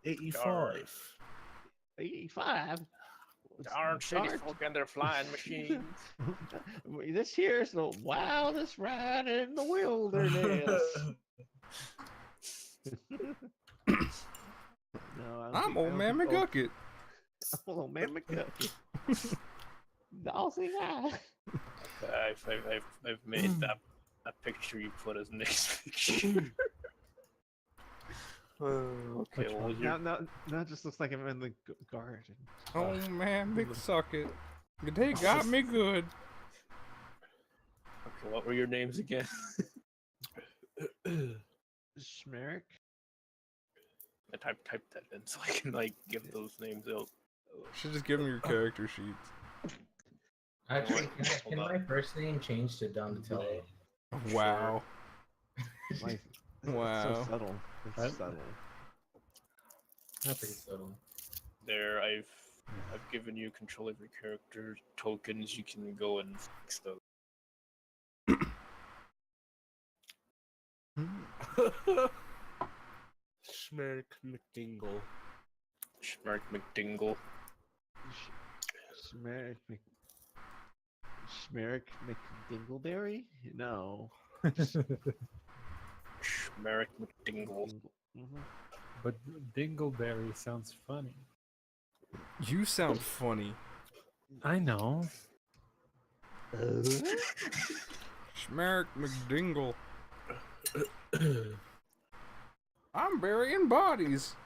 85. 85. Darn city folk and their flying machines. This here's the wildest ride in the wilderness. No, I'm old man McGucket. Old man McGucket. I'll sing I. I've made that picture you put as next picture. Okay, what was your... No, it just looks like I'm in the garden. Oh man, McSucket. They got me good. Okay, what were your names again? Schmerich. I type that in so I can like give those names out. Should just give them your character sheets. Actually, can my first name change to Donatello? Wow. Wow. So subtle. It's subtle. Not pretty subtle. There, I've given you control of your character tokens. You can go and fix those. Schmerich McDingle. Schmerich McDingle. Schmerich McDingleberry? No. Schmerich McDingle. But Dingleberry sounds funny. You sound funny. I know. Schmerich McDingle. I'm burying bodies.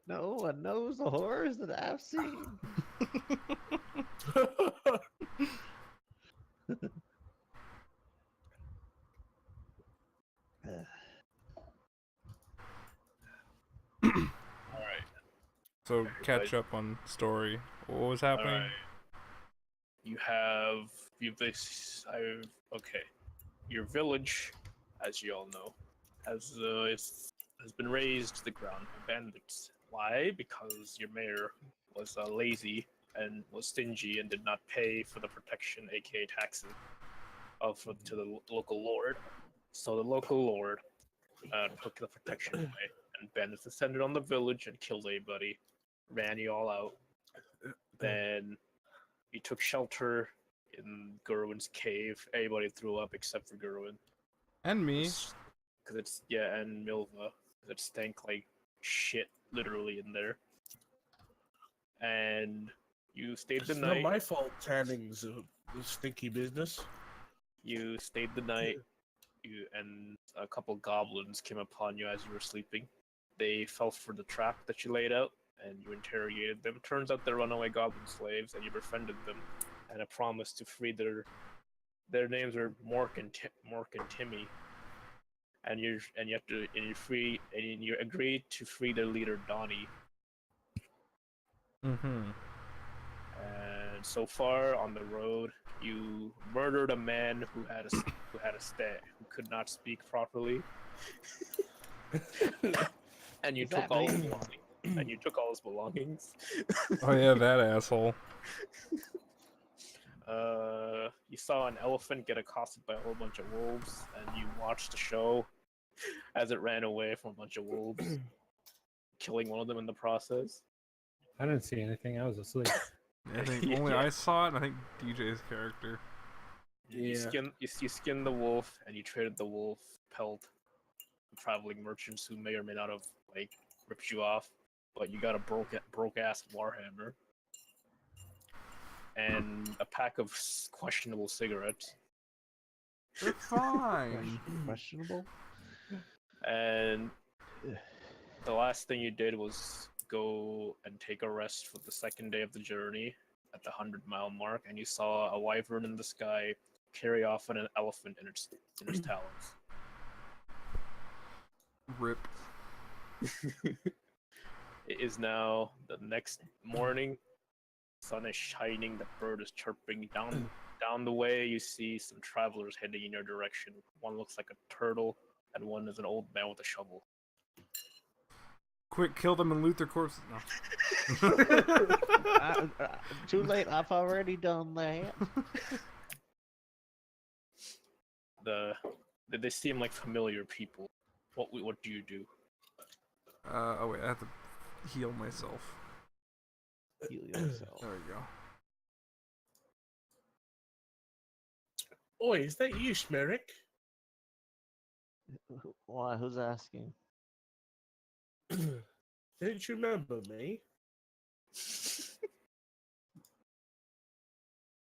No one knows the horrors that I've seen. Alright. So catch up on story. What was happening? Alright. Okay. Your village, as you all know, has been razed to the ground, abandoned. Why? Because your mayor was lazy and was stingy and did not pay for the protection, aka taxes, to the local lord. So the local lord took the protection away, and bandits descended on the village and killed everybody, ran you all out. Then you took shelter in Gerwin's cave. Everybody threw up except for Gerwin. And me. Because it's, and Milva. It stank like shit, literally, in there. And you stayed the night. It's not my fault tanning's a stinky business. You stayed the night. And a couple goblins came upon you as you were sleeping. They fell for the trap that you laid out, and you interrogated them. Turns out they're runaway goblin slaves, and you befriended them, and a promise to free their names are Mork and Timmy. And you agreed to free their leader Donnie. Mm-hmm. And so far on the road, you murdered a man who could not speak properly. And you took all his belongings. And you took all his belongings. Oh yeah, that asshole. You saw an elephant get accosted by a whole bunch of wolves, and you watched the show as it ran away from a bunch of wolves, killing one of them in the process. I didn't see anything. I was asleep. I think only I saw it, and I think DJ's character. Yeah. You skinned the wolf, and you traded the wolf pelt to traveling merchants who may or may not have ripped you off, but you got a broke ass warhammer and a pack of questionable cigarettes. They're fine. Questionable. And the last thing you did was go and take a rest for the second day of the journey at the 100-mile mark, and you saw a wyvern in the sky carry off an elephant in its talons. Rip. It is now the next morning. Sun is shining. The bird is chirping. Down the way, you see some travelers heading in your direction. One looks like a turtle, and one is an old man with a shovel. Quick, kill them and loot their corpses. No. Too late. I've already done that. They seem like familiar people. What do you do? Oh wait, I have to heal myself. Heal yourself. There we go. Oi, is that you, Schmerick? Why? Who's asking? Don't you remember me?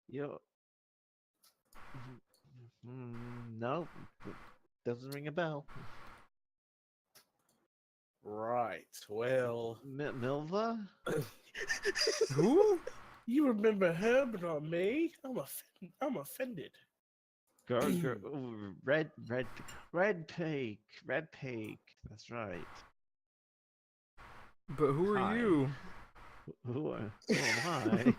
Yo. No, it doesn't ring a bell. Right. Well, Milva? Who? you remember her, but not me. I'm offended. Girl, ooh, red pig. Red pig. That's right. But who are Hi. you? Who am I?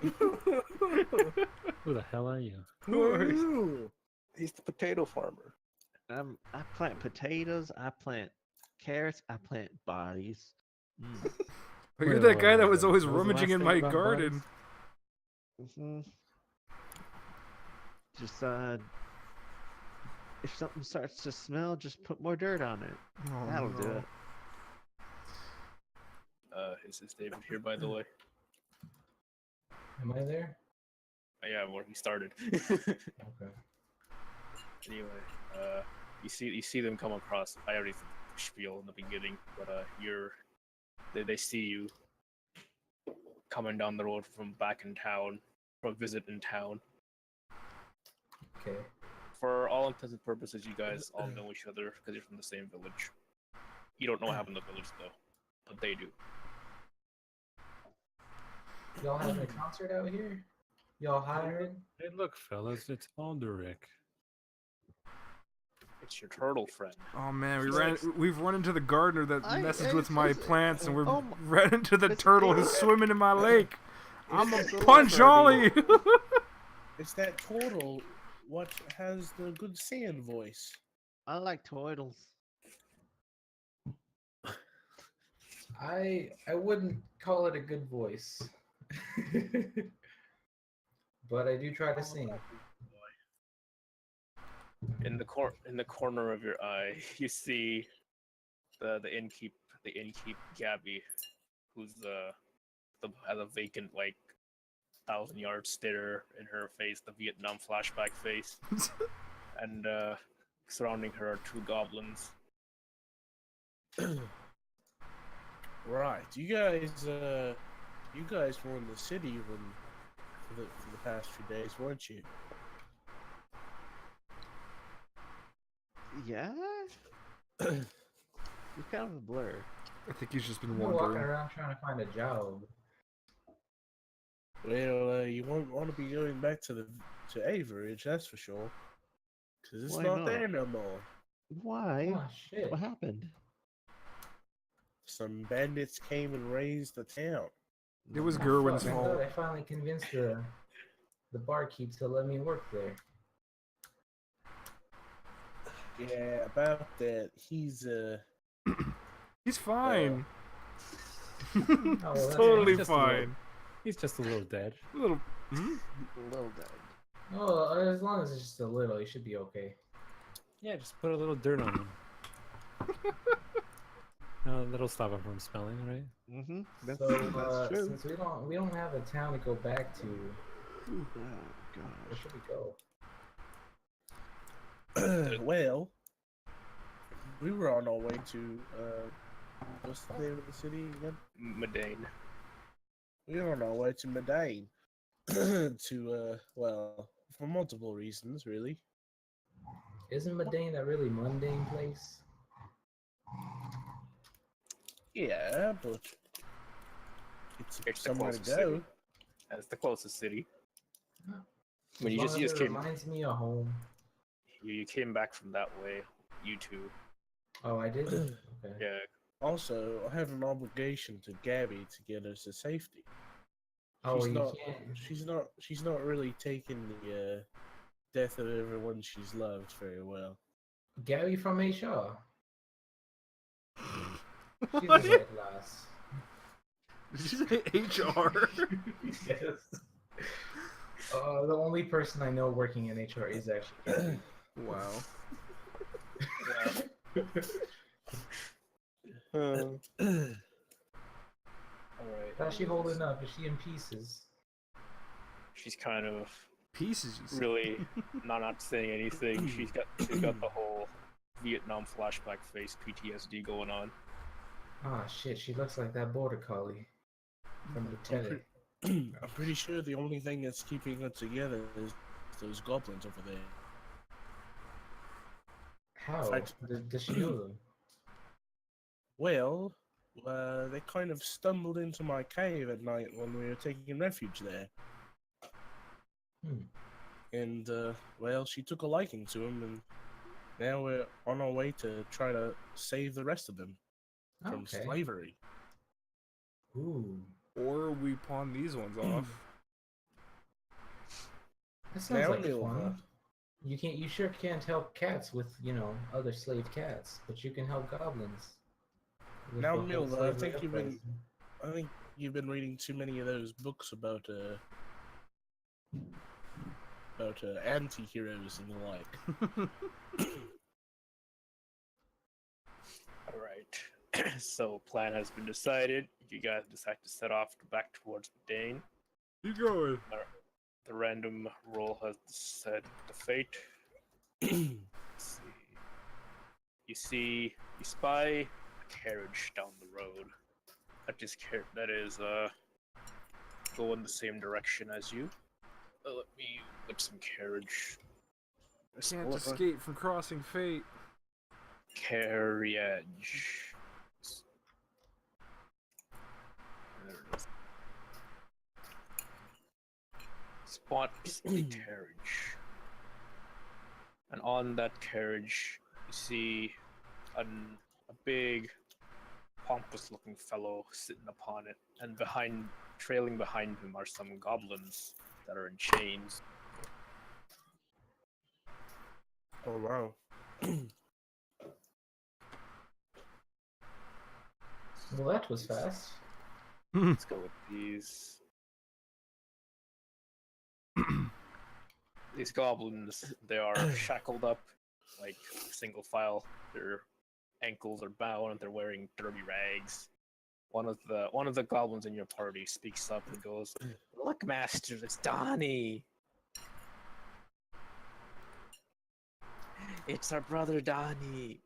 Who the hell are you? Who are you? He's the potato farmer. I plant potatoes. I plant carrots. I plant bodies. But you're Wait, that wait, guy that wait, was wait. always What was the rummaging last in thing my about garden. bodies? Just if something starts to smell, just put more dirt on it. Oh, That'll do no. it. Is David here, by the way? Am I there? Yeah, well, he started. Okay. Anyway, you see them come across. I already spiel in the beginning, but they see you coming down the road from back in town, from a visit in town. Okay. For all intents and purposes, you guys all know each other because you're from the same village. You don't know what happened in the village though, but they do. Y'all having a concert out here? Y'all hiring? Hey, look, fellas, it's Alderic. It's your turtle friend. Oh man, He's we've run into the gardener that messes with my plants, and we've oh ran into the it's- turtle who's swimming in my lake. I'm a It's that punch turtle. Ollie. It's that turtle. What has the good singing voice? I like turtles. I wouldn't call it a good voice. But I do try to sing. In the corner of your eye, you see the innkeep Gabby, who's has a vacant 1,000-yard stare in her face, the Vietnam flashback face, and surrounding her are two goblins. Right. You guys were in the city for the past few days, weren't you? Yeah? You're kind of a blur. I think he's just been I'm walking wandering. around trying to find a job. Well, you won't want to be going back to Averidge, that's for sure. Because it's Why not not? there no more. Why? Oh shit. What happened? Some bandits came and razed the town. It was Oh, Gerwin's fuck, I fault. thought I finally convinced the barkeep to let me work there. Yeah, about that. He's He's fine. Oh, well, that's Totally just a little- fine. He's just a little dead. Little. A little dead. Oh, as long as it's just a little, he should be okay. Yeah, just put a little dirt on him. That'll stop him from smelling, right? Mm-hmm. That's, So, that's true. since we don't have a town to go back to, Oh where gosh. should we go? well, we were on our way to what's the name of the city again? Medane. We were on our way to Medane to well, for multiple reasons, really. Isn't Medane a really mundane place? Yeah, but it's It's the somewhere to closest go. city. That's the closest city. As When you long just as you it just came reminds me of home. you came back from that way. You two. Oh, I did. Okay. Yeah. Also, I have an obligation to Gabby to get us to safety. Oh, she's you not. can't. She's not really taking the death of everyone she's loved very well. Gabby from HR. She's What? a red lass. Did you say HR? Yes. The only person I know working in HR is actually Gabby. Wow. All right. How's she holding up? Is she in pieces? She's kind of Pieces, you said. really not saying anything. She's got the whole Vietnam flashback face PTSD going on. Ah, shit, she looks like that border collie from the telly. I'm pretty sure the only thing that's keeping it together is those goblins over there. How? fact- Does she know them? Well, they kind of stumbled into my cave at night when we were taking refuge there. Hmm. And, well, she took a liking to him, and now we're on our way to try to save the rest of them from Okay. slavery. Ooh. Or we pawn these ones off. That sounds Now, like Milva. fun. You sure can't help cats with, other slave cats, but you can help goblins. with Now, the whole Milva, I slavery think uprising. I think you've been reading too many of those books about anti-heroes and the like. All right. So plan has been decided. You guys decide to set off back towards Dane. You going? The random roll has said the fate. Let's see. You spy a carriage down the road. That is going the same direction as you. Let me get some carriage. Can't escape from crossing fate. Carriage. There it is. Spot a carriage. And on that carriage, you see a big, pompous-looking fellow sitting upon it, and trailing behind him are some goblins that are in chains. Oh wow! Well, that was fast. Let's go with these. These goblins, they are shackled up like single file. Their ankles are bound and they're wearing dirty rags. One of the goblins in your party speaks up and goes, "Look, master, it's Donnie. It's our brother Donnie.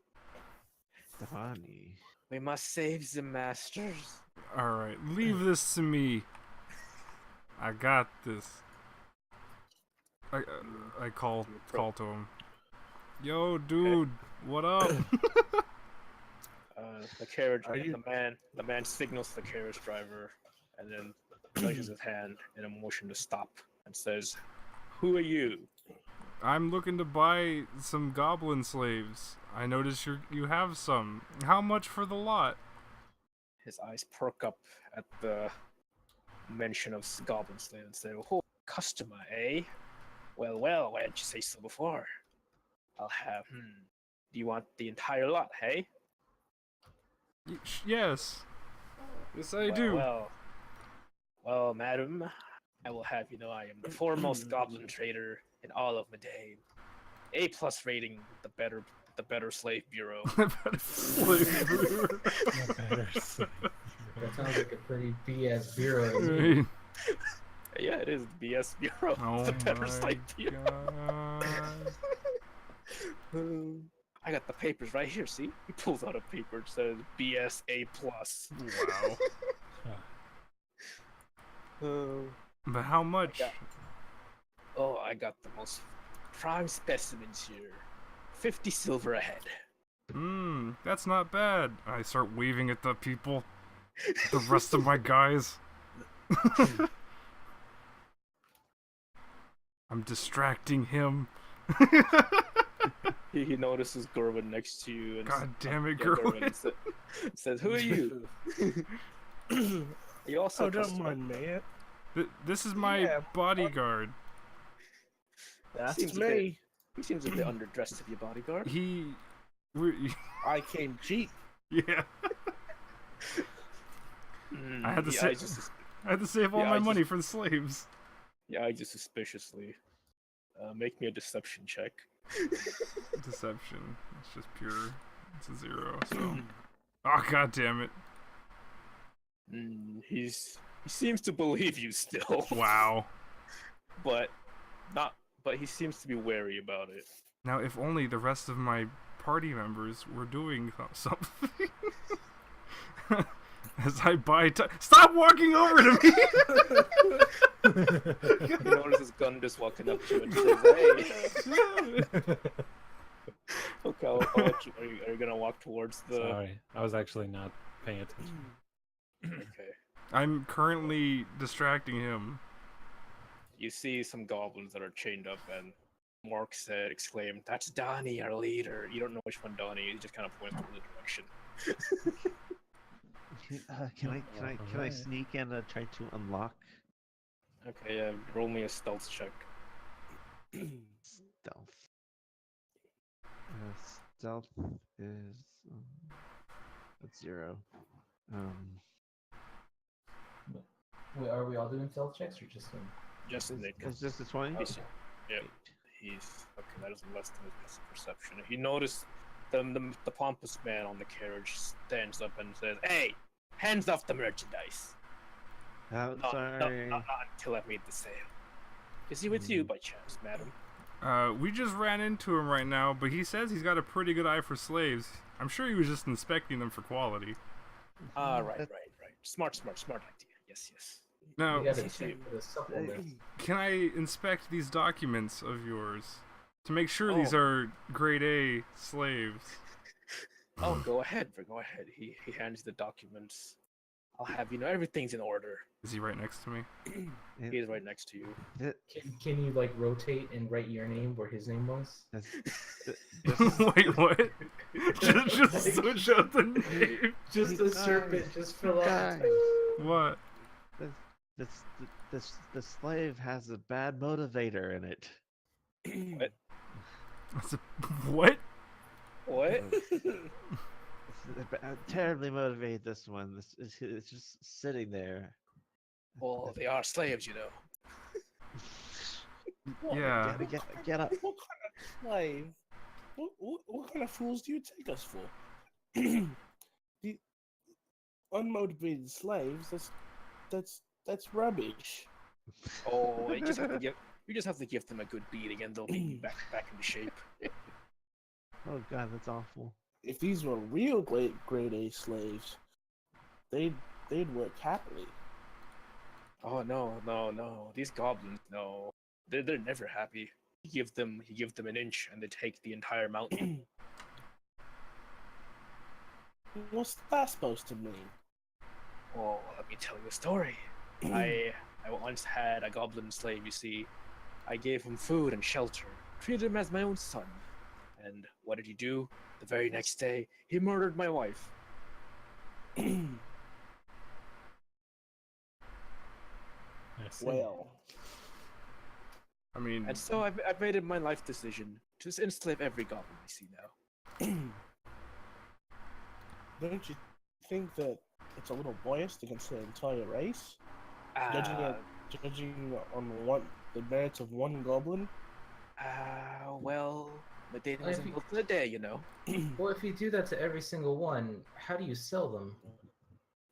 Donnie. We must save the masters." Alright, leave this to me. I got this. I call to him. Yo, dude, what up? The carriage, the man signals to the carriage driver, and then places his hand in a motion to stop, and says, "Who are you?" I'm looking to buy some goblin slaves. I notice you have some. How much for the lot? His eyes perk up at the mention of goblin slave and say, "Oh, customer, eh? Well, why didn't you say so before? I'll have. Do you want the entire lot, hey?" Yes. Yes, I do. Well, madam, I will have you know I am the foremost goblin trader in all of Medan. A+ rating with the Better Slave Bureau. Slave brewer. That sounds like a pretty BS bureau. to me. Right. Yeah, it is the BS Bureau. Oh The Better my Slave Bureau. god. I got the papers right here, see? He pulls out a paper that says BS A+. Wow. But how much? I got the most prime specimens here. 50 silver a head. That's not bad. I start waving at the people. The rest of my guys. I'm distracting him. He notices Gerwin next to you and God damn it, Gerwin Gerwin. says, "Who are you?" Are you also Oh, a don't customer? mind me. This is my Yeah, bodyguard. That's Seems a me. He seems a bit underdressed to be a bodyguard. I came cheap. Yeah. I had to He say- eyes you I had to save all Yeah, my I money for the slaves. suspiciously. Make me a deception check. Deception. It's just pure. It's a 0, so. Oh, god damn it. He seems to believe you still. Wow. But he seems to be wary about it. Now, if only the rest of my party members were doing something. As I buy time. Stop walking over to me! You notice his gun just walking up to you and says, "Hey." Okay, I'll let you. Are you gonna walk towards the? Sorry, I was actually not paying attention. Okay. I'm currently distracting him. You see some goblins that are chained up, and Mork exclaimed, "That's Donnie, our leader." You don't know which one Donnie is. He just kind of points to the direction. Can I sneak and try to unlock Okay, roll me a stealth check. stealth? Stealth is that's 0. Wait, are we all doing stealth checks or just him? Just Nick. It's just a 20. He's- Yeah, he's okay. That is less than his best perception. He noticed the pompous man on the carriage stands up and says, "Hey, hands off the merchandise! Oh, Not sorry. until I've made the sale." Is he with you by chance, madam? We just ran into him right now, but he says he's got a pretty good eye for slaves. I'm sure he was just inspecting them for quality. Right. Smart idea. Yes. Now, We gotta check for the supplement. can I inspect these documents of yours to make sure these Oh. are grade A slaves? Oh, go ahead. He hands you the documents. I'll have you know everything's in order. Is he right next to me? He is right next to you. Can you like rotate and write your name where his name was? Wait, what? just switch out the name. Just a serpent, just fill out Guys. the text. What? The slave has a bad motivator in it. What? That's a, what? What? Terribly motivated. This one. It's just sitting there. Well, they are slaves, you know. Yeah. Get up. What kind of slave? What kind of fools do you take us for? The unmotivated slaves. That's rubbish. Oh, you just have to give them a good beating, and they'll be back into shape. Oh god, that's awful. If these were real grade A slaves, they'd work happily. Oh no! These goblins, no, they're never happy. You give them an inch, and they take the entire mountain. What's that supposed to mean? Well, let me tell you a story. I once had a goblin slave. You see, I gave him food and shelter, treated him as my own son. And what did he do? The very next day, he murdered my wife. I see. Well, I mean, And so I've made it my life decision to just enslave every goblin I see now. don't you think that it's a little biased against the entire race? Judging on the merits of one goblin? Well, the day Well, if wasn't you- built in a day, you know. Well, if you do that to every single one, how do you sell them?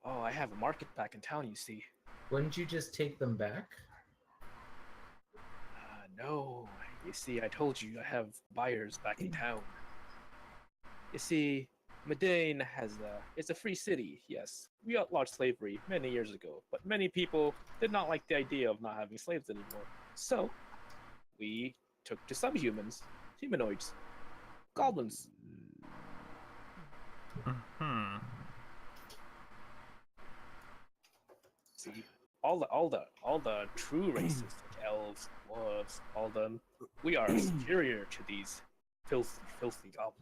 Oh, I have a market back in town, you see. Wouldn't you just take them back? No, you see, I told you I have buyers back in town. You see, Medane it's a free city, yes. We outlawed slavery many years ago, but many people did not like the idea of not having slaves anymore. So, we took to subhumans, humanoids, goblins. See, all the true races, like elves, dwarves, all them, we are superior to these filthy goblins.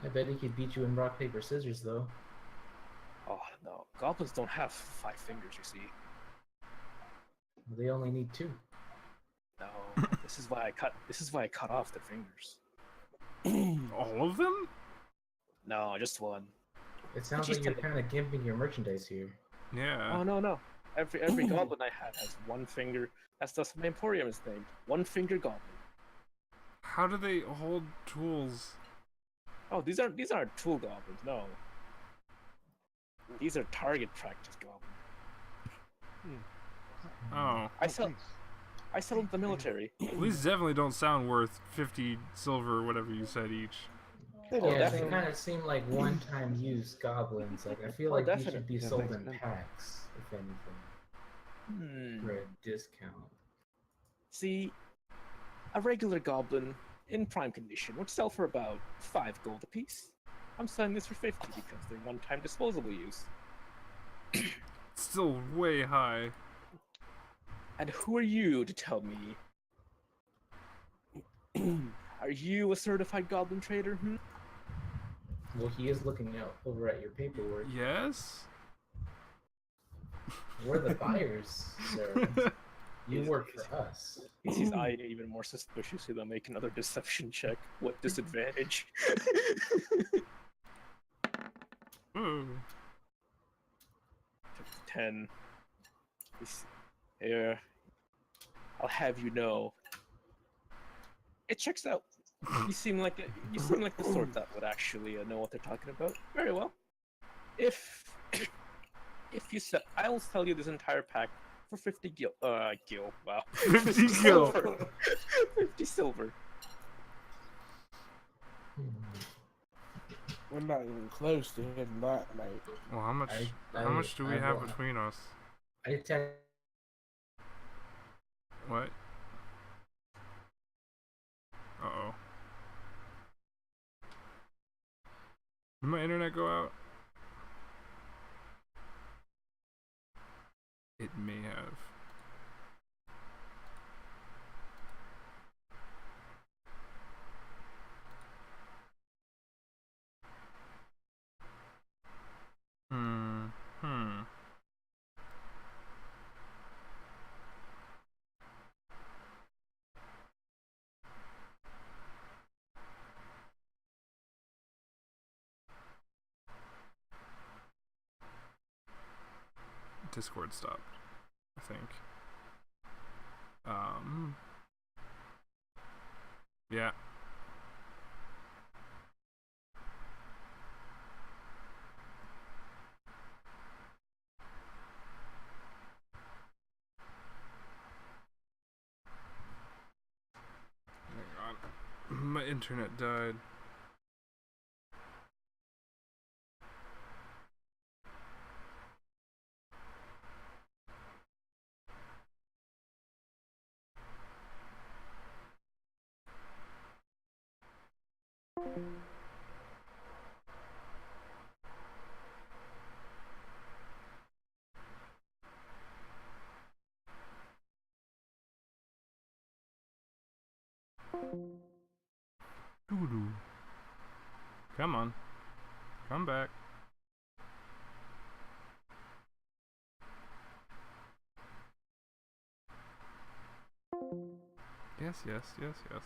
I bet he could beat you in rock, paper, scissors, though. Oh no, goblins don't have 5 fingers, you see. They only need 2. No, this is why I cut off their fingers. all of them? No, just one. It sounds She's like you're gonna- kind of gimping your merchandise here. Yeah. Oh no. Every goblin I have has 1 finger. That's my emporium's name. 1 finger goblin. How do they hold tools? Oh, these aren't tool goblins. No, these are target practice goblins. Oh. I sell them to the military. Well, these definitely don't sound worth 50 silver or whatever you said each. They Oh, don't Yeah, they definitely. kind of seem like one-time use goblins. Like I feel Oh, like these definitely. should be Yeah, sold thanks, in man. packs, if anything, Hmm. for a discount. See, a regular goblin in prime condition would sell for about 5 gold apiece. I'm selling this for 50 because they're one-time disposable use. Still way high. And who are you to tell me? Are you a certified goblin trader? Hmm? Well, he is looking out over at your paperwork. Yes? We're the buyers, sir. You work for us. He sees eyeing even more suspiciously. They'll make another deception check. What disadvantage? Ooh. 10. Here, I'll have you know. It checks out. You seem like the sort that would actually know what they're talking about. Very well. If you sell, I'll sell you this entire pack for 50 gil. Wow. 50 gil. silver. 50 silver. We're not even close to hitting that, mate. Well, how much I- how much do we I have will- between us? I tell What? Uh-oh. Did my internet go out? It may have. Hmm. Discord stopped, I think. Yeah. Hang on. My internet died. Doo-doo. Come on. Come back. Yes, yes, yes, yes.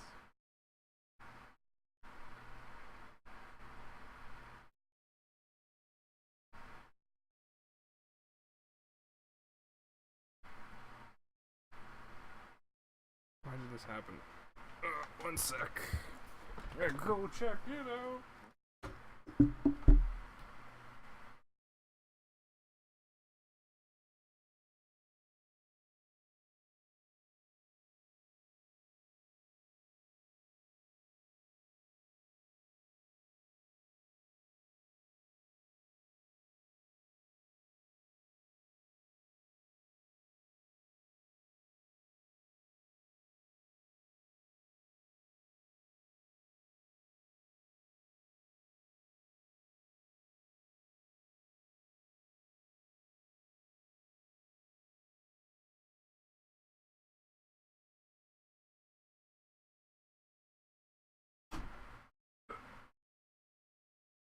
Why did this happen? One sec. Yeah, go check it out.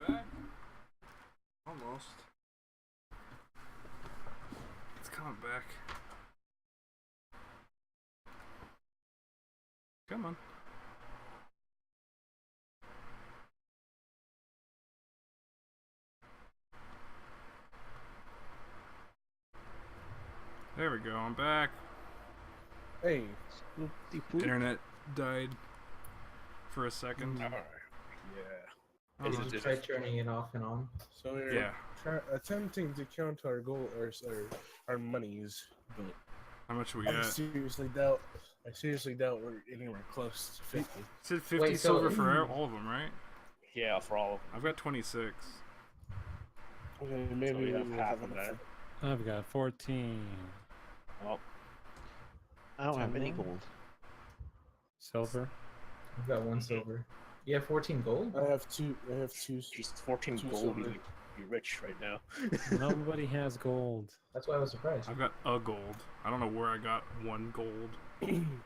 Back? Almost. It's coming back. Come on. There we go, I'm back. Hey, Deep poop. Internet died for a second. Alright. Yeah. I don't Is know. it- Just try turning it off and on. So we're Yeah. attempting to count our gold, our monies, but How much we I got? seriously doubt we're anywhere close to 50. It said 50 Wait, so- silver for all of them, right? Yeah, for all of them. I've got 26. Okay, maybe we have will half of enough. that. I've got 14 Well, I don't have any Someone? gold. silver. I've got 1 silver. You have 14 gold? I have two. she's 14 Two gold. silver. You're rich right now. Nobody has gold. That's why I was surprised. I've got a gold. I don't know where I got 1 gold.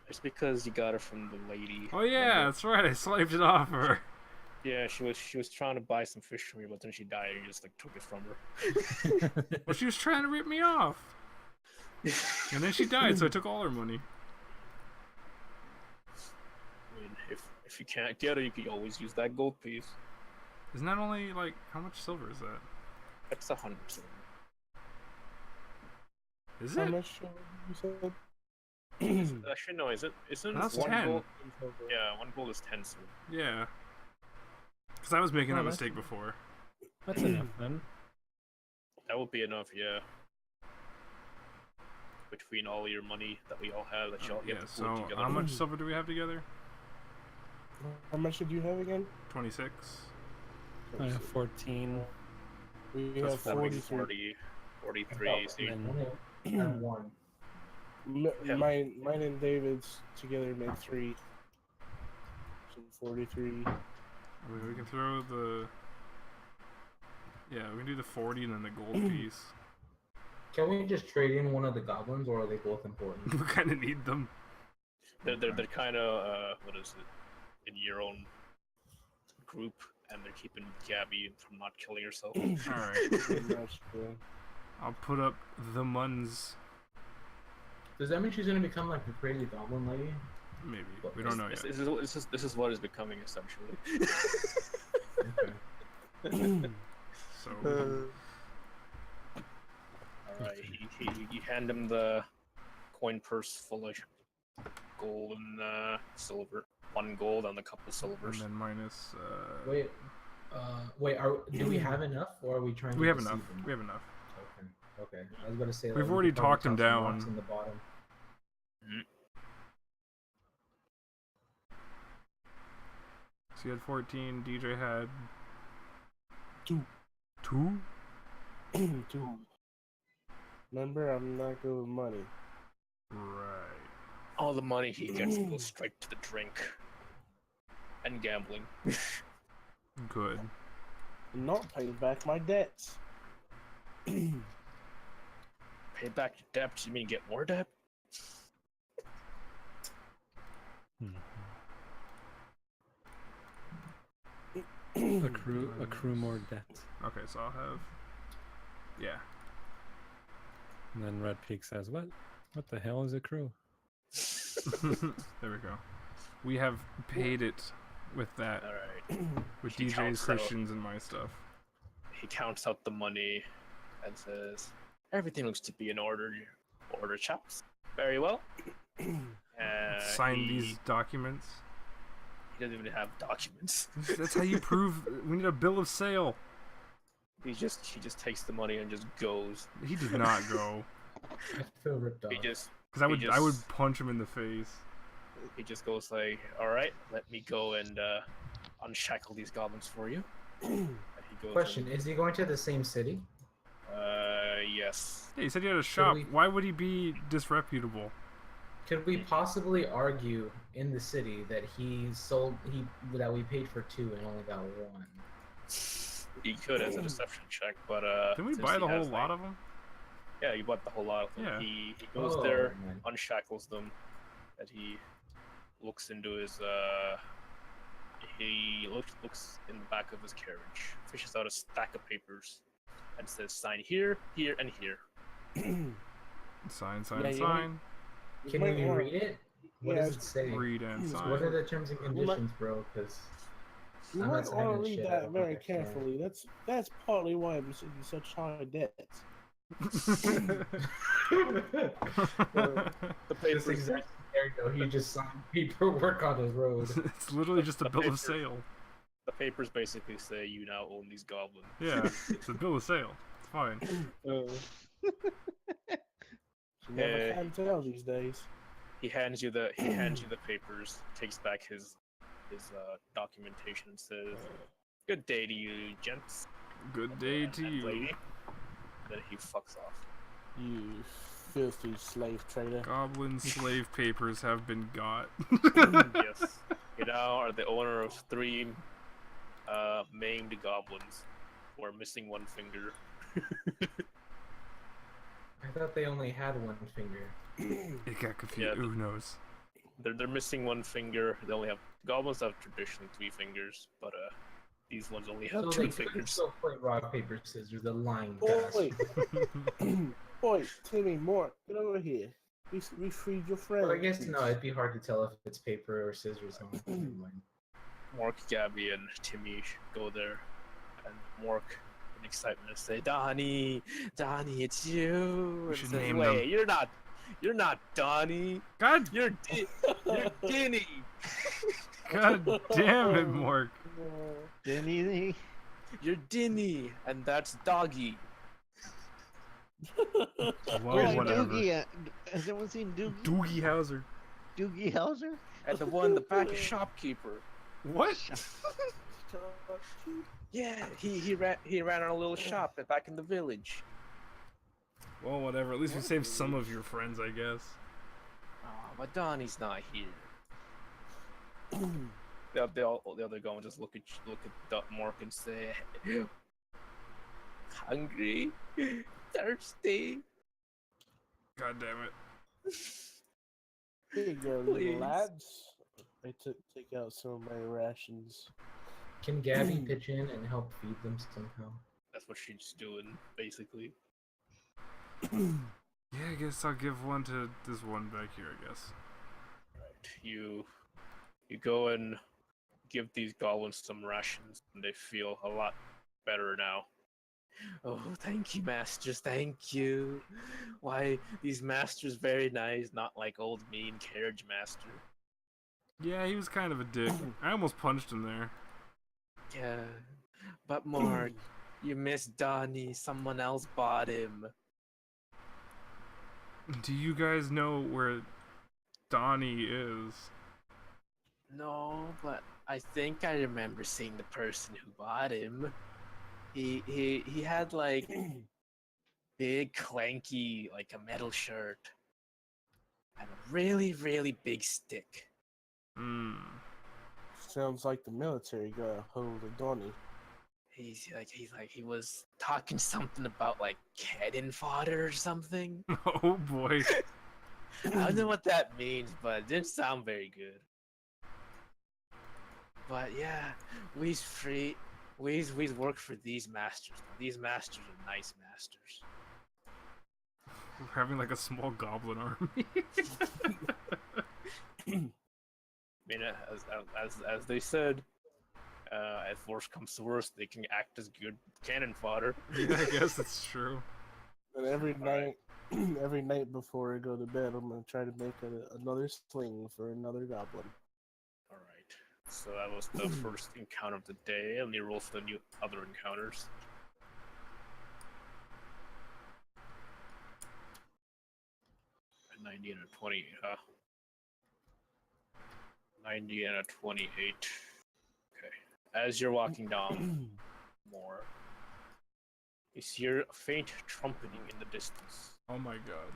It's because you got it from the lady. Oh yeah, Remember? that's right. I slaved it off her. Yeah, she was trying to buy some fish from you, but then she died and you just like took it from her. Well, she was trying to rip me off, and then she died, so I took all her money. I mean, if you can't get it, you can always use that gold piece. Isn't that only like how much silver is that? That's 100 silver. Is How it? much you said? Actually, no, is it? Isn't That's one 10. gold? Yeah, 1 gold is 10 silver. Yeah. Because I was making Oh, that that's- mistake before. That's enough then. That would be enough, yeah. Between all your money that we all have, that you all get Yeah. to So pool together. how much silver do we have together? How much did you have again? 26. I have 14. We That's have 40, 43. 43. See, And I have 1. Yeah. Mine and David's together make 3. So 43. I mean, we can throw the. Yeah, we can do the 40 and then the gold piece. Can we just trade in one of the goblins, or are they both important? We kind of need them. they're kind of what is it? In your own group, and they're keeping Gabby from not killing herself. All right. Pretty much, yeah. I'll put up the muns. Does that mean she's gonna become like the crazy goblin lady? Maybe. We don't know yet. This is what is becoming essentially. Okay. So. Alright, you hand him the coin purse full of gold and silver. 1 gold and a couple And silvers. then minus. Wait, do we have enough, or are we trying to We have deceive enough. them? We have enough. Okay. I was gonna say We've we already could probably talked him toss some rocks down. in the bottom. So you had 14. DJ had 2. 2. 2. Remember, I'm not good with money. Right. All the money he gets goes straight to the drink and gambling. Good. I'm not paying back my debts. Pay back your debt? You mean get more debt? accrue more debt. Okay, so I'll have. Yeah. And then Red Peak says, "What? What the hell is accrue?" There we go. We have paid it with that, Alright. with He DJ's, counts out. Christians, and my stuff. He counts out the money and says, "Everything looks to be in order. Order, chaps. Very well." Sign he, these documents. He doesn't even have documents. That's how you prove. We need a bill of sale. He just takes the money and just goes. He did not go. I feel ripped off. He just Because I would just- punch him in the face. he just goes like, "All right, let me go and unshackle these goblins for you." And he goes. Question: Is he going to the same city? Yes. Hey, he said he had a shop. we- Why would he be disreputable? Could we possibly argue in the city that that we paid for 2 and only got 1? He could as a deception check, but Didn't we since buy he the whole has, lot like- of them? Yeah, you bought the whole lot of them. Yeah. He goes Oh, there, man. unshackles them, and he looks into his he looks in the back of his carriage, fishes out a stack of papers, and says, "Sign here, here, and here." Sign, Yeah, you sign. Can we read it? What Yeah, does it say? Read and What What are sign. the terms and conditions, bro? Because You I'm might not signing want to read shit I that don't very understand. carefully. That's partly why I'm in such high debt. The This papers, exact scenario, he just signed paperwork on the road. It's literally just a The bill of papers. sale. The papers basically say you now own these goblins. Yeah, it's a bill of sale. It's fine. You never Yeah. can tell these days. He hands you the papers, takes back his documentation, and says, "Good day to you, gents." Good day to And you. lady. Then he fucks off. You filthy slave trader. Goblin slave papers have been got. Yes. You now are the owner of 3 maimed goblins who are missing 1 finger. I thought they only had 1 finger. It got confused. Yeah. Who knows? They're missing 1 finger. They only have goblins have traditionally 3 fingers, but these ones only have So 2 they could fingers. still play rock, paper, scissors, the line Oh, pass. wait. Boy, Timmy, Mort, get over here. We freed your friend. Well, I guess no, it'd be hard to tell if it's paper or scissors. Never mind. Mork, Gabby, and Timmy go there, and Mork, in excitement, say, "Donnie, Donnie, it's you." We And should says, name "Wait, them. you're not Donnie. God, You're Dinny." God damn it, Mork. Denny. You're Dinny, and that's Doggy. Well, Where's whatever. Doogie at? Has anyone seen Doogie? Doogie Howser. Doogie Howser? And the one in the back is shopkeeper. What? Yeah, he ran on a little shop back in the village. Well, whatever. At least we saved some of your friends, I guess. Oh, but Donnie's not here. The other go and just look at Mork and say, "Hungry, thirsty." God damn it. Here you go, Please. little lads. I take out some of my rations. Can Gabby pitch in and help feed them somehow? That's what she's doing, basically. Yeah, I guess I'll give one to this one back here, I guess. Right. You go and give these goblins some rations, and they feel a lot better now. Oh, thank you, masters. Thank you. Why, these masters very nice, not like old mean carriage master. Yeah, he was kind of a dick. I almost punched him there. Yeah, but Mark, you missed Donnie. Someone else bought him. Do you guys know where Donnie is? No, but I think I remember seeing the person who bought him. He had like big clanky, like a metal shirt, and a really really big stick. Hmm. Sounds like the military got a hold of Donnie. He was talking something about like cannon fodder or something. Oh boy. I don't know what that means, but it didn't sound very good. But yeah, we's work for these masters. These masters are nice masters. We're having like a small goblin army. I mean, as they said, if worse comes to worse, they can act as good cannon fodder. Yeah, I guess it's true. And every Alright. night, every night before I go to bed, I'm gonna try to make another sling for another goblin. All right. So that was the first encounter of the day, and you roll for the new other encounters. A 90 and a 20, huh? 90 and a 28. Okay. As you're walking down more, you hear a faint trumpeting in the distance. Oh my god.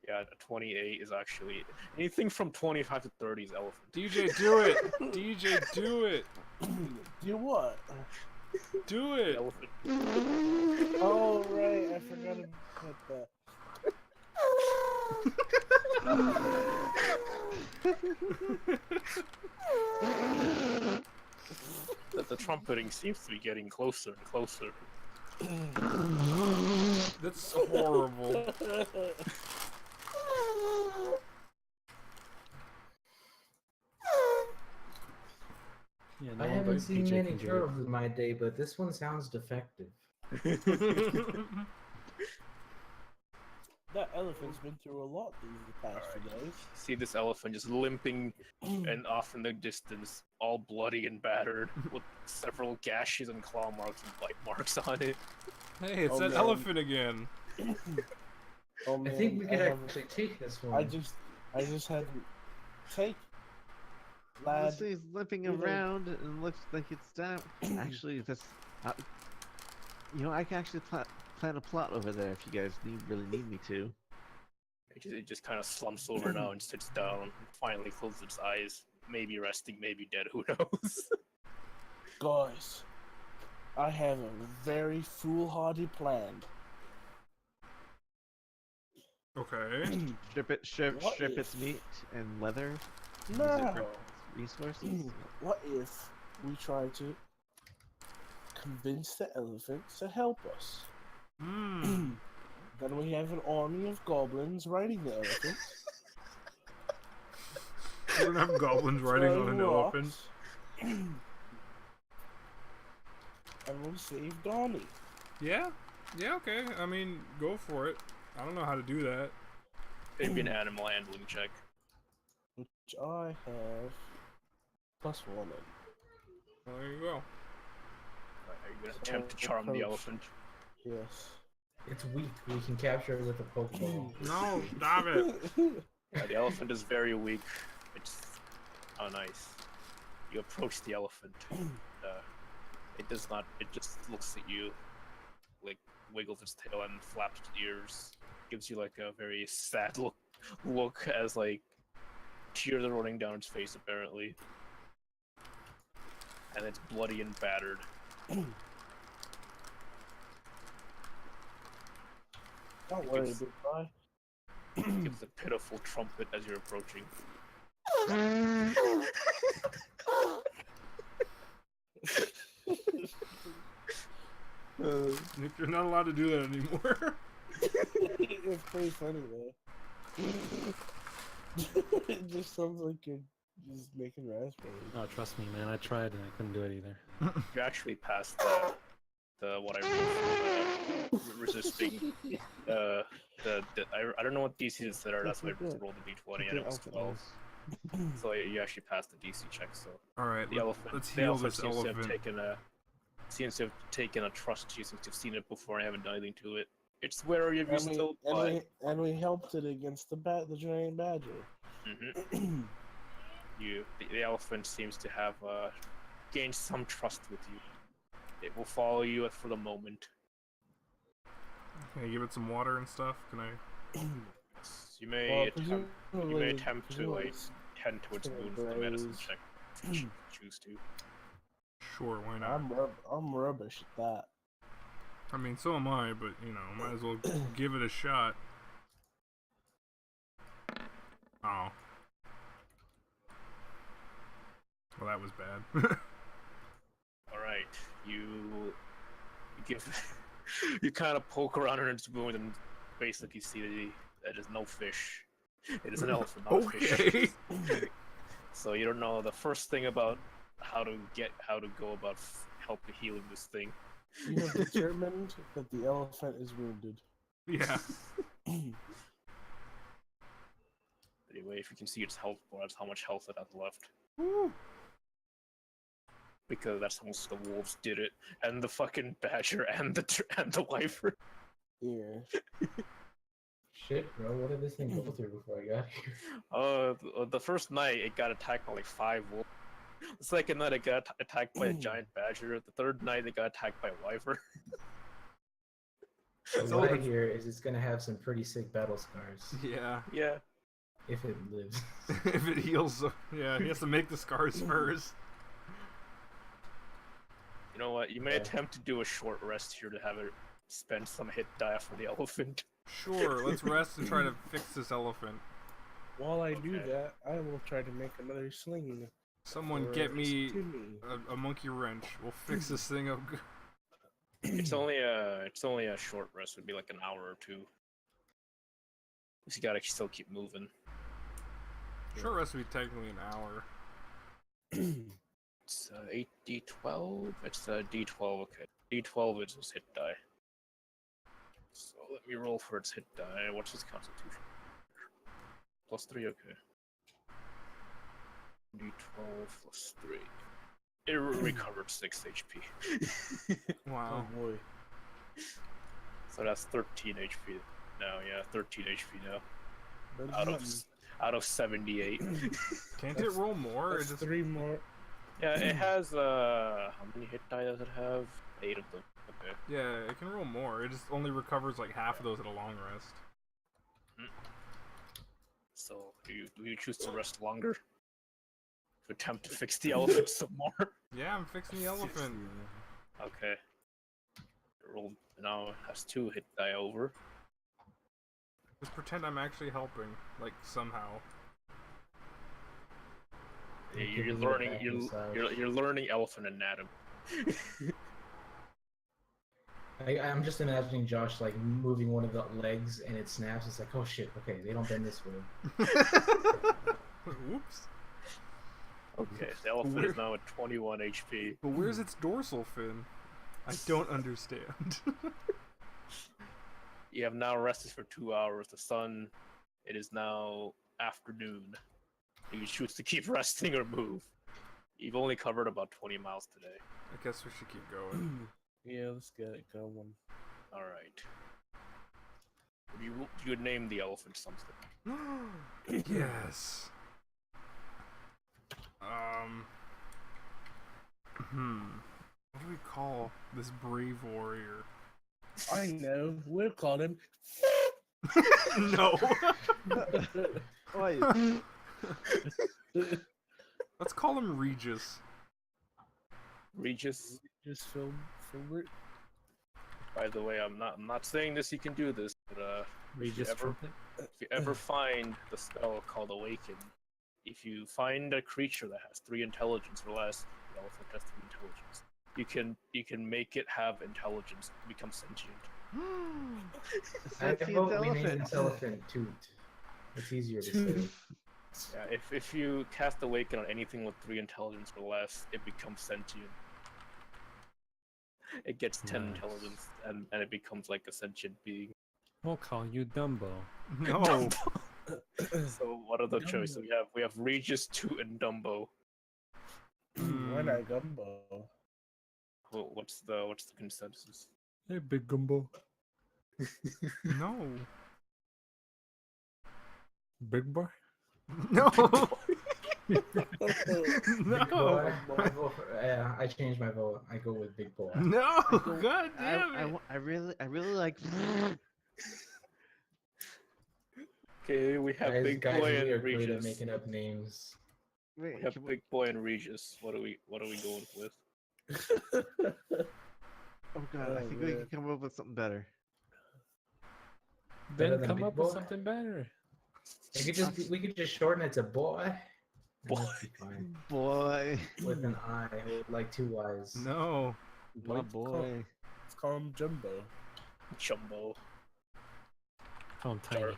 Yeah, a 28 is actually anything from 25 to 30 is elephant. DJ, do it! DJ, do it! Do what? Do it! Elephant. Oh right, I forgot about that. The trumpeting seems to be getting closer and closer. That's horrible. Yeah, I no, haven't but seen PJ many can do it. turtles in my day, but this one sounds defective. That elephant's been through a lot these past few days. See this elephant just limping and off in the distance, all bloody and battered, with several gashes and claw marks and bite marks on it. Hey, it's Oh, that man. elephant again. Oh I man, think we could haven't- actually take this one. I just had to take. Lad, This thing's limping you know- around and looks like it's down. Actually, that's. I can actually plan a plot over there if you guys really need me to. It just kind of slumps over now and sits down, and finally closes its eyes. Maybe resting, maybe dead, who knows? guys, I have a very foolhardy plan. Okay. Strip What its if- meat and leather. Use it No. for resources. What if we try to convince the elephant to help us? Hmm. Then we have an army of goblins riding the elephant. We don't have goblins riding on throwing an elephant. rocks, and we'll save Donnie. Yeah. Yeah. Okay. I mean, go for it. I don't know how to do that. Maybe an animal handling check. Which I have +1 in. Well, there you go. Are you gonna attempt to charm the approach. elephant? Yes. It's weak. We can capture it with a Pokeball. No, stop it. Yeah, the elephant is very weak. It's oh nice. You approach the elephant. It does not. It just looks at you, like wiggles its tail and flaps its ears. Gives you like a very sad look as like tears are running down its face apparently, and it's bloody and battered. Don't worry, Gives- big guy. Gives a pitiful trumpet as you're approaching. You're not allowed to do that anymore. It's pretty funny though. It just sounds like you're just making raspberries. Oh, trust me, man. I tried and I couldn't do it either. You actually passed the what I rolled for resisting. I don't know what DCs that are. That's why I rolled the D20 and it was 12. So you actually passed the DC check. So All right. the elephant. Let's the heal elephant this seems elephant. to have taken a trust to you since you've seen it before and haven't done anything to it. It's wary of you still, but And we helped it against the giant badger. mhm. The elephant seems to have gained some trust with you. It will follow you for the moment. Can I give it some water and stuff? Can I? You may Well, attempt to like tend to its gonna wound with the medicine graze. check if you choose to. Sure, why not? I'm rubbish at that. I mean, so am I, but you know, might as well give it a shot. Oh. Well, that was bad. All right, you give you kind of poke around in its wound and basically see that there's no fish. It is an elephant, not a fish. Okay. So you don't know the first thing about how to go about helping healing this thing. You have determined that the elephant is wounded. Yeah. Anyway, if you can see its health bar, that's how much health it has left. Woo. Because that's how most of the wolves did it, and the fucking badger and the wyvern. Yeah. Shit, bro. What did this thing go through before I got here? The first night it got attacked by like 5 wolves. The second night it got attacked by a giant badger. The third night it got attacked by a wyvern. So So what I it's- hear is it's gonna have some pretty sick battle scars Yeah. Yeah. if it lives. If it heals, yeah, he has to make the scars first. You know what? You may Yeah. attempt to do a short rest here to have it spend some hit die for the elephant. Sure, let's rest and try to fix this elephant. While I do Okay. that, I will try to make another sling. Someone for get me to me. a monkey wrench. We'll fix this thing up. It's only a short rest. It'd be like an hour or two. You gotta still keep moving. Short rest would be technically an hour. It's 8d12. It's D12. Okay, D12 is his hit die. So let Let me roll for its hit die. What's its constitution? +3, okay. D12 plus 3. It recovered 6 HP. Wow. Oh boy. So that's 13 HP now, yeah, 13 HP now. That's Out of, nothing. out of 78. Can't it roll more? Or That's just 3 more. Yeah, it has, how many hit die does it have? 8 of them. Okay. yeah, it can roll more. It just only recovers like half of those at a long rest. So, do you choose to rest longer? To attempt to fix the elephant some more? Yeah, I'm fixing the elephant. Okay. It rolled, now it has 2 hit die over. Just pretend I'm actually helping, like somehow. Yeah, Give You're me a learning, back massage. you're learning elephant anatomy. I'm just imagining Josh like moving one of the legs and it snaps. It's like, oh shit, okay, they don't bend this way. Oops. Okay, the elephant is now at 21 HP. But where's its dorsal fin? I don't understand. You have now rested for 2 hours. The sun, it is now afternoon. Do you choose to keep resting or move? You've only covered about 20 miles today. I guess we should keep going. Yeah, let's get it going. Alright. You would name the elephant something. Yes. What do we call this brave warrior? I know. We'll call him. No. Oi. Let's call him Regis. Regis. Just film it. By the way, I'm not saying this. You can do this, but Regis ever- Trumpet. if you ever find the spell called Awaken, if you find a creature that has 3 intelligence or less, the elephant has 3 intelligence. You can make it have intelligence, become sentient. I Sentient vote we name elephant. this elephant Toot. It's easier to say. Yeah, if you cast Awaken on anything with 3 intelligence or less, it becomes sentient. It gets 10 Nice. intelligence, and it becomes like a sentient being. We'll call you Dumbo. No. So what are the choices we have? Regis, Toot, and Dumbo. Why not Gumbo? Well, what's the consensus? Hey, big gumbo. No. Big boy. No. Big No. boy. I changed my vote. I go with Big Boy. No. God damn it. I really like. Okay, we have Big guys Boy really are and great at Regis. making up names. Wait, We have can we- Big Boy and Regis. What are we going with? Oh god, I think we can come up with something better. Better Then than come Big up Boy? with something better. We could just shorten it to Boy. and Boy. that'd be fine. Boy, With an I, with like 2 Y's. No. my boy. Let's call him Jumbo. Jumbo. Call him Tiny. If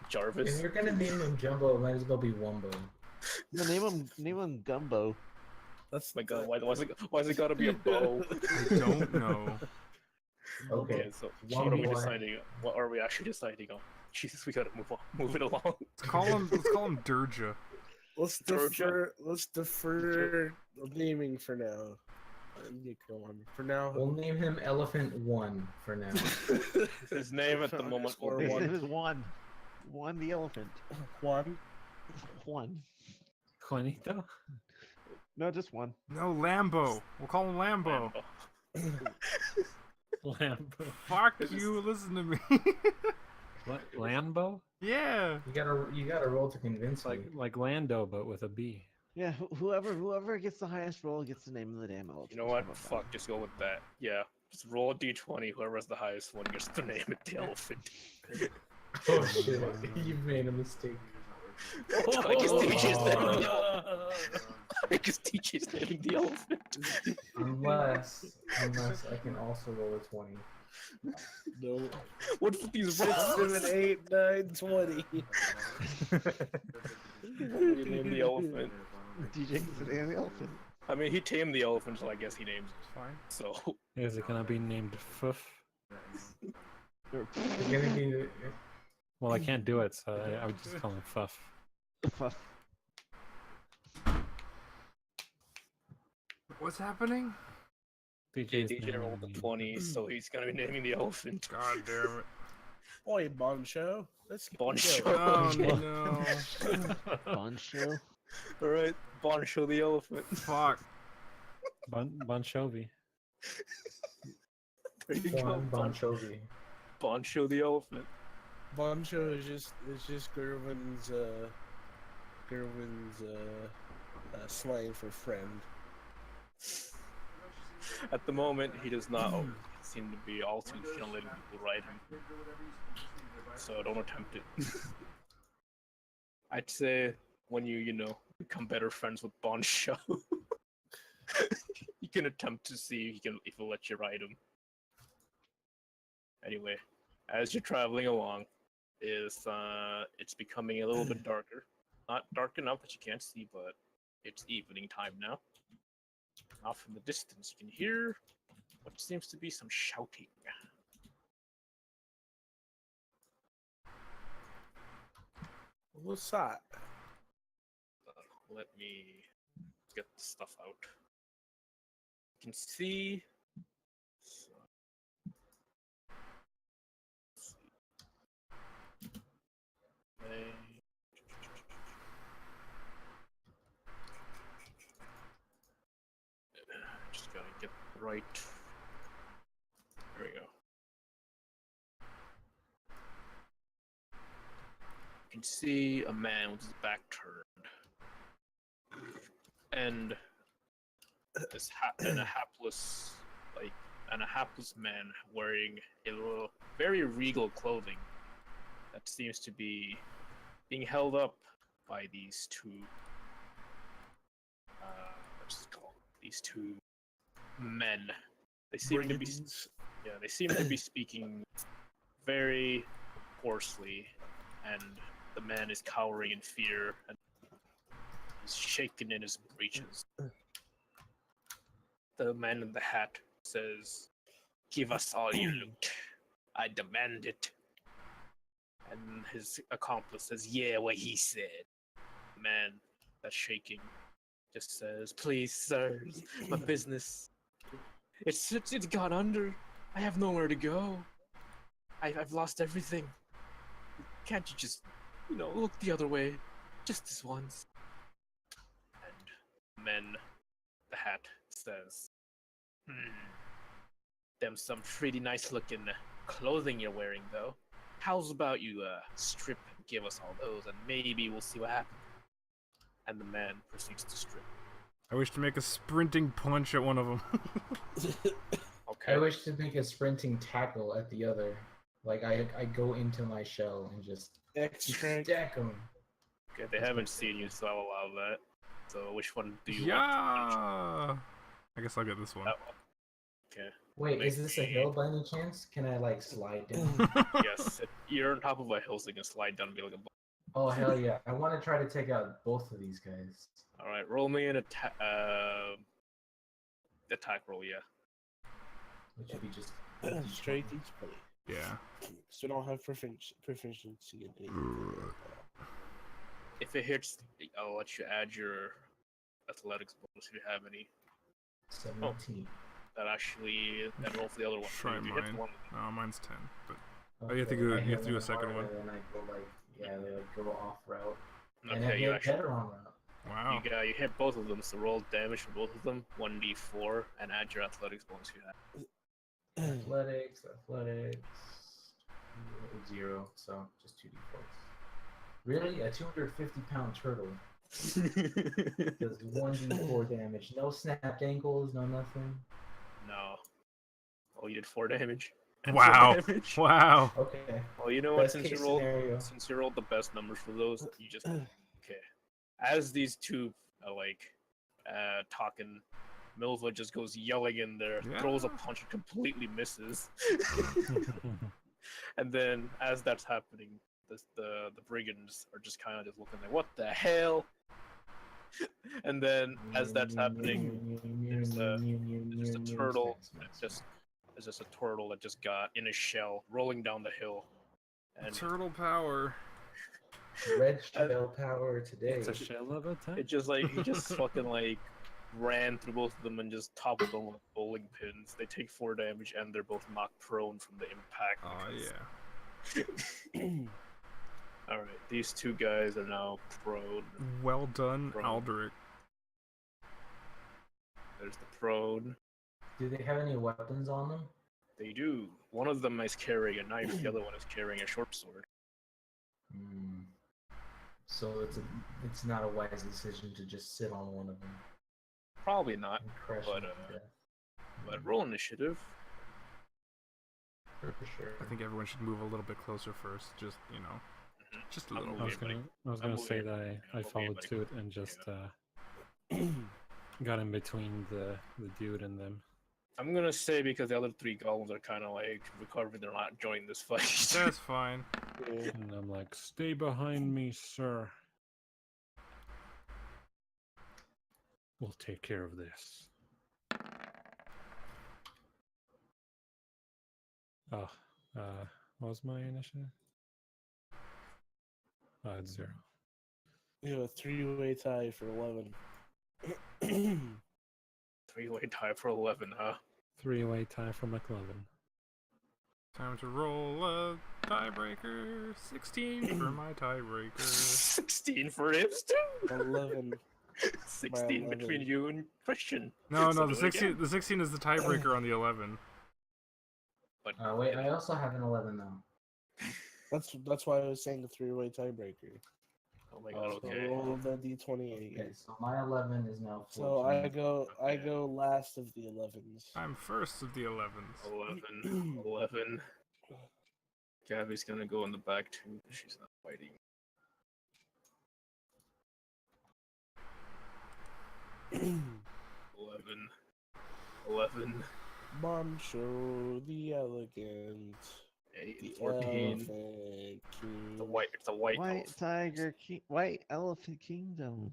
Jarvis. you're gonna name him Jumbo, it might as well be Wumbo. No, name him Gumbo. That's My god, why's it gotta be a bow? I don't know. Okay. So One what are we boy. deciding? What are we actually deciding on? Jesus, we gotta move it along. Let's call him Durja. Let's defer naming for now. You go on. For now. We'll name him Elephant 1 for now. His name at the moment will Or be His one. name is Juan. Juan the elephant. Juan. Juan. Juanito? No, just one. No, Lambo. We'll call him Lambo. Lambo. Fuck you. Listen to me. What? Lambo? Yeah. You gotta roll to convince me. Like Lando, but with a B. Yeah, whoever gets the highest roll gets the name of the damn elephant. You know How what? about that? Fuck, just go with that. Yeah, just roll a d20. Whoever has the highest one gets the name of the elephant. Oh shit, you've made a mistake. I guess TJ's naming the elephant. Unless I can also roll a 20. No. What's with these 6, rolls? 7, 8, 9, 20. You name the elephant. DJ gets the name of the elephant. I mean, he tamed the elephant, so I guess he names It's fine. it. So, Is it gonna be named Fuff? You're gonna be. Well, I can't do it, so I would just call him Fuff. What's happening? DJ's DJ rolled naming a the- 20, so he's gonna be naming the elephant. God damn it. Oi, Boncho. Let's get Boncho. going. Oh no. Boncho. Alright, Boncho the elephant. Fuck. Bon Jovi. There you go, Bon Jovi. Boncho the elephant. Boncho is just Gerwin's slang for friend. At the moment, he does not seem to be all too keen on letting people ride him. So don't attempt it. I'd say when you become better friends with Boncho, you can attempt to see if he'll let you ride him. Anyway, as you're traveling along, it's becoming a little bit darker. Not dark enough that you can't see, but it's evening time now. Off in the distance, you can hear what seems to be some shouting. What's that? Let me get the stuff out. You can see. Just gotta get right. There we go. You can see a man with his back turned, and a hapless man wearing a little, very regal clothing that seems to be being held up by these two. What's it called? These two men. They seem to be. Brigands. Yeah, they seem to be speaking very hoarsely, and the man is cowering in fear, and he's shaking in his breeches. The man in the hat says, "Give us all your loot. I demand it." And his accomplice says, "Yeah, what he said." The man that's shaking just says, "Please, sirs, my business. It's gone under. I have nowhere to go. I've lost everything. Can't you just, look the other way, just this once?" And then the hat says, "Them some pretty nice looking clothing you're wearing, though. How's about you strip and give us all those, and maybe we'll see what happens." And the man proceeds to strip. I wish to make a sprinting punch at one of them. Okay. I wish to make a sprinting tackle at the other. Like I go into my shell and just Extra. stack them. Okay, they haven't seen you, so I'll allow that. So which one do you want? Yeah. I guess I'll get this one. That one. Okay. Wait, is this a hill by any chance? Can I like slide down? Yes, you're on top of a hill, so you can slide down and be like a. Oh hell yeah! I want to try to take out both of these guys. All right, roll me an attack roll. Yeah. Which would be just Straight each play. Yeah. So we don't have proficiency in anything. If it hits, I'll let you add your athletics bonus if you have any. 17. That roll for the other one. Try If you hit mine. one, Oh, mine's 10. But Oh, you have to go- I you have to do a hit second harder, one. And then I go like, they like go off route. And I okay, you hit actually better on route. wow. you hit both of them. So roll damage for both of them, 1d4, and add your athletics bonus if you have. Athletics. 0, so just 2d4s. Really? A 250-pound turtle does 1d4 damage. No snapped ankles, no nothing. No. Oh, you did 4 damage. And 4 Wow. damage? Wow. Okay. Well, you know what? Best case scenario. Since you rolled the best numbers for those, you just okay. As these two are talking, Milva just goes yelling in there, throws a Yeah. punch, and completely misses. And then, as that's happening, the brigands are just kind of just looking like, "What the hell?" And then, as that's happening, there's a turtle is just a turtle that just got in a shell rolling down the hill. And Turtle power. Red shell power today. It's a shell of a tank. it just like he just fucking like ran through both of them and just toppled them with bowling pins. They take 4 damage and they're both knocked prone from the impact. Oh yeah. Alright, these two guys are now prone. Well done, Prone. Aldrich. There's the prone. Do they have any weapons on them? They do. One of them is carrying a knife, the other one is carrying a short sword. Hmm. So it's not a wise decision to just sit on one of them Probably not, and crush but, them to death. but roll initiative. For sure. I think everyone should move a little bit closer first. Just just a I'm little moving. bit. I was I'm gonna say moving. that I I'm followed moving. suit and just got in between the dude and them. I'm gonna say because the other 3 golems are kind of like recovering, they're not joining this fight. That's fine. Yeah. And I'm like, stay behind me, sir. We'll take care of this. Oh, what was my initiative? It's 0. You have a 3-way tie for 11. 3-way tie for 11, huh? 3-way tie for McLovin. Time to roll a tiebreaker. 16 for my tiebreaker. 16 for Ibs too. 11. 16 11. between you and Christian. No, So the do it 16. again. The 16 is the tiebreaker on the 11. But Wait, I also have an 11 now. That's why I was saying a 3-way tiebreaker. oh my god, So okay. roll the d20 Okay, again. so my 11 is now 14. So I Okay. go last of the 11s. I'm first of the 11s. 11. Gabby's gonna go in the back too. She's not fighting. 11. Boncho the elegant. 8, The 14. elephant king. It's a white White elf. Tiger King, White Elephant Kingdom.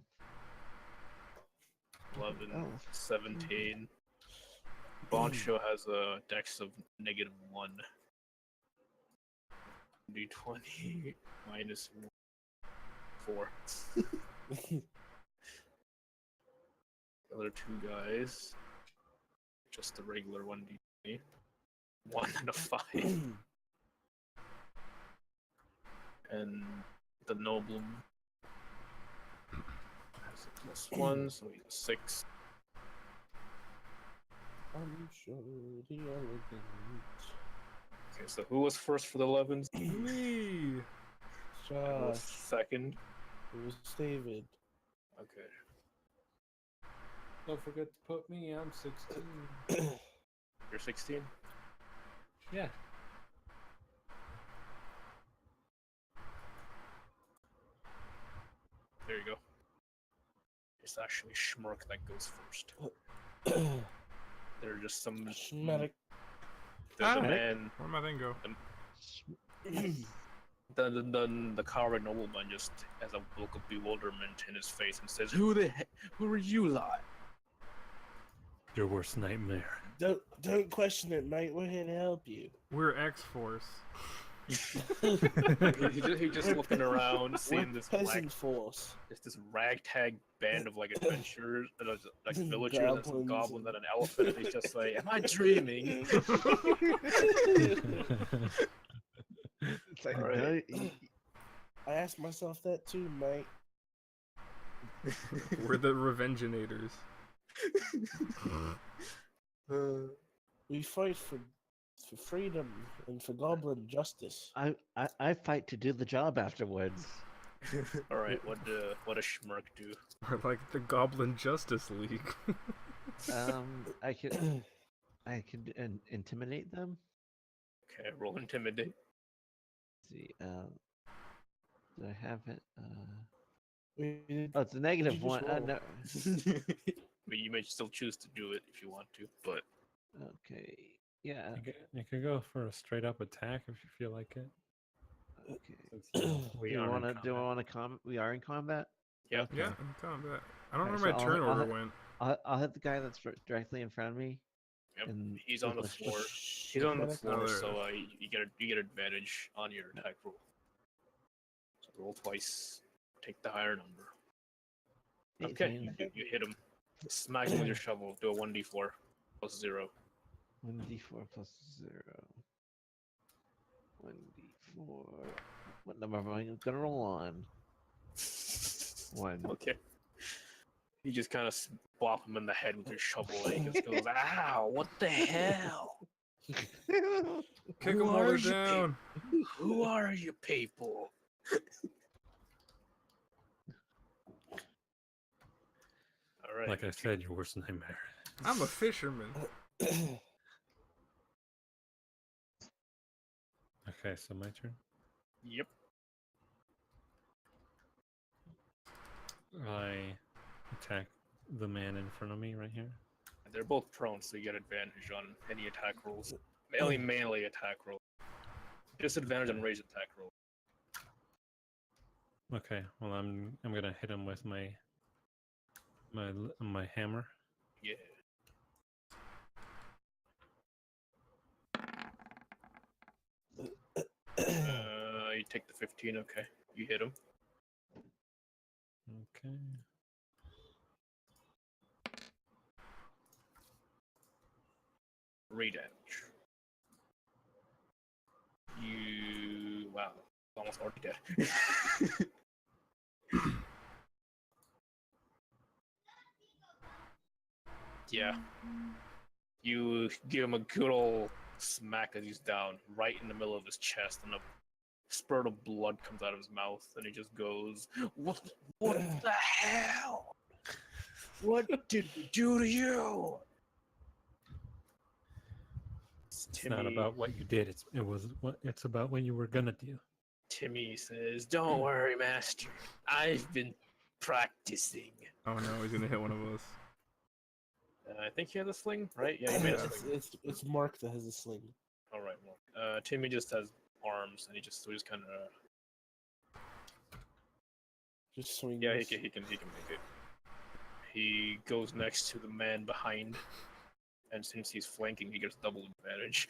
11, Elf. 17. Boncho has a dex of -1. D20 minus 4. The other 2 guys, just the regular 1d20. 1 and a 5. And the noble has a +1, so he's a 6. Boncho the elegant. Okay, so who was first for the 11s? Me. Who was Josh. second? It was David. Okay. Don't forget to put me. I'm 16. You're 16? Yeah. There you go. It's actually Schmirk that goes first. There are just some. Schmatic. There's a Ah. man. Where'd my thing go? The coward nobleman just has a look of bewilderment in his face and says, "Who are you lot?" Your worst nightmare. Don't question it, mate. We're here to help you. We're X-Force. He's just looking around, We're seeing this peasant force. this ragtag band of like adventurers, like villagers and some Goblins. goblins and an elephant. And he's just like, "Am I dreaming?" It's like, Alright. no, I asked myself that too, mate. We're the Revenginators. We fight for freedom and for goblin justice. I fight to do the job afterwards. All right, what does Schmirk do? We're like the Goblin Justice League. I could intimidate them. Okay, roll intimidate. Let's see, do I have it? We- Oh, it's a negative you just 1. roll? No. But you may still choose to do it if you want to. But Okay. Yeah. You could go for a straight up attack if you feel like it. Okay. Since, you know, we Do you are in want to? Do I combat. want to com? We are in combat. yeah, Okay. Yeah, I'm combat. I don't know Alright, where so my I'll- turn I'll order hit- went. I'll hit the guy that's directly in front of me. Yep. And He's on the with my floor. Shit, He's on the man, floor, there so you get advantage on your attack roll. So roll twice. Take the higher number. Okay, 18. you hit him. Smack him with your shovel. Do a 1d4 plus 0. 1d4 plus 0. 1d4. What number am I gonna roll on? 1. Okay. You just kind of bop him in the head with your shovel, and he just goes, "Ow! What the hell? Kick Who them while are they're you down. Who are you people?" All right. Like I said, your worst nightmare. I'm a fisherman. Okay, so my turn. Yep. I attack the man in front of me right here. They're both prone, so you get advantage on any attack rolls. Only melee attack roll. Disadvantage on raised attack roll. Okay, well I'm gonna hit him with my hammer. Yeah. You take the 15. Okay, you hit him. Okay. 3 damage. You almost already dead. Yeah. You give him a good old smack as he's down, right in the middle of his chest, and a spurt of blood comes out of his mouth, and he just goes, What the hell? What did we do to you?" It's not about what you did. It's about what you were gonna do. Timmy says, "Don't worry, Master. I've been practicing." Oh no, he's gonna hit one of us. I think he has a sling, right? Yeah, he made a Yeah. sling. it's Mark that has a sling. All right, Mark. Timmy just has arms, and he just kind of. Just swing. Yeah, he can make it. He goes next to the man behind, and since he's flanking, he gets double advantage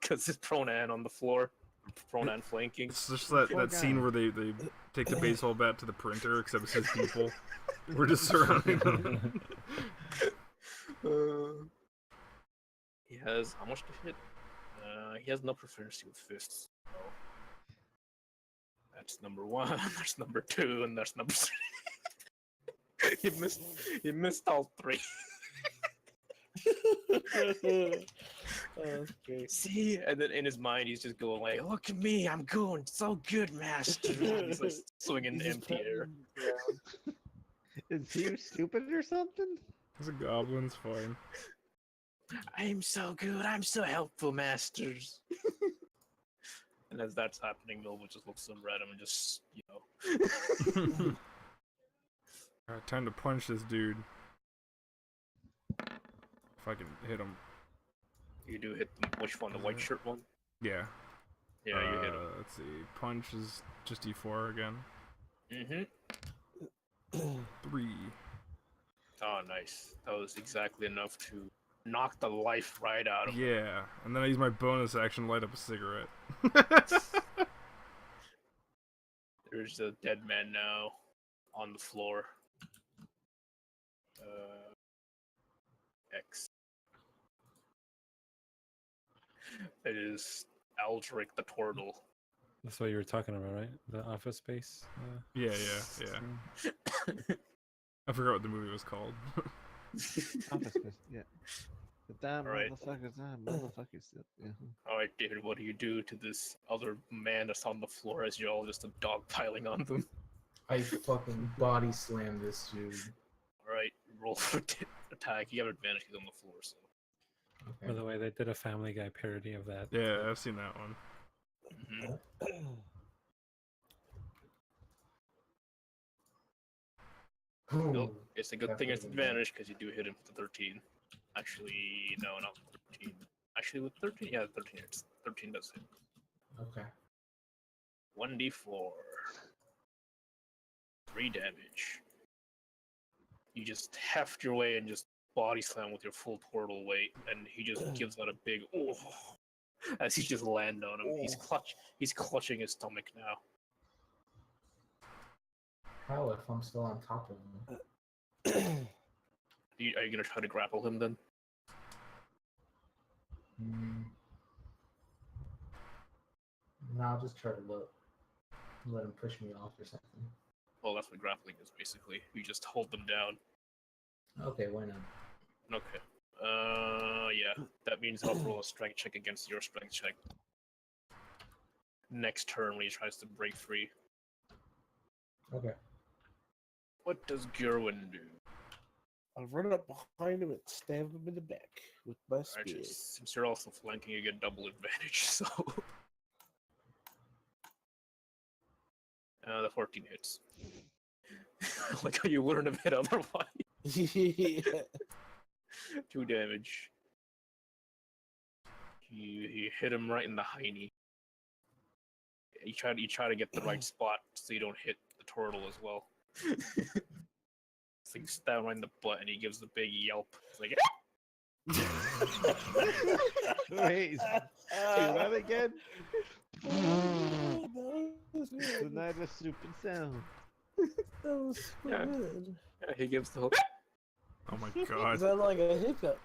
because his prone and on the floor, prone and flanking. It's just that scene where they take the baseball bat to the printer, except it says people. We're just surrounding them. He has how much to hit? He has no proficiency with fists. So that's number 1. That's number 2, and that's number 3. He missed all 3. That's great. See, and then in his mind, he's just going like, "Look at me, I'm going so good, Master." He's like swinging He's just empty air. Is he stupid or something? It's a goblin's fine. "I'm so good, I'm so helpful, Masters." And as that's happening, Nova just looks over at him and just, Alright, time to punch this dude. If I can hit him. You do hit them. Which one? The white shirt one? Yeah. Yeah, you hit him. Let's see. Punch is just D4 again. Mm-hmm. 3. Oh, nice. That was exactly enough to knock the life right out of him. Yeah, and then I use my bonus action to light up a cigarette. There's a dead man now on the floor. X. It is Aldrich the Turtle. That's what you were talking about, right? The Office Space. Yeah. I forgot what the movie was called. Office Space, yeah. The damn Alright. motherfuckers. Yeah. Alright, David, what do you do to this other man that's on the floor as you're all just a dog piling on them? I fucking body slam this dude. Alright, roll for attack. You have advantage, he's on the floor, so. By the way, they did a Family Guy parody of that. Yeah, I've seen that one. Nope. It's a good thing it's advantage because you do hit him with the 13. Actually, no, not 13. Actually, with 13, yeah, 13 hits. 13 does hit. Okay. 1d4. 3 damage. You just heft your way and just body slam with your full portal weight, and he just gives out a big oh as you just land on him. He's clutching his stomach now. How if I'm still on top of him? Are you gonna try to grapple him then? No, I'll just try to let him push me off or something. Well, that's what grappling is basically. You just hold them down. Okay, why not? Okay. Yeah. That means I'll roll a strength check against your strength check. Next turn when he tries to break free. Okay. What does Gerwin do? I'll run up behind him and stab him in the back with my spear. Actually, since you're also flanking, you get double advantage, so... the 14 hits. Like how you wouldn't have hit otherwise. Yeah. 2 damage. You hit him right in the hiney. You try to get the right spot so you don't hit the turtle as well. So you stab right in the butt and he gives the big yelp. It's like Wait, do that again? That So not a stupid sound. was so Yeah. good. yeah, he gives the whole Oh my Is god. that like a hiccup?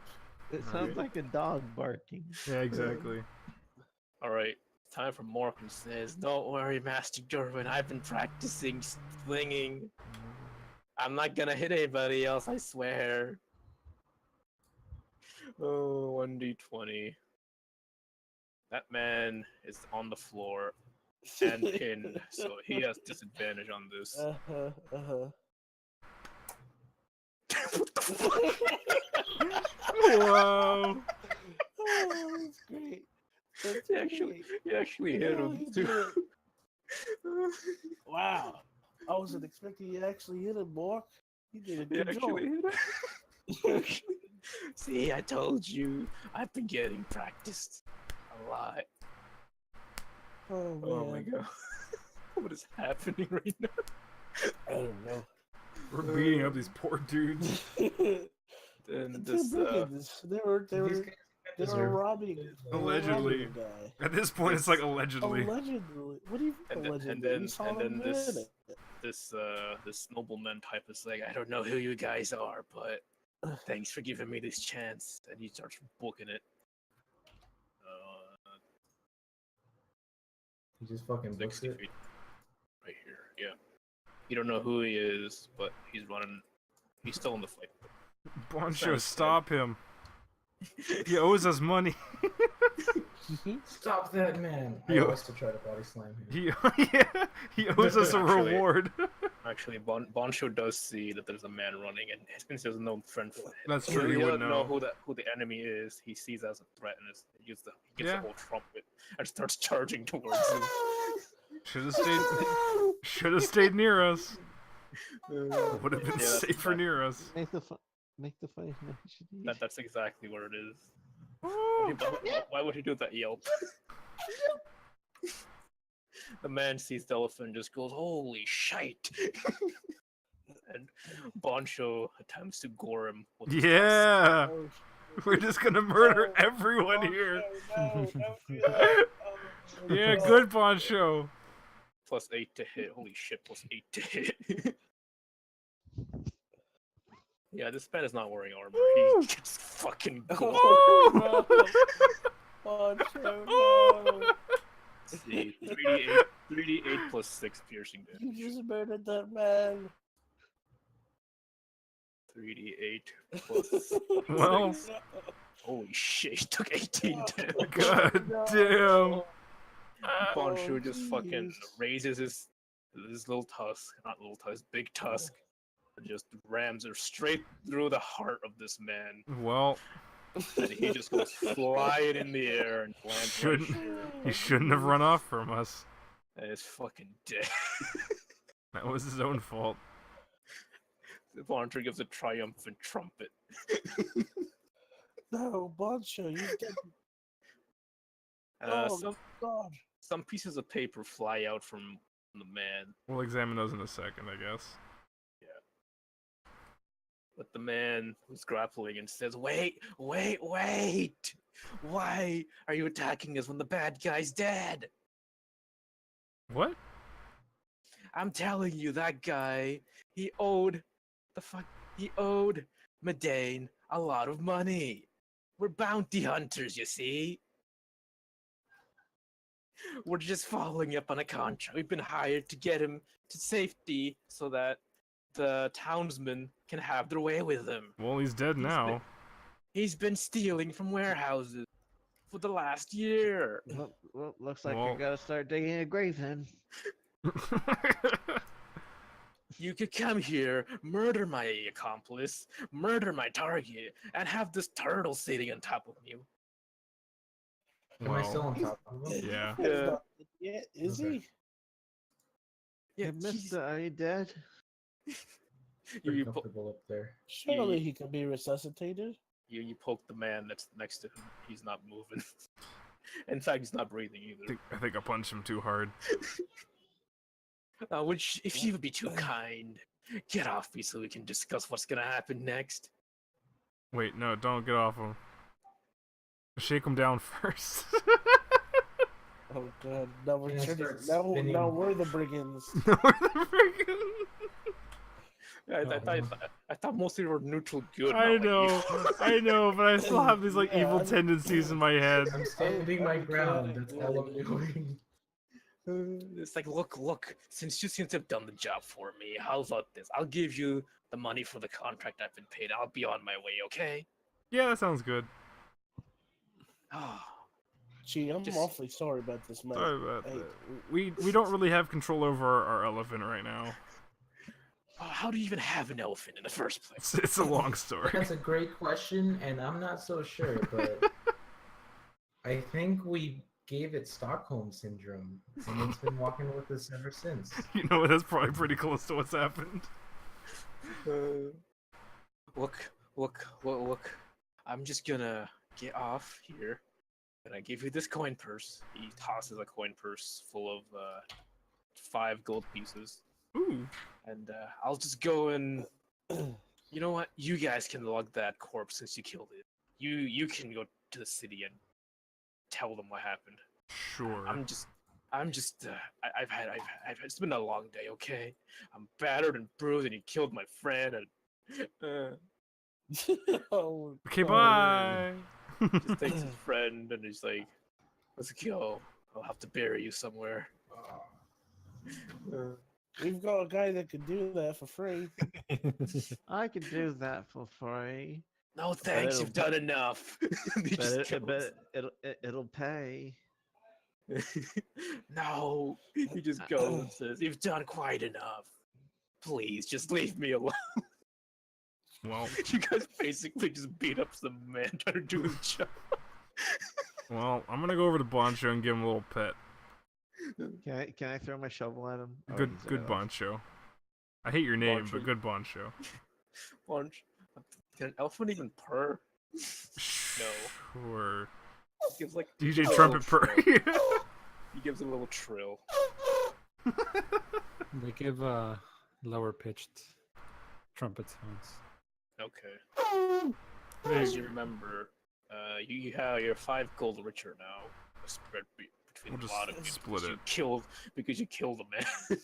It sounds like a dog barking. Yeah, exactly. Alright, time for Morgan says, "Don't worry, Master Gerwin, I've been practicing slinging. I'm not gonna hit anybody else, I swear." Oh, 1d20. That man is on the floor and pinned, so he has disadvantage on this. What the fuck? Whoa. Oh, that's great. That's You actually hit Oh, him he too. did. Wow. I wasn't expecting you to actually hit him, Mark. You did a You good job. actually hit him. See, I told you. I've been getting practiced a lot. Oh, man. Oh my god. What is happening right now? I don't know. We're beating up these poor dudes. And this, They were robbing. They were Allegedly. robbing a guy. At this point, it's like allegedly. Allegedly. What do you mean allegedly? We saw them doing it. this nobleman type is like, "I don't know who you guys are, but thanks for giving me this chance." And he starts booking it. He just fucking books 60 it. feet. Right here, yeah. You don't know who he is, but he's running. He's still in the fight. Boncho, stop him. He owes us money. Stop that man! I Yo. always to try to body slam him. He owes us a Actually- reward. Actually, Boncho does see that there's a man running, and since there's no friend, That's true. He He would doesn't know. who the enemy is. He sees as a threat, and he gets Yeah. the whole trumpet and starts charging towards him. Should have stayed near us. Would have been Yeah, that's safer near us. Make the fight nice. That's exactly what it is. Woo! Why would he do that yelp? The man sees the elephant and just goes, "Holy shite!" And Boncho attempts to gore him with his Yeah, Oh, we're just gonna murder everyone oh, here. no, don't do that. Oh, Yeah, God. good Boncho. plus 8 to hit. Holy shit, plus 8 to hit. Yeah, this man is not wearing armor. He gets fucking gored. Oh, no. Poncho, no. Let's see, 3d8 plus 6 piercing You damage. just murdered that man. 3d8 plus. Well, Holy shit, he took 18 damage. god No. damn. Boncho Oh, just fucking jeez. raises his little tusk, not little tusk, big tusk, and just rams her straight through the heart of this man. Well, And he just goes flying in the air and lands right Shouldn't- here. he shouldn't have run off from us. And is fucking dead. That was his own fault. Boncho gives a triumphant trumpet. No, Boncho, you dead. Uh, Oh, some, God. some pieces of paper fly out from the man. We'll examine those in a second, I guess. with the man who's grappling and says, "Wait, wait, wait! Why are you attacking us when the bad guy's dead?" What? I'm telling you, that guy, he owed he owed Medane a lot of money. We're bounty hunters, you see. We're just following up on a contract. We've been hired to get him to safety so that the townsmen can have their way with him. Well, he's dead now. He's been stealing from warehouses for the last year. Well, looks like Well- I gotta start digging a grave then. You could come here, murder my accomplice, murder my target, and have this turtle sitting on top of you. Am I still Well, on top of him? yeah. Yeah, is Okay. he? Yeah, Hey, mister, are you dead? Pretty you, po- comfortable up there. Surely he can be resuscitated. you poke the man that's next to him. He's not moving. In fact, he's not breathing either. I think I punched him too hard. If you would be too kind, get off me so we can discuss what's gonna happen next. Wait, no, don't get off him. Shake him down first. Oh god, now we're Can I turning, start now spinning? we're the brigands. I thought mostly were neutral good. I not like know, evil. I know, but I still have these like Yeah, evil I'm- tendencies in my head. I'm standing my ground. That's all I'm doing. It's like, look. Since you seem to have done the job for me, how about this? I'll give you the money for the contract I've been paid. I'll be on my way. Okay? Yeah, that sounds good. Oh, Gee, I'm Just- awfully sorry about this, man. Sorry about Hey, that. We don't really have control over our elephant right now. how do you even have an elephant in the first place? It's a long story. That's a great question, and I'm not so sure, but I think we gave it Stockholm syndrome, and it's been walking with us ever since. You know, that's probably pretty close to what's happened. Look. I'm just gonna get off here, and I give you this coin purse. He tosses a coin purse full of 5 gold pieces, Ooh. and I'll just go and. You know what? You guys can lug that corpse since you killed it. You can go to the city and tell them what happened. Sure. It's been a long day, okay? I'm battered and bruised, and you killed my friend, and oh, Okay, no. bye. just takes his friend, and he's like, "Let's go. I'll have to bury you somewhere." We've got a guy that could do that for free. I could do that for free. No thanks, it'll- you've done enough. He just kills. But it'll pay. No, he just goes and says, "You've done quite enough. Please, just leave me alone." Well, You guys basically just beat up some man trying to do his job. I'm gonna go over to Boncho and give him a little pet. Can I throw my shovel at him? Oh, Good he's good out. Boncho. I hate your name, Boncho. but good Boncho. Bunch. Can an elephant even purr? Sure. He gives like DJ a Trumpet little Purr. trill. He gives a little trill. They give lower pitched trumpet sounds. Okay. As you remember, you're 5 gold richer now. Spread between We'll a lot of just you split because you killed a man.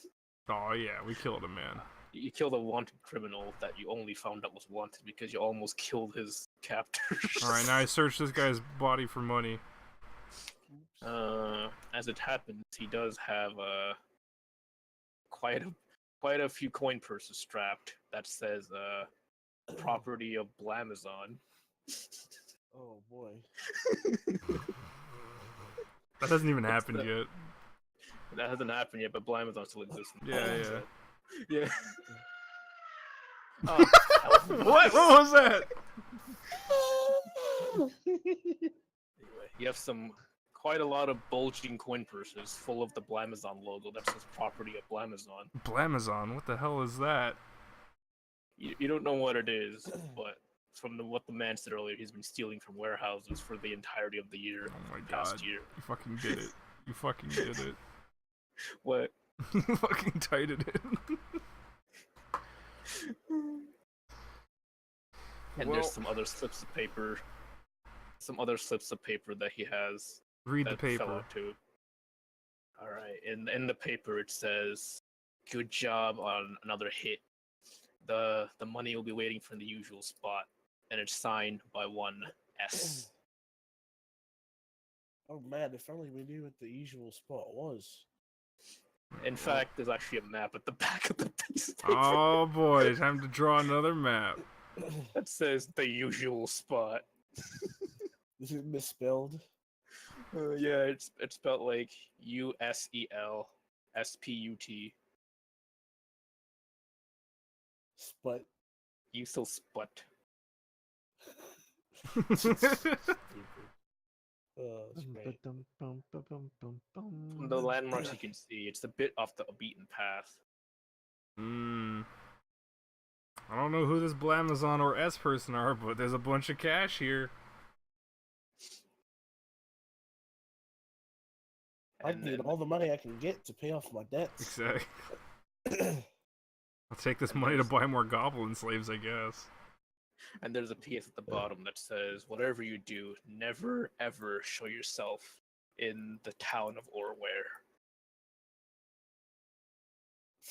Oh yeah, we killed a man. You killed a wanted criminal that you only found out was wanted because you almost killed his captors. All right, now I searched this guy's body for money. As it happens, he does have quite a few coin purses strapped that says property of Blamazon. Oh boy. That hasn't even What's happened that? yet. That hasn't happened yet, but Blamazon still exists. Yeah. Yeah. Oh, What was that? Anyway, you have quite a lot of bulging coin purses full of the Blamazon logo that says property of Blamazon. Blamazon, what the hell is that? You don't know what it is, but from what the man said earlier, he's been stealing from warehouses for the entirety of the year, Oh my past god. year. You fucking did it. You fucking did it. What? You fucking tighted it. And Well- there's some other slips of paper. Some other slips of paper that he has Read the that fell paper. out too. All right. In the paper it says, "Good job on another hit. The money will be waiting for the usual spot," and it's signed by one S. Oh man, if only we knew what the usual spot was. In fact, there's actually a map at the back of the piece of paper Oh boy, time to draw another map. that says the usual spot. Is it misspelled? Yeah, it's spelled like USELSPUT. Spot. You still sput. Oh, that's great. From the landmarks you can see, it's a bit off the beaten path. Hmm. I don't know who this Blamazon or S person are, but there's a bunch of cash here. I And need then- all the money I can get to pay off my debts. Exactly. I'll take this And money to there's- buy more goblin slaves, I guess. And there's a PS at the bottom that says, "Whatever you do, never ever show yourself in the town of Orware."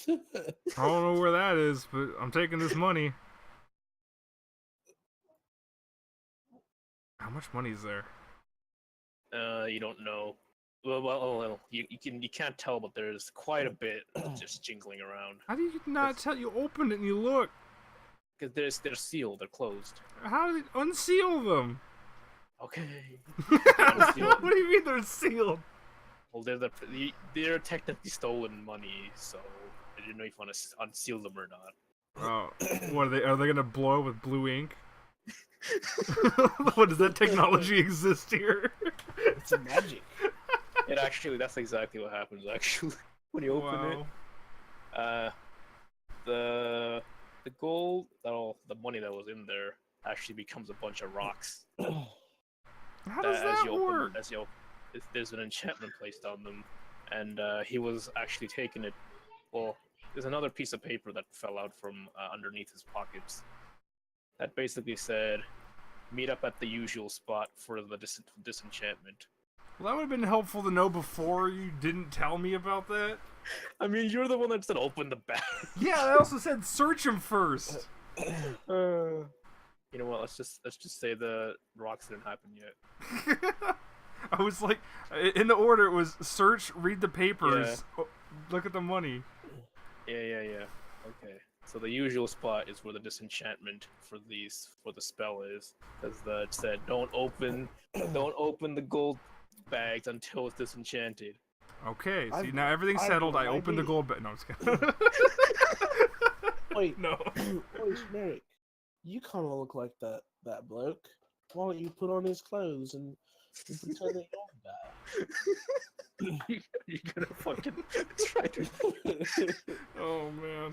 I don't know where that is, but I'm taking this money. How much money is there? You don't know. Well, you can't tell, but there's quite a bit just jingling around. How do you not tell? You open it and you look. Because they're sealed, they're closed. How did unseal them? Okay. What Unsealed. do you mean they're sealed? Well, they're technically stolen money, so I didn't know if you want to unseal them or not. Oh, what are they? Are they gonna blow with blue ink? What does that technology exist here? It's a magic. That's exactly what happens. Actually, when you open it, the gold, the money that was in there, actually becomes a bunch of rocks. How does as that you open, work? there's an enchantment placed on them, and he was actually taking it. Well, there's another piece of paper that fell out from underneath his pockets that basically said, "Meet up at the usual spot for the disenchantment." Well, that would have been helpful to know before you didn't tell me about that. I mean, you're the one that said open the bag. Yeah, I also said search him first. You know what? Let's just say the rocks didn't happen yet. I was like, in the order it was search, read the papers, look at the money. Yeah. Okay. So the usual spot is where the disenchantment for the spell is, because it said don't open the gold bags until it's disenchanted. Okay, see I've- now everything's I've settled. got I an opened the idea. gold bag. No, I'm just kidding. Wait, No. wait, Merrick, you kind of look like that bloke. Why don't you put on his clothes and pretend that you're that? You're gonna fucking try to. Oh man.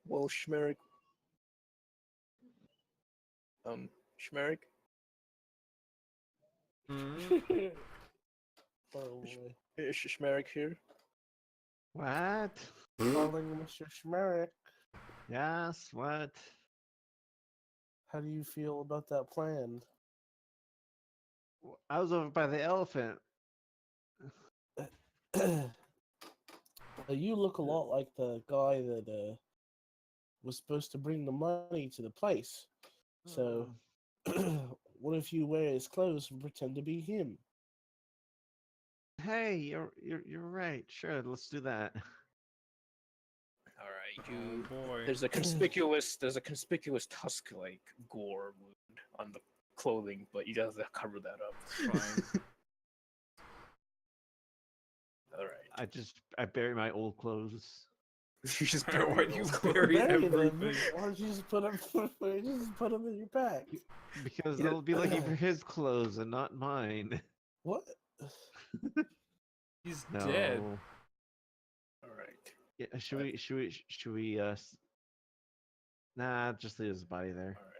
Well, Schmerich. Schmerich. Oh boy. Schmerich here. What? Calling Mr. Schmerrick. Yes, what? How do you feel about that plan? I was over by the elephant. You look a lot like the guy that was supposed to bring the money to the place. So, what if you wear his clothes and pretend to be him? Hey, you're right. Sure, let's do that. All right, Oh boy. There's a conspicuous tusk like gore wound on the clothing, but you guys have to cover that up. Fine. All right. I bury my old clothes. You just Why bury do you those bury clothes. Bury them. everything? Why don't you just put them? Just put them in your bag. Because Yeah. they'll be looking for his clothes and not mine. What? He's No. dead. All right. Yeah, should we nah, just leave his body there. All right.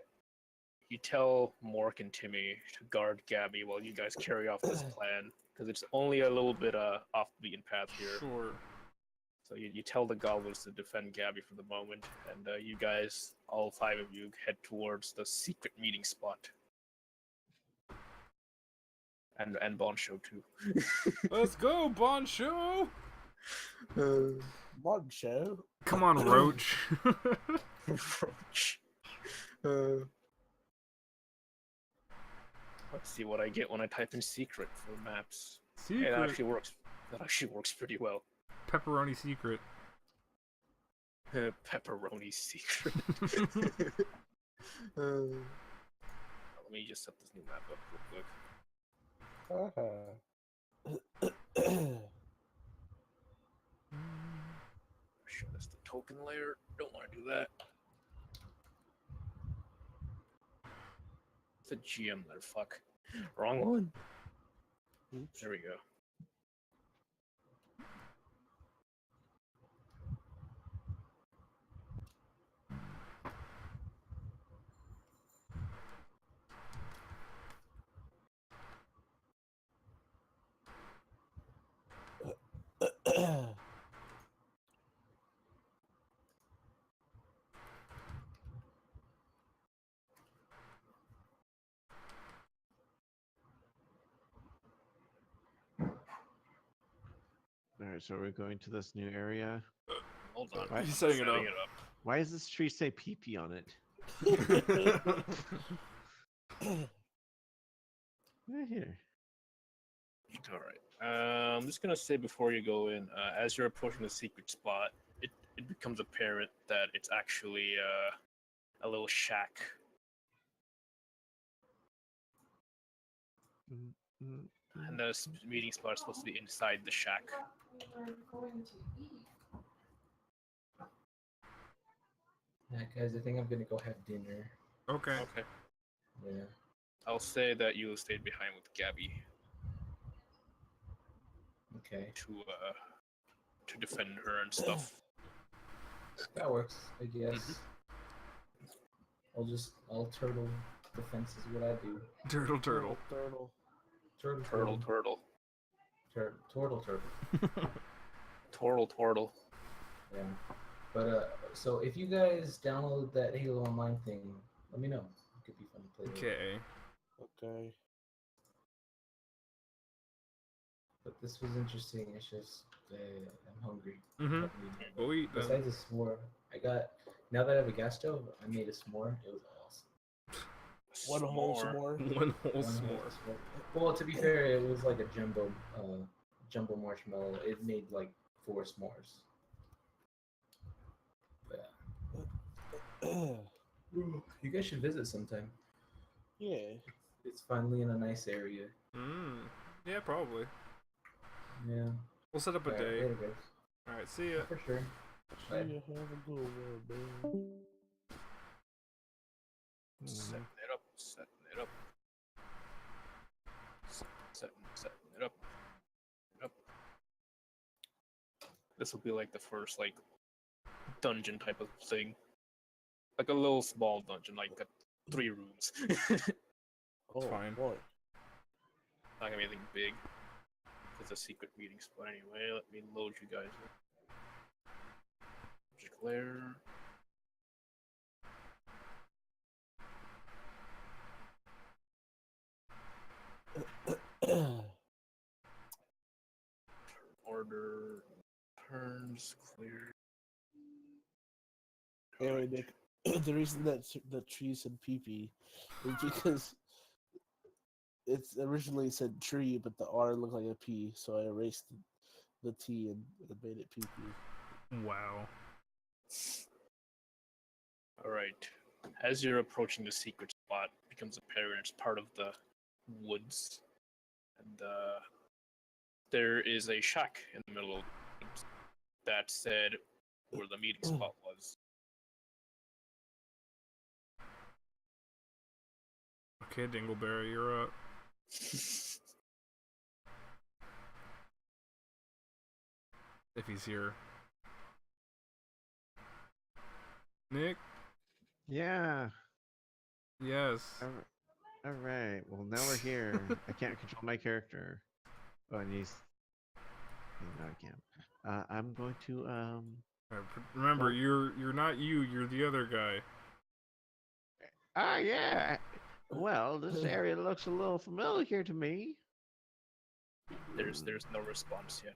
You tell Mork and Timmy to guard Gabby while you guys carry off this plan, because it's only a little bit off the beaten path here. Sure. So you tell the goblins to defend Gabby for the moment, and you guys, all 5 of you, head towards the secret meeting spot. And Boncho too. Let's go, Boncho! Boncho. Come on, Roach. Roach. Let's see what I get when I type in secret for maps. Hey, that Secret. actually works. That actually works pretty well. Pepperoni secret. Pepperoni secret. Let me just set this new map up real quick. Sure, that's the token layer. Don't want to do that. It's a GM layer. Fuck. Wrong one. Oops. There we go. Alright, so we're going to this new area. Hold on. Why- He's setting it up. Why does this tree say pee-pee on it? Right here. All right. I'm just gonna say before you go in, as you're approaching the secret spot, it becomes apparent that it's actually a little shack. And the meeting spot is supposed to be inside the shack. Yeah, guys, I think I'm gonna go have dinner. Okay. Okay. Yeah. I'll say that you stayed behind with Gabby Okay. to defend her and stuff. That works, I guess. I'll turtle defense is what I do. Turtle. Turtle. Turtle. Turtle. Yeah. But so if you guys download that Halo Online thing, let me know. It could be fun to play with. Okay. Okay. But this was interesting. It's just I'm hungry. Mhm. We'll eat then. Besides a s'more, now that I have a gas stove, I made a s'more. It was awesome. One whole S'more. more. One whole One s'more. s'more. Well, to be fair, it was like a jumbo marshmallow. It made like 4 s'mores. But, you guys should visit sometime. Yeah. It's finally in a nice area. Yeah, probably. Yeah. We'll set up a Alright, day. later, guys. Alright, see ya. For sure. See ya, have a good one, man. Setting it up. Setting it up. This will be like the first like dungeon type of thing, like a little small dungeon, like 3 rooms. Oh, fine. boy. Not gonna be anything big. It's a secret meeting spot anyway. Let me load you guys in. Declare. Order. Turns clear. Anyway, Nick, the reason that the tree said pee-pee is because it's originally said tree, but the R looked like a P, so I erased the T and made it pee-pee. Wow. Alright. As you're approaching the secret spot, it becomes apparent it's part of the woods. And there is a shack in the middle of the woods that said where the meeting spot was. Okay, Dingleberry, you're up. If he's here. Nick? Yeah. Yes. Alright. Well, now we're here. I can't control my character. Oh, and he's not a camp. I'm going to Remember, Well- you're not you. You're the other guy. Ah, yeah. Well, this area looks a little familiar to me. There's no response yet.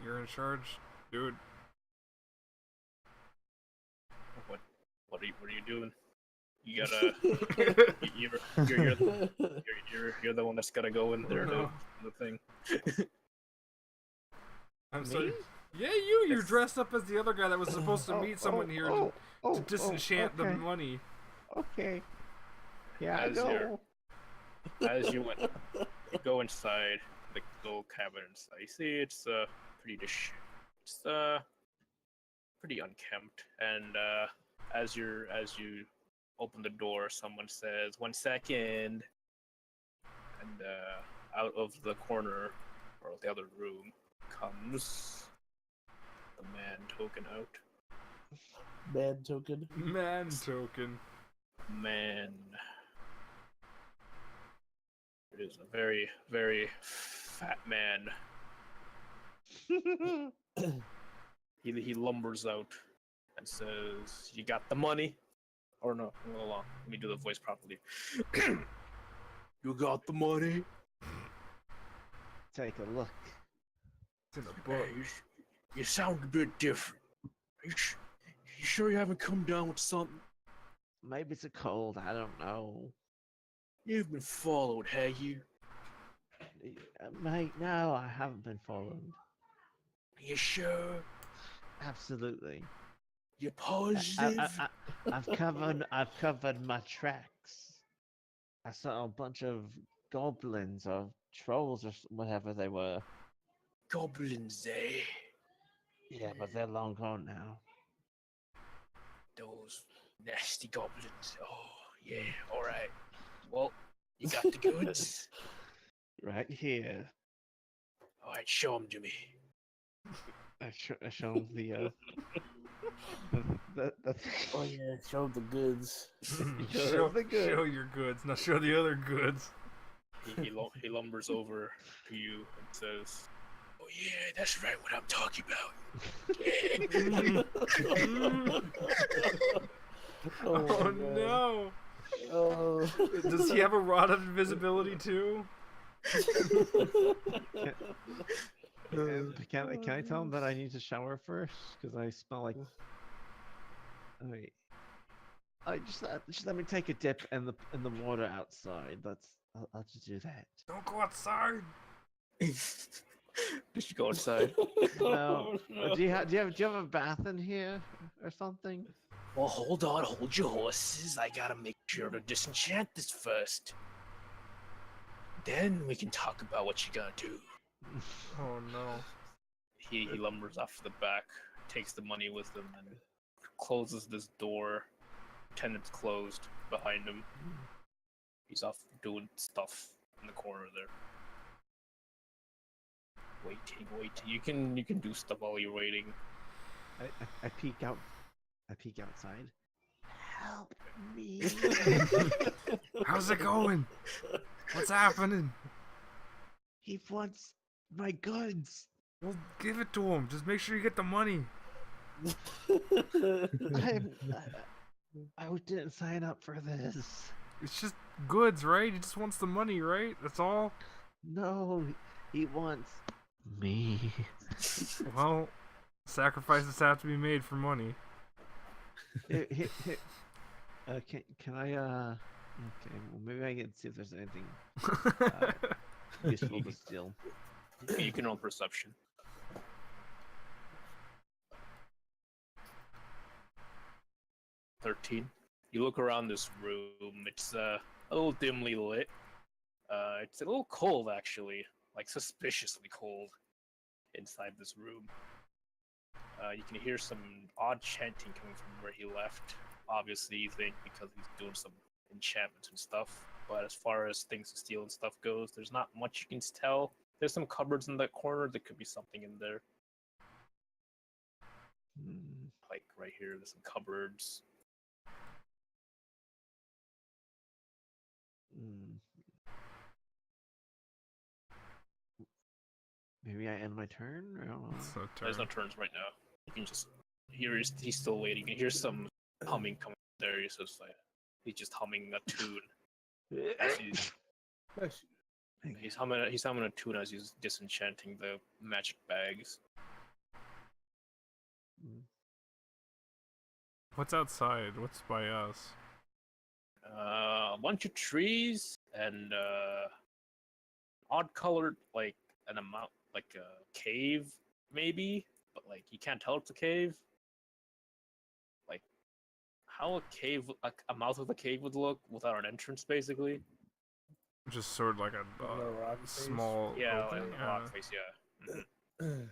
You're in charge, dude. What are you doing? You gotta you're the one that's gotta go in there to the thing. I'm Me? sorry. Yeah, you. You're Yes. dressed up as the other guy that was supposed to meet someone here to disenchant the okay. money. Okay. Yeah, I As you're- go. As you go inside the little cabin inside, you see it's it's pretty unkempt, and as you open the door, someone says, "1 second," and out of the corner or the other room comes the man token out. Man token. Man token. Man. It is a very, very fat man. He lumbers out and says, "You got the money?" Or no, hold on. Let me do the voice properly. You got the money? Take a look. It's in the Hey, book. you sound a bit different. You sure you haven't come down with something? Maybe it's a cold. I don't know. You've been followed, have you? Mate, no, I haven't been followed. You sure? Absolutely. You positive? I've covered my tracks. I saw a bunch of goblins or trolls or whatever they were. Goblins, eh? Yeah, but they're long gone now. Those nasty goblins. Oh, yeah, alright. Well, you got the goods? Right here. Alright, show them to me. I show them the Oh yeah, show the goods. Show the goods. Show your goods. Now show the other goods. He lumbers over to you and says, "Oh yeah, that's right. What I'm talking about." Oh, Oh my God. no! Oh. Does he have a rod of invisibility too? Can I tell him that I need to shower first? Because I smell like. Wait. Just let me take a dip in the water outside. I'll just do that. Don't go outside. Did you go outside? No. Do you have a bath in here or something? Well, hold on, hold your horses. I gotta make sure to disenchant this first. Then we can talk about what you're gonna do. Oh no. He lumbers off to the back, takes the money with him, and closes this door. Tenant's closed behind him. He's off doing stuff in the corner there. Waiting. You can do stuff while you're waiting. I peek out. I peek outside. Help me! How's it going? What's happening? He wants my goods. Well, give it to him. Just make sure you get the money. I didn't sign up for this. It's just goods, right? He just wants the money, right? That's all. No, he wants me. Well, sacrifices have to be made for money. Here. Can I okay, well maybe I can see if there's anything useful to steal. You can roll perception. 13. You look around this room. It's a little dimly lit. It's a little cold, actually, like suspiciously cold inside this room. You can hear some odd chanting coming from where he left. Obviously, you think because he's doing some enchantments and stuff. But as far as things to steal and stuff goes, there's not much you can tell. There's some cupboards in that corner. There could be something in there. Like right here, there's some cupboards. Maybe I end my turn. I don't know. It's a There's no turn. turns right now. You can just hear he's still waiting. You can hear some humming coming there. He's just like he's just humming a tune as he's humming a tune as he's disenchanting the magic bags. What's outside? What's by us? A bunch of trees and odd colored like an amount like a cave maybe, but like you can't tell it's a cave. Like how a cave, like a mouth of a cave would look without an entrance, basically. Just sort of like a No rock face? small Yeah, like opening? a rock face. Yeah. Mhm.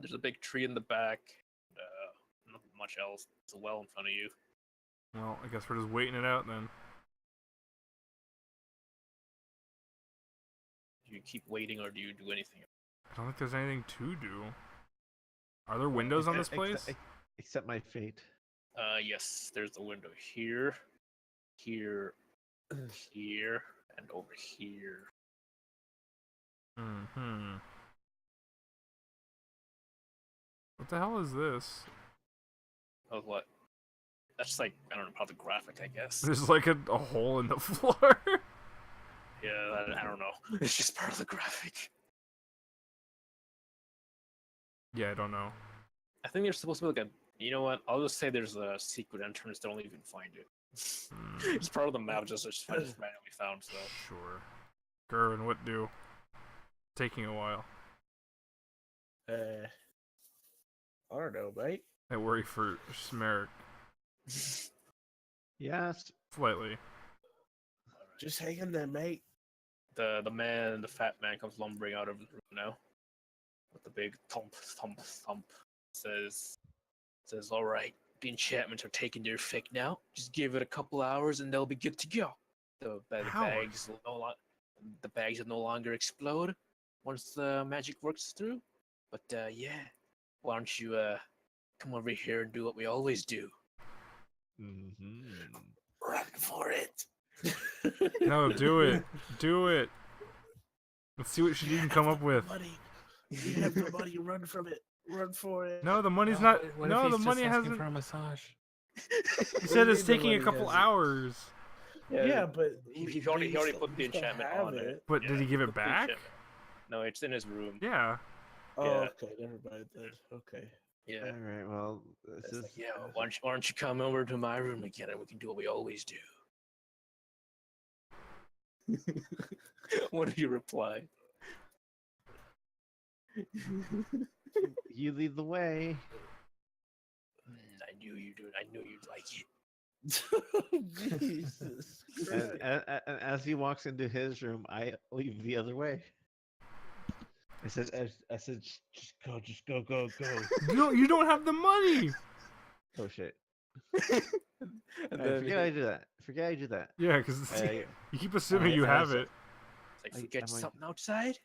There's a big tree in the back. Nothing much else. It's a well in front of you. Well, I guess we're just waiting it out then. Do you keep waiting or do you do anything? I don't think there's anything to do. Are there windows on this place? Except my fate. Yes. There's a window here, here, here, and over here. Mm-hmm. What the hell is this? Oh, what? That's like I don't know, probably graphic, I guess. There's like a hole in the floor. Yeah, I don't know. It's just part of the graphic. Yeah, I don't know. I think there's supposed to be like a. You know what? I'll just say there's a secret entrance. Don't even find it. It's part of the map. Just randomly found. So Sure. Gerwin, what do? Taking a while. I don't know, mate. I worry for Smeric Yes. slightly. Just hang in there, mate. the fat man comes lumbering out of the room now, with the big thump thump thump. Says, all right, the enchantments are taking their effect now. Just give it a couple hours and they'll be good to go. The bags will no longer explode once the magic works through. But yeah, why don't you come over here and do what we always do? Mm-hmm. Run for it. No, do it. Do it. Let's see what she You can have come up the with. Money. You have the money. Run from it. Run for it. No, the money's Oh, not. what No, if the he's money just asking hasn't. for a massage. He said it's do you mean the taking a money couple hasn't? hours. Yeah, but he already put the enchantment on it. But did he give it put the back? enchantment. No, it's in his room. Yeah. Oh, Yeah. okay. Never mind then. Okay. Yeah. All right. Well, this It's is. like, yeah, why don't you come over to my room again and we can do what we always do? What do you reply? You lead the way. I knew you'd do it. I knew you'd like it. Jesus. And as he walks into his room, I leave the other way. I said, just go. You don't have the money. Oh shit! And I then forget I do that. Forget I do that. Yeah, because I- you keep assuming I- you I have said- it. like, I- forget I'm like- something outside?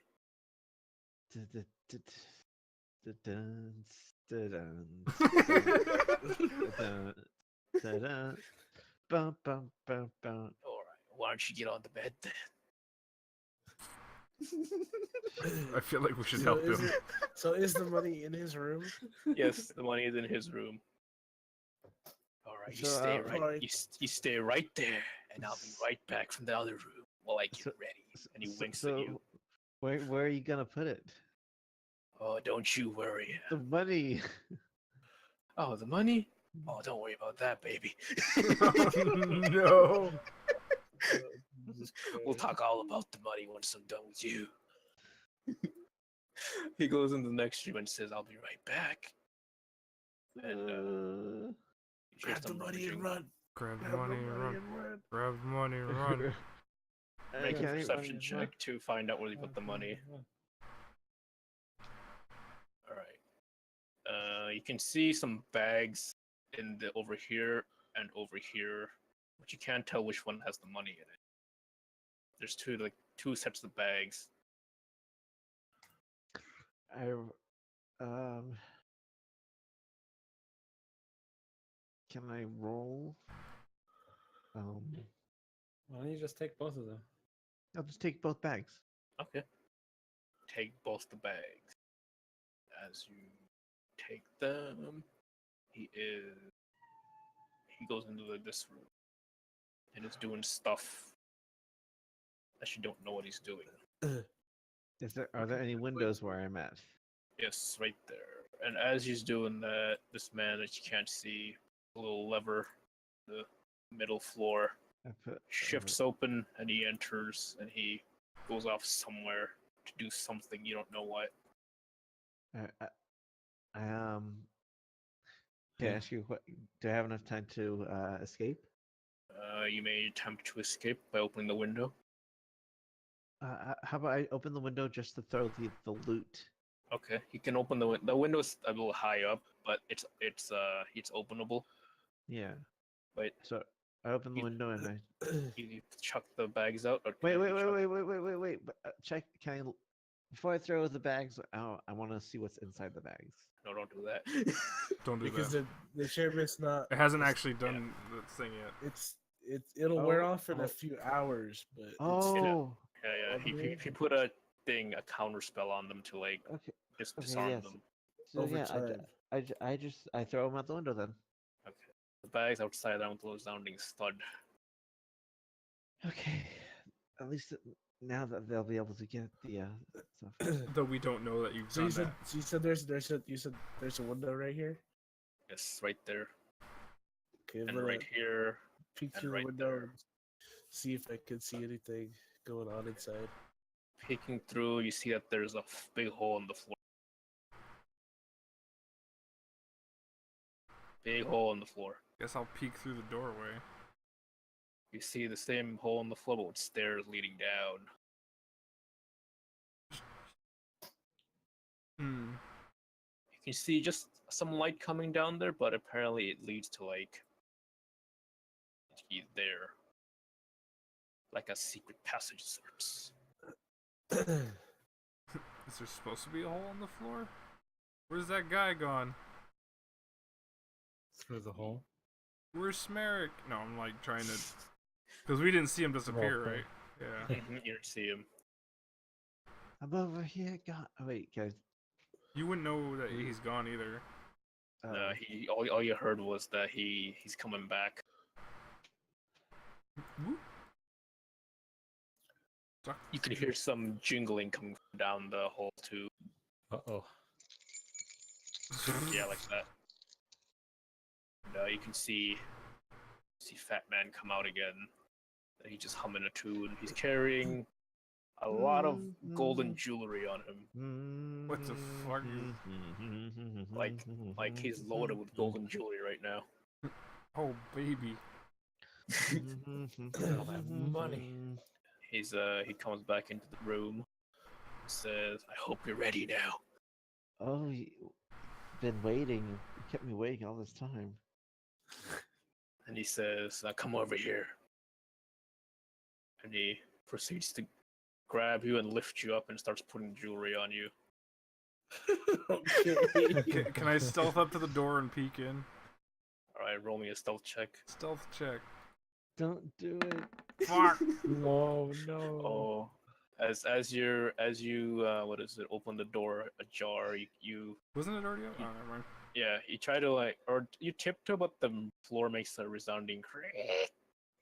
Bum, bum, bum, bum. Alright, why don't you get on the bed then? I feel like we should So help is him. So is the money in his room? Yes, the money is in his room. Alright, you So, stay alright. right you stay right there, and I'll be right back from the other room while I get So- ready. And he winks at you. Where are you gonna put it? Oh, don't you worry. The money. Oh, the money? Oh, don't worry about that, baby. No. We'll talk all about the money once I'm done with you. He goes in the next room and says, I'll be right back. And you hear Grab the some money and rummaging. run. Grab the Grab money the and money run. and run. Grab the money and run. Make a can't even- perception check to find out where you put the money. Alright. You can see some bags in the over here and over here, but you can't tell which one has the money in it. There's two sets of bags. Can I roll? Why don't you just take both of them? I'll just take both bags. Okay. take both the bags. As you take them, he goes into this room and is doing stuff that you don't know what he's doing. Are there any windows where I'm at? Yes, right there. And as he's doing that, this man that you can't see, a little lever, the middle floor, I put shifts open, and he enters, and he goes off somewhere to do something you don't know what. Can I ask you what? Do I have enough time to escape? You may attempt to escape by opening the window. How about I open the window just to throw the loot? Okay, you can open the window. The window's a little high up, but it's openable. Yeah. Wait, So I open the You- window and I you chuck the bags out. Or wait. can you chuck- Wait. But, check. Can I? Before I throw the bags out, I want to see what's inside the bags. No, don't do that. Don't do Because that. the sheriff's not. It hasn't actually done the thing yet. It'll wear Oh, off in oh. a few hours, but Oh. Yeah. If you put a counter spell on them to like Okay. just Okay, disarm yes. them. So over yeah, time. I throw them out the window then. Okay. The bags outside out with a resounding thud. Okay. At least now that they'll be able to get the stuff. Though we don't know that you've So done that. you said there's a window right here. Yes, right there. Okay, I'm And gonna right here. peek and through right the window there. and see if I can see anything going on inside. Peeking through, you see that there's a big hole in the floor. Big hole in the floor. Guess I'll peek through the doorway. You see the same hole in the floor, but with stairs leading down. Hmm. You can see just some light coming down there, but apparently it leads to like there, like a secret passage sorts. Is there supposed to be a hole on the floor? Where's that guy gone? Through the hole. Where's Smerick? No, I'm like trying to. Because we didn't see him disappear, Okay. right? Yeah. You don't see him. I'm over here. God. Oh, wait, guys. You wouldn't know that he's gone either. All you heard was that he's coming back. Whoop. You can hear some jingling coming down the hole too. Uh-oh. Yeah, like that. And, you can see Fat Man come out again. He's just humming a tune. He's carrying a lot of golden jewelry on him. What the fuck? Like he's loaded with golden jewelry right now. Oh, baby. All that money. He comes back into the room. Says, "I hope you're ready now." Oh, been waiting. You kept me waiting all this time. And he says, "Now come over here." And he proceeds to grab you and lift you up and starts putting jewelry on you. Okay. Can I stealth up to the door and peek in? Alright, roll me a stealth check. Stealth check. Don't do it. Fuck! Whoa, no. Oh, as you what is it? Open the door ajar. You Wasn't it already out? Oh, never mind. yeah. You try to you tiptoe, but the floor makes a resounding creak,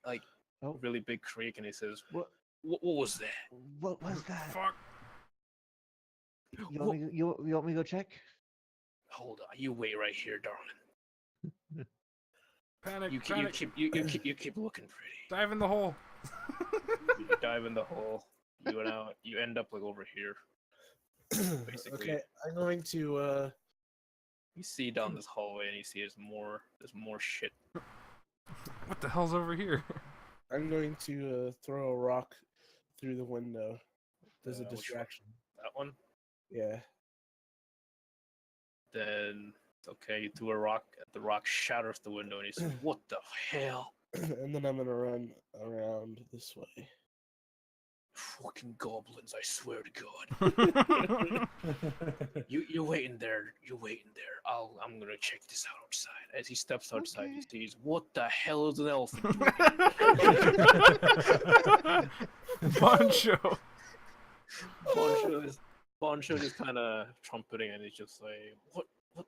like Oh. really big creak, and he says, What? What was that?" What was that? Fuck! You want, you want me to go check? Hold on, you wait right here, darling. Panic! You panic! keep looking pretty. Dive in the hole! You dive in the hole. You end up like over here. Basically. Okay, I'm going to You see down this hallway, and you see there's more shit. What the hell's over here? I'm going to throw a rock through the window. There's a Which one? distraction. That one. Yeah. Then it's okay. You threw a rock. The rock shatters the window, and he says, "What the hell? And then I'm gonna run around this way. Fucking goblins! I swear to God." You waiting there. You waiting there. I'm gonna check this out outside. As he steps outside, he sees, "What the hell is an elephant doing?" Poncho! Poncho is Boncho just kind of trumpeting, and he's just like, "What? What?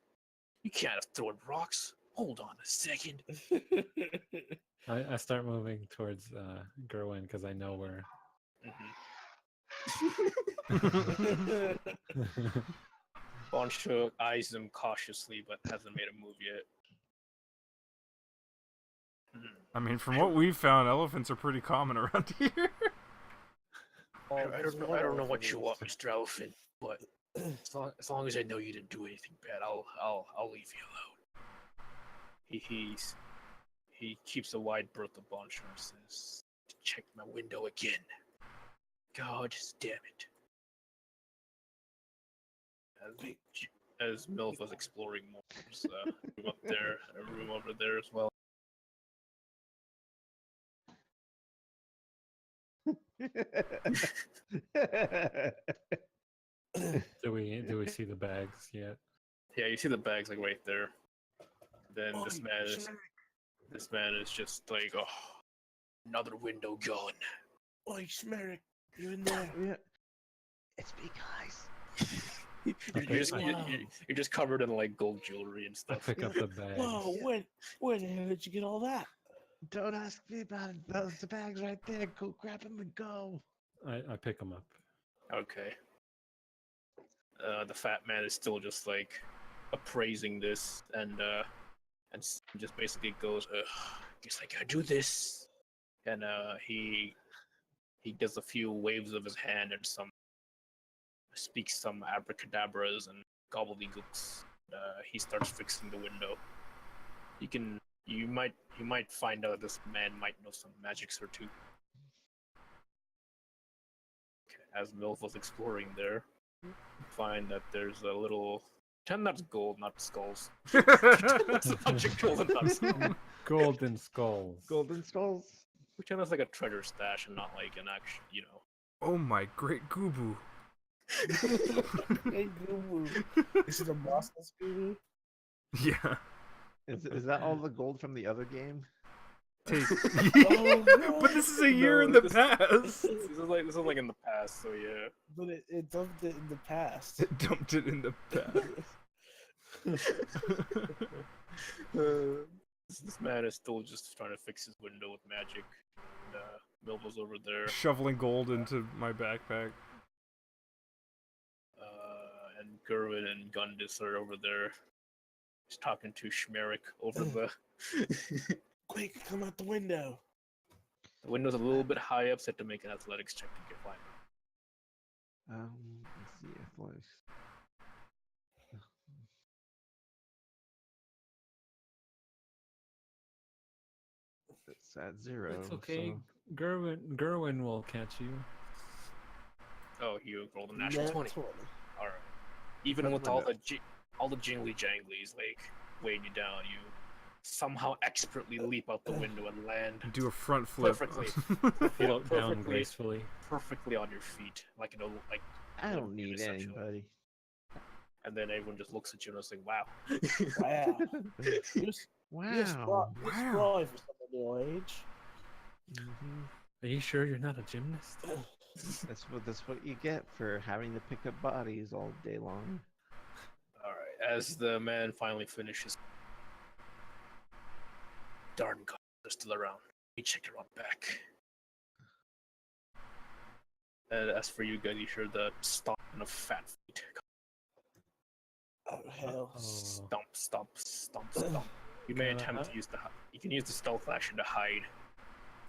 You can't have thrown rocks. Hold on a second." I start moving towards Gerwin because I know where. Boncho eyes him cautiously, but hasn't made a move yet. I mean, from what we've found, elephants are pretty common around here. I don't know what you want, Mr. Elephant, but as long as I know you didn't do anything bad, I'll leave you alone. He keeps a wide berth of Boncho and says, "Check my window again. God damn it." As Milf was exploring more, there's a room up there, a room over there as well. Do we see the bags yet? Yeah, you see the bags like right there. Then Oh, this man is just like, oh, another window gone. Oi, Schmerich, you in there? Yeah. It's me, guys. You're just covered in like gold jewelry and I stuff. pick up the bags. Whoa, where the hell did you get all that? Don't ask me about it. Those the bags right there. Go grab them and go. I pick them up. Okay. The fat man is still just like appraising this and just basically goes, guess I gotta do this. And he does a few waves of his hand and speaks some abracadabras and gobbledygooks. He starts fixing the window. You might find out this man might know some magics or two. Okay, as Milf was exploring there, you find that there's a little. Pretend that's gold, not skulls. That's a bunch of golden nuts. Golden skulls. Golden skulls. Pretend that's like a treasure stash and not like an actual, you know. Oh my great Goobu. Hey, Guru. Is it a Boston Scooby? Yeah. Is that all the gold from the other game? Take. Oh, no. But this is a year in the past. This is like in the past, so yeah. But it dumped it in the past. It dumped it in the past. This man is still just trying to fix his window with magic. And, Milva's over there. Shoveling gold into my backpack. And Gerwin and Gundis are over there. He's talking to Schmerich over the... Quick, come out the window. The window's a little bit high up, so have to make an athletics check to get by. Let's see if like. It's at 0. It's okay. So... Gerwin will catch you. Oh, you rolled a natural Nat 20. 20. Alright. Even That's with my all bad. the jingly janglies like weighing you down, you somehow expertly leap out the window and land Do a front flip. perfectly, Float down perfectly, gracefully. perfectly on your feet, like an like. I don't need essentially. anybody. And then everyone just looks at you and is like, "Wow." Wow. You're Wow. spry for someone your age. Mhm. Are you sure you're not a gymnast? That's what you get for having to pick up bodies all day long. All right. As the man finally finishes, darn God, they're still around. Let me check around back. And as for you guys, you hear the stomping of fat feet. Oh hell. Stomp, stomp, stomp, stomp. You may attempt to use you can use the stealth action to hide.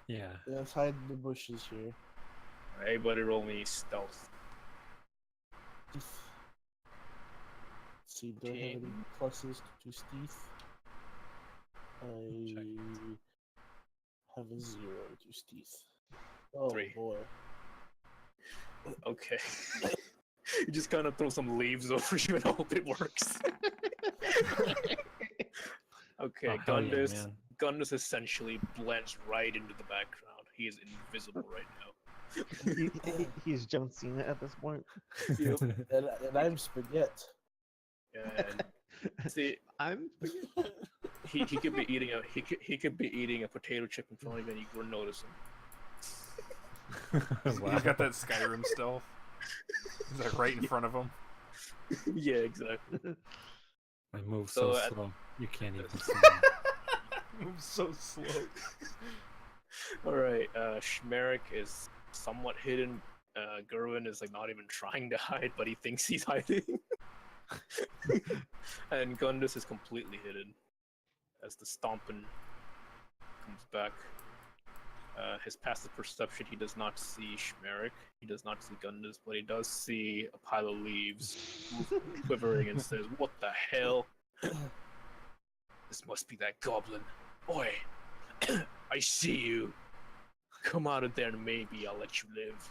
Yeah. Let's hide in the bushes here. Everybody roll me stealth. Let's see, do I have any pluses to Steve? I have a 0 to Steve. Oh 3. boy. Okay. You just kind of throw some leaves over you and hope it works. Okay, Oh, hell yeah, Gundis. man. Gundis essentially blends right into the background. He is invisible right now. He's John Cena at this point. And I'm spaghetti. And see, I'm. he could be eating he could be eating a potato chip in front of you and you wouldn't notice him. Wow. He's got that Skyrim stealth. Is that right in front of him? Yeah, exactly. I move So so at- slow, you can't even see me. Moves so slow. All right. Schmerich is somewhat hidden. Gerwin is like not even trying to hide, but he thinks he's hiding. And Gundus is completely hidden as the stomping comes back. His passive perception, he does not see Schmerich. He does not see Gundus, but he does see a pile of leaves quivering and says, "What the hell? This must be that goblin. Oi, I see you. Come out of there and maybe I'll let you live."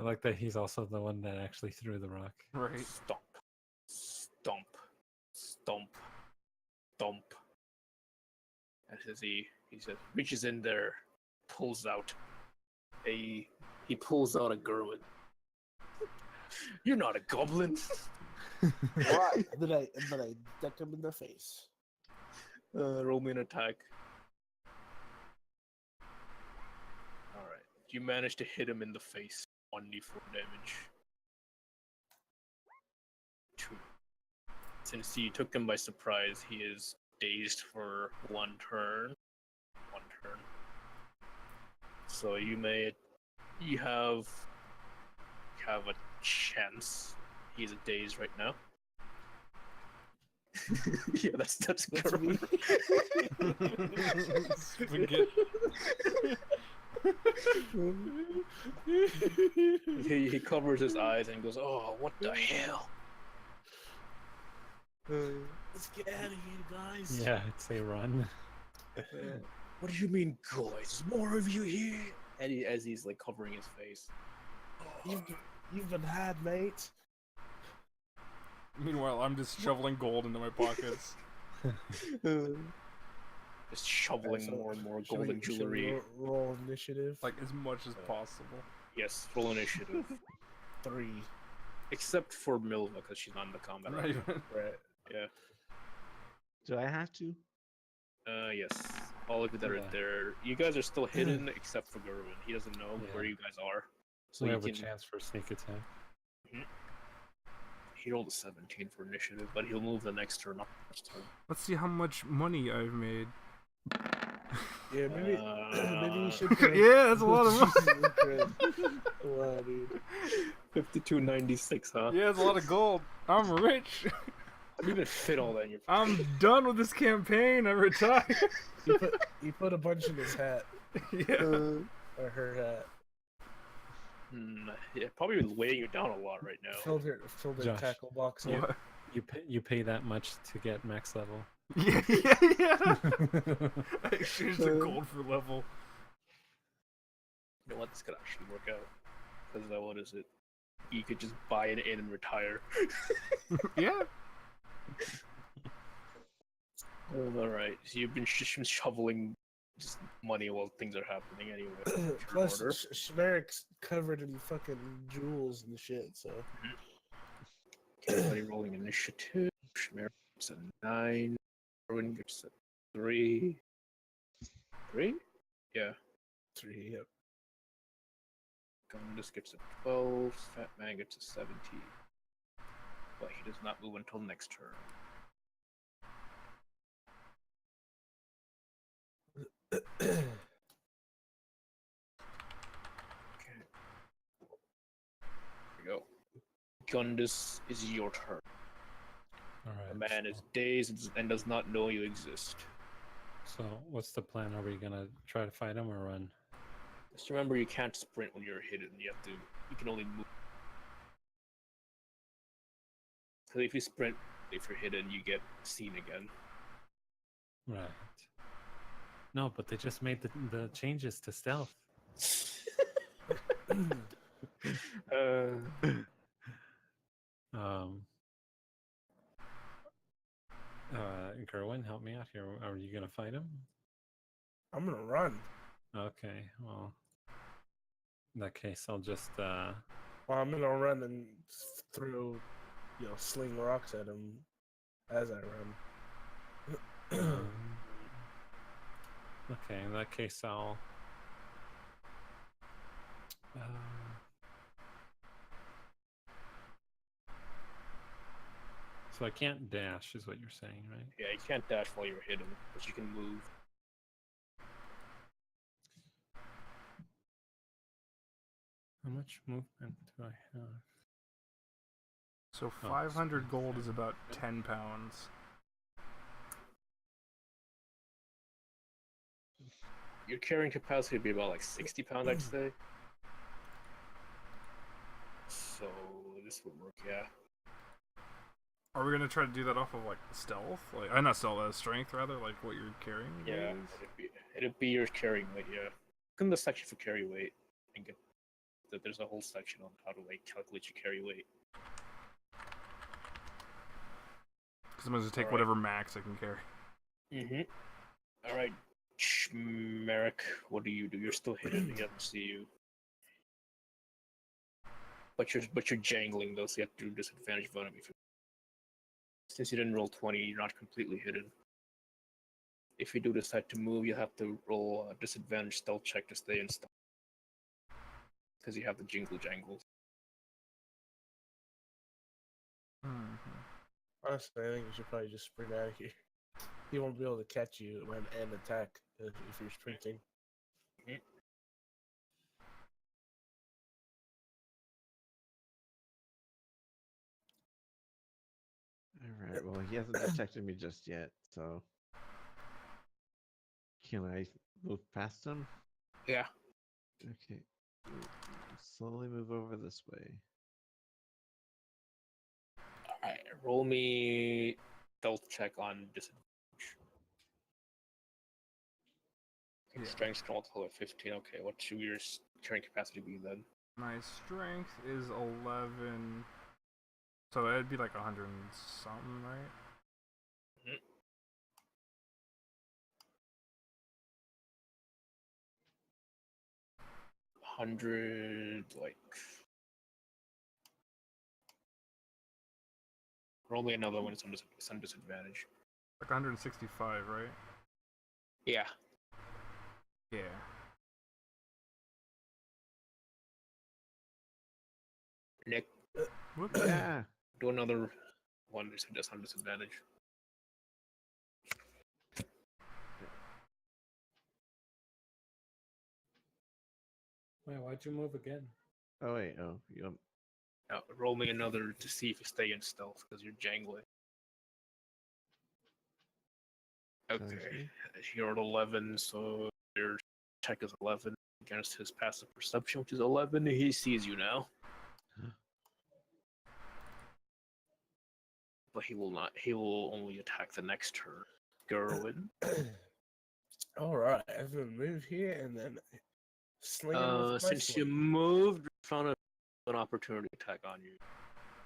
I like that he's also the one that actually threw the rock. Right. Stomp, stomp, stomp, stomp. And as he says, reaches in there, pulls out he pulls out a Gerwin. You're not a goblin. Why? And then I deck him in the face. Roll me an attack. Alright. You managed to hit him in the face. 1d4 damage. 2. Since you took him by surprise, he is dazed for one turn. So you have a chance. He's dazed right now. Yeah, that's me. Spaghetti. He covers his eyes and goes, "Oh, what the hell?" Let's get out of here, guys. Yeah, I'd say run. What do you mean, guys? There's more of you here? And as he's like covering his face. You've been had, mate. Meanwhile, I'm just shoveling gold into my pockets. Just shoveling more and more golden Should we jewelry. roll initiative. Like, as much as possible. Yes, roll initiative. 3. Except for Milva, because she's not in the combat. Right. Right. Yeah. Do I have to? Yes. All of you that are Yeah. there. You guys are still hidden except for Gerwin. He doesn't know Yeah. where you guys are. So we you have a can- chance for sneak attack. He rolled a 17 for initiative, but he'll move the next turn up next turn. Let's see how much money I've made. Yeah, maybe maybe you should. Yeah, that's a lot of money. Wow, dude. 5296, huh? Yeah, it's a lot of gold. I'm rich. You even fit all that in your I'm done with this campaign. I retire. He put a bunch in his hat Yeah. or her hat. Yeah, probably weighing you down a lot right now. Filled her Josh. tackle box. Yeah. up. You pay that much to get max level. Yeah. I exchanged the gold for level. You know what? This could actually work out. Because what is it? You could just buy it in and retire. Yeah. Alright, so you've been shoveling just money while things are happening anyway. Plus, Order. Schmerick's covered in fucking jewels and shit. So Everybody rolling initiative. Schmerich gets a 9. Erwin gets a 3. 3? Yeah. 3. Yep. Gundus gets a 12. Fat Man gets a 17. But he does not move until next turn. Okay. Here we go. Gundus, is your turn. All right. The man is dazed and does not know you exist. So what's the plan? Are we gonna try to fight him or run? Just remember, you can't sprint when you're hidden. You can only move. So if you sprint, if you're hidden, you get seen again. Right. No, but they just made the changes to stealth. Gerwin, help me out here. Are you gonna fight him? I'm gonna run. Okay, well, in that case, I'll just Well, I'm gonna run and throw, sling rocks at him as I run. okay, in that case, I'll So I can't dash, is what you're saying, right? Yeah, you can't dash while you're hidden, but you can move. How much movement do I have? So Oh, 500 gold okay. is about 10 pounds. Your carrying capacity would be about like 60 pounds, I'd say. So this would work, yeah. Are we gonna try to do that off of like stealth? Like, not stealth, strength rather. Like what you're carrying. Yeah, is? it'd be your carrying weight, yeah. Look in the section for carry weight and get that there's a whole section on how to like calculate your carry weight. Because I'm gonna just take Alright. whatever max I can carry. Mm-hmm. Alright, Merrick, what do? You're still hidden, he doesn't see you. But you're jangling though, so you have to do disadvantage vote. Since you didn't roll 20, you're not completely hidden. If you do decide to move, you have to roll a disadvantage stealth check to stay in stealth. Because you have the jingle jangles. Honestly, I think you should probably just sprint out of here. He won't be able to catch you and attack if you're sprinting. Alright, well, he hasn't detected me just yet, so. Can I move past him? Yeah. Okay. Slowly move over this way. Alright, roll me stealth check on disadvantage. Yeah. Strength control at 15. Okay, what should your carrying capacity be then? My strength is 11. So it'd be like 100 and something, right? 100, like. Roll me another one, it's on disadvantage. Like 165, right? Yeah. Yeah. Nick, Whoops. Yeah. do another one just on disadvantage. Wait, why'd you move again? Oh wait. Oh, you. Roll me another to see if you stay in stealth because you're jangling. Okay, you're at 11, so your check is 11 against his passive perception, which is 11. He sees you now, but he will not. He will only attack the next turn. Gerwin. Alright, I'm gonna move here and then sling him with my Since you sword. moved, found an opportunity attack on you.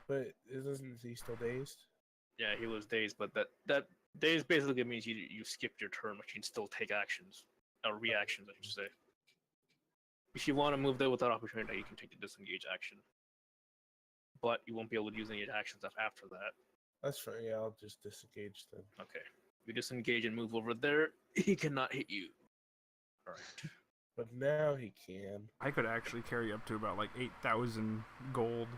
But isn't he still dazed? Yeah, he was dazed, but that dazed basically means you skipped your turn, but you can still take actions, or reactions, I should say. If you want to move there without opportunity, you can take the disengage action, but you won't be able to use any actions after that. That's fine. Yeah, I'll just disengage then. Okay, you disengage and move over there. He cannot hit you. All right. But now he can. I could actually carry up to about like 8,000 gold.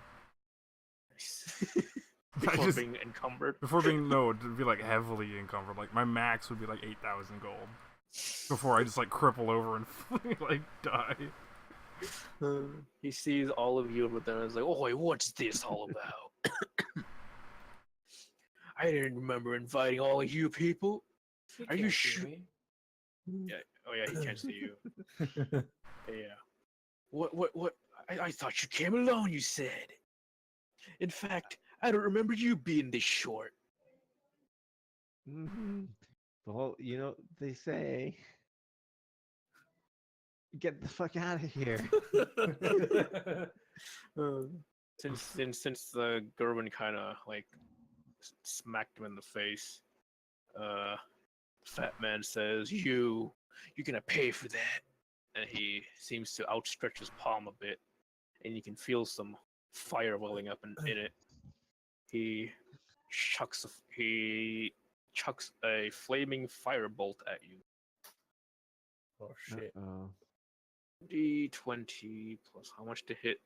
Before being encumbered. Before being, no, it'd be like heavily encumbered. Like my max would be like 8,000 gold. Before I just like cripple over and like die. He sees all of you over there and is like, "Oh, what's this all about?" I didn't remember inviting all of you people. Are you sure? Yeah. Oh yeah, he can't see you. Yeah. What? I thought you came alone, you said. In fact, I don't remember you being this short. Mm-hmm. Well, you know, they say, get the fuck out of here. Since the Gerwin kind of like smacked him in the face, Fat Man says, "You're gonna pay for that." And he seems to outstretch his palm a bit, and you can feel some fire welling up in it. He chucks a flaming firebolt at you. Oh shit. D20 plus how much to hit?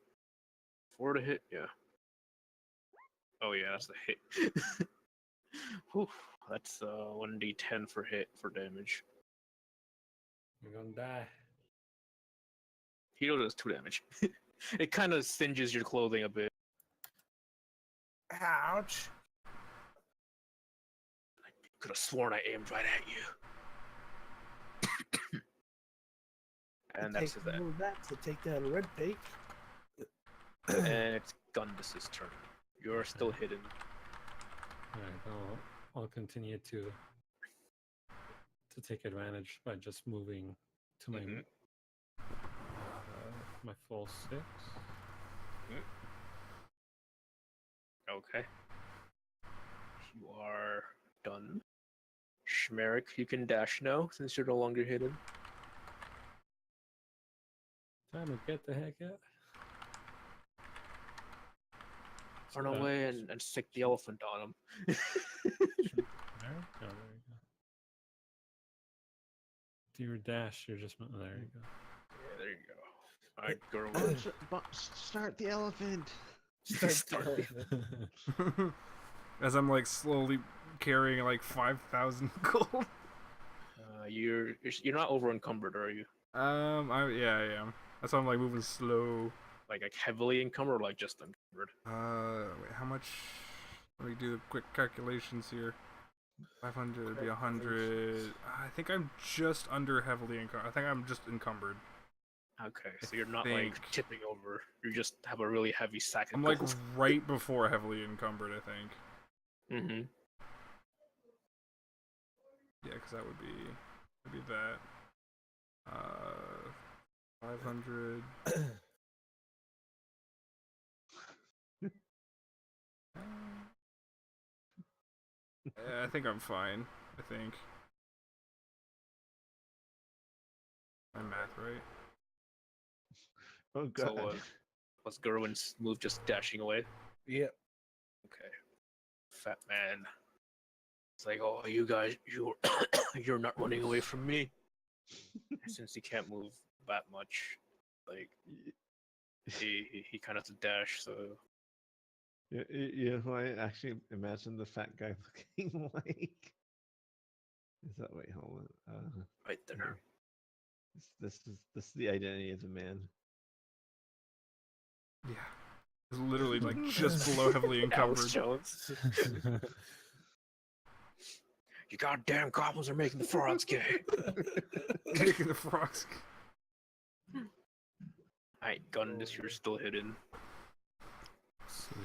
4 to hit? Yeah. Oh yeah, that's the hit. Whew, that's 1d10 for damage. You're gonna die. Heal does 2 damage. It kind of singes your clothing a bit. Ouch. Could have sworn I aimed right at you. And that's Take that. more of that to take down red pig. And it's Gundus's turn. You're still hidden. Alright, I'll continue to take advantage by just moving to my Mhm. my full 6. Okay. You are done. Schmerick, you can dash now since you're no longer hidden. Time to get the heck out. Run away and stick the elephant on him. There? Oh, there you go. Do your dash, you're just... Oh, there you go. Yeah, there you go. Alright, Gerwin. Start the elephant. Start the- As I'm like slowly carrying like 5,000 gold. You're not over encumbered, are you? Yeah, I am. That's why I'm like moving slow. Like heavily encumbered, or like just encumbered? Wait, how much? Let me do the quick calculations here. 500 would be 100. I think I'm just under heavily encumbered. I think I'm just encumbered. Okay, so you're not think- like tipping over. You just have a really heavy sack of I'm like gold. right before heavily encumbered, I think. Mm-hmm. Yeah, because that would be that. 500. I think I'm fine. I think. My math right? Oh god. So, was Gerwin's move just dashing away? Yeah. Okay. Fat man. It's like, oh, you guys, you're not running away from me. Since he can't move that much, like he kind of has to dash. So You know, I actually imagine the fat guy looking like. Is that wait? Hold on. right there. Here. This is the identity of the man. Yeah. It's literally like just below heavily Alex encumbered. Jones. You goddamn goblins are making the frogs gay. Making the frogs. Alright, Gundus, you're still hidden. Sweet.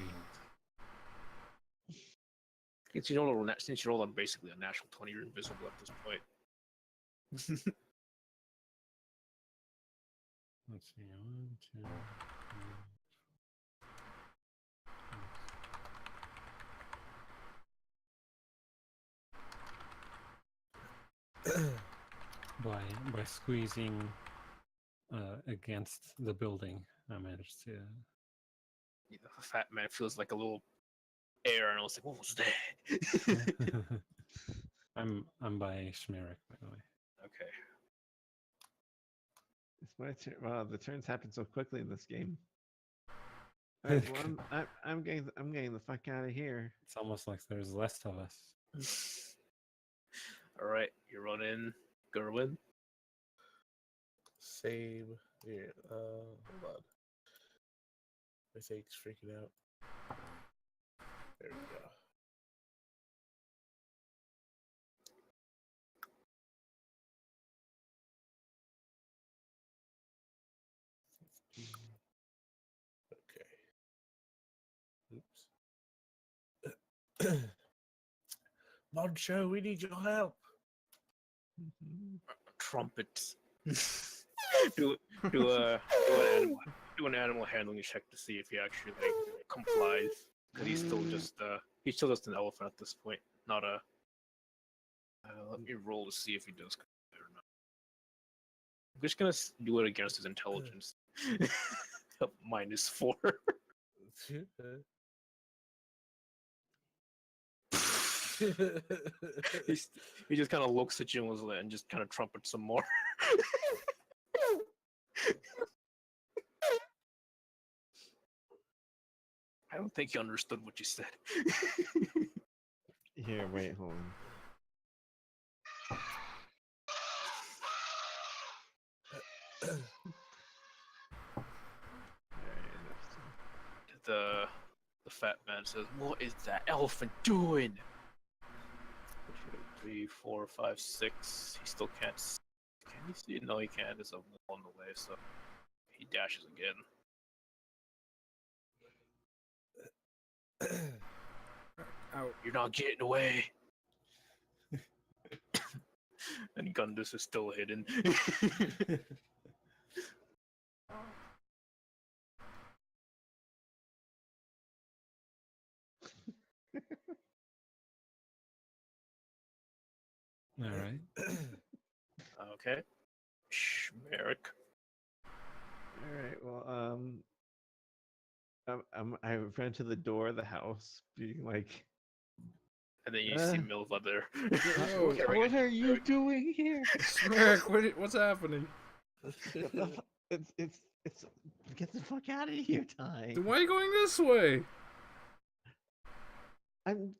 Since you rolled on basically a natural 20, you're invisible at this point. Let's see. 1, 2, 3. By squeezing against the building, I managed to. The fat man feels like a little air, and I was like, "What was that?" I'm by Schmerick, by the way. Okay. It's my turn. Wow, the turns happen so quickly in this game. Alright, well, I'm getting the fuck out of here. It's almost like there's less of us. All right, you run in, Gerwin. Same. Here. Hold on. My thing's freaking out. There we go. Okay. Oops. Moncho, we need your help. Trumpets. do an animal handling check to see if he actually like complies. Because he's still just an elephant at this point, not a. Let me roll to see if he does comply or not. I'm just gonna do it against his intelligence. -4. He just kind of looks at you and just kind of trumpets some more. I don't think he understood what you said. Here, wait, hold on. The fat man says, "What is that elephant doing?" 3, 4, 5, 6. He still can't. Can he see? No, he can't. There's a wall in the way, so he dashes again. Out. You're not getting away. And Gundus is still hidden. All right. Okay. Schmerich. All right. Well, I ran to the door of the house, being like, And then you see Uh. Milva there. Oh, "What are you doing here?" Smirk, what's happening? It's get the fuck out of here, Ty. Then why are you going this way? I don't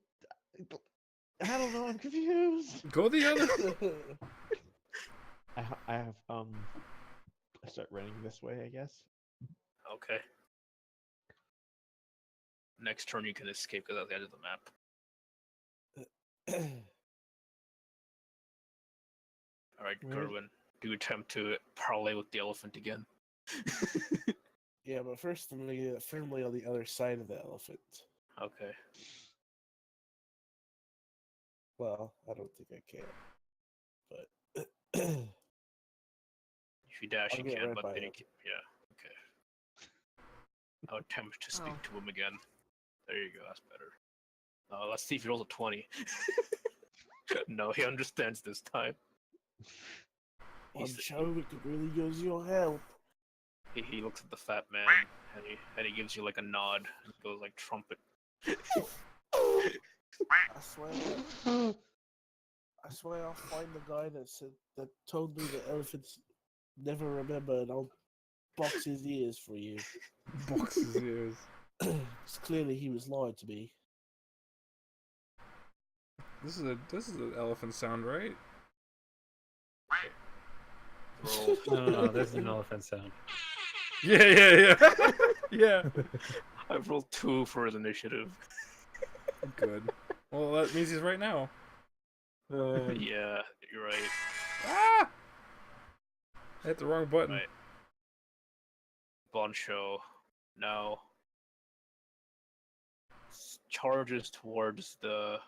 know. I'm confused. Go the other. I have I start running this way, I guess. Okay. Next turn you can escape because that's the edge of the map. Alright, Where- Gerwin. Do attempt to parlay with the elephant again. Yeah, but first I'm gonna get it firmly on the other side of the elephant. Okay. Well, I don't think I can. But If you dash, I'll you get can, right but by then you him. can. Yeah, okay. I'll attempt to speak to him again. There you go, that's better. Let's see if he rolls a 20. No, he understands this time. I'm He's- sure we could really use your help. He looks at the fat man and he gives you like a nod and goes like trumpet. I swear I'll find the guy that told me the elephants never remember, and I'll box his ears for you. Box his ears. It's clearly he was lying to me. This is an elephant sound, right? Roll. No, there's an elephant sound. Yeah. Yeah. I've rolled 2 for his initiative. Good. Well, that means he's right now. Yeah, you're right. Ah! I hit the wrong button. Right. Boncho now charges towards the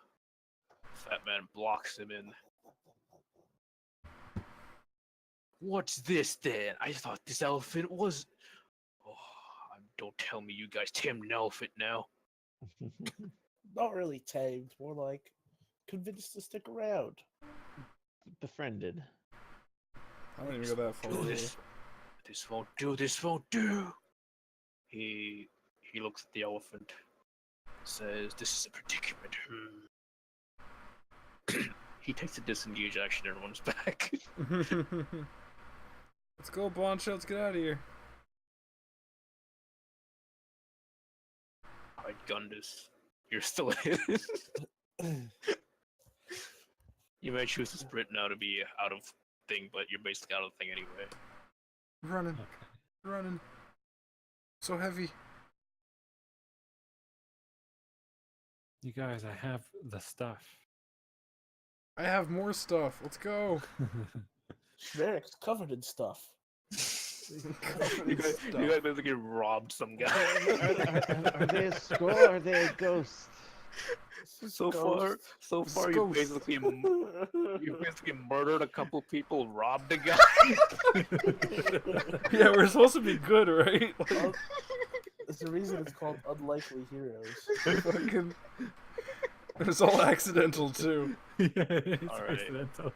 fat man, blocks him in. What's this then? I thought this elephant was. Oh, don't tell me you guys tamed an elephant now. Not really tamed, more like convinced to stick around. Befriended. I don't even go that far. Do this. This won't do. This won't do. He looks at the elephant. Says, "This is a predicament." He takes a disengage action and runs back. Let's go, Boncho. Let's get out of here. Alright, Gundus. You're still hidden. You may choose to sprint now to be out of thing, but you're basically out of thing anyway. Running. Okay. Running. So heavy. You guys, I have the stuff. I have more stuff. Let's go. Schmeric's covered in stuff. You guys basically robbed some guy. Are they a skull or are they a ghost? So far, you basically murdered a couple people, robbed a guy. Yeah, we're supposed to be good, right? Like, It's the reason it's called Unlikely Heroes. fucking... It was all accidental, too. Yeah, it's All right. accidental.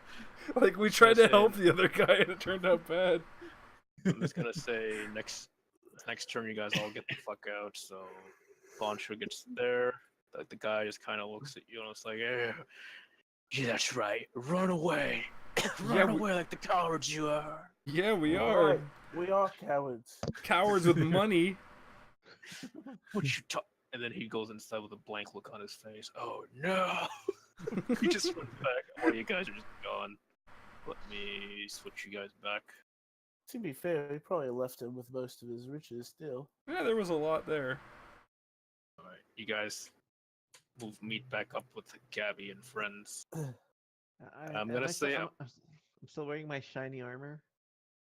Like, we tried to help the other guy, and it turned out bad. I'm just gonna say next turn, you guys all get the fuck out. So Boncho gets there. The guy just kind of looks at you and it's like, yeah, that's right. Run away. Run away like the cowards you are. Yeah, we are. Alright, we are cowards. Cowards with money. What you talk? And then he goes inside with a blank look on his face. Oh no! He just went back. Oh, you guys are just gone. Let me switch you guys back. To be fair, he probably left him with most of his riches still. Yeah, there was a lot there. Alright, you guys meet back up with Gabby and friends. I'm gonna say, I'm still wearing my shiny armor.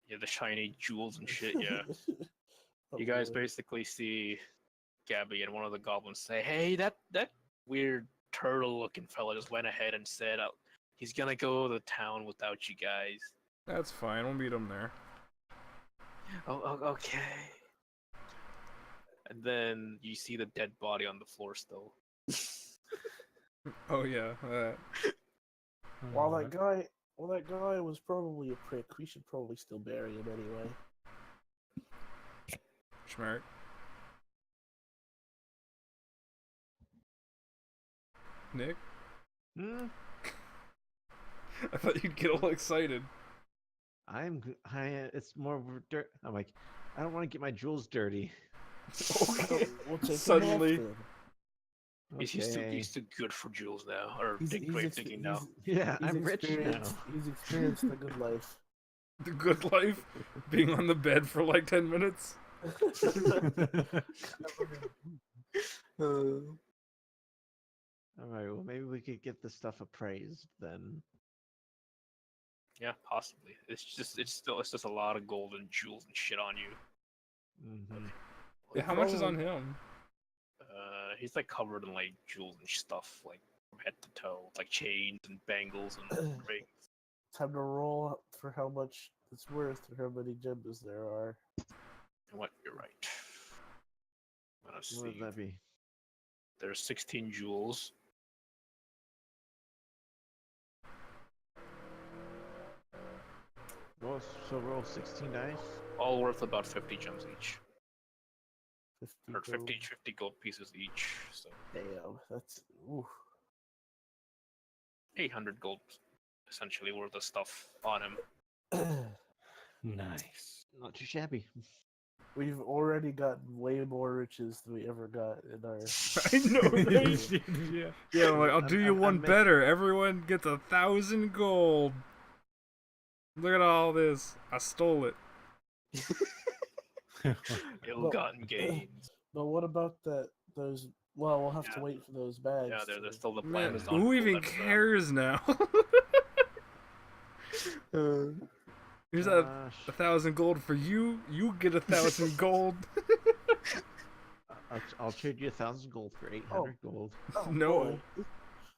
yeah, the shiny jewels and shit, yeah. Oh, You guys boy. basically see Gabby and one of the goblins say, "Hey, that weird turtle-looking fella just went ahead and said he's gonna go to town without you guys." That's fine. We'll meet him there. Oh, okay. And then you see the dead body on the floor still. Oh yeah. While that guy was probably a prick, we should probably still bury him anyway. Schmerk. Nick? Hmm? I thought you'd get all excited. It's more dirt. I'm like, I don't want to get my jewels dirty. We'll take Suddenly. him off then. He's too good for jewels now, or He's grave ex- digging now. Yeah, I'm rich now. He's experienced the good life. The good life? Being on the bed for like 10 minutes? All right, well, maybe we could get this stuff appraised then. Yeah, possibly. It's just a lot of gold and jewels and shit on you. Mm-hmm. Yeah, how much is on him? He's like covered in like jewels and stuff, like from head to toe, like chains and bangles and rings. Time to roll for how much it's worth or how many gems there are. And what? You're right. Let's What would see. that be? There's 16 jewels. Roll 16 dice. All worth about 50 gems each. 50 Or gold. 50 gold pieces each. So Damn, that's ooh. 800 gold essentially worth of stuff on him. Nice. Not too shabby. We've already gotten way more riches than we ever got in our. I know, right? Yeah. Yeah, I'm like, I'll do you I'm one making- better. Everyone gets 1,000 gold. Look at all this. I stole it. Ill-gotten gains. But what about those? Well, we'll have to Yeah. wait for those bags. Yeah, to- there's still the plan. Man, is on who hold. even That's, cares now? Here's that Gosh. 1,000 gold for you. You get 1,000 gold. I'll trade you 1,000 gold for 800 gold. Oh, No. boy.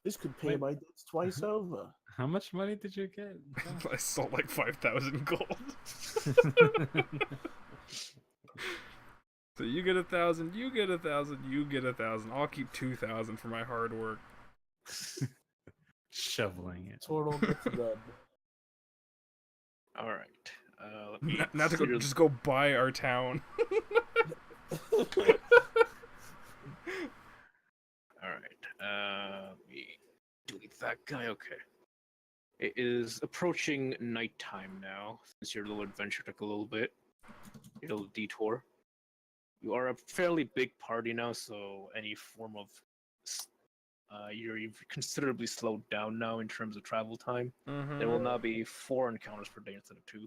This could pay Wait. my debts twice over. How much money did you get? I stole like 5,000 gold. So you get 1,000, you get 1,000, you get 1,000. I'll keep 2,000 for my hard work. Shoveling it. Total gets none. All right. Let me Not to go, clear- just go buy our town. All right. Let me delete that guy. Okay. It is approaching nighttime now. Since your little adventure took a little bit, your little detour. You are a fairly big party now, so any form of you've considerably slowed down now in terms of travel time. There will now be 4 encounters per day instead of 2,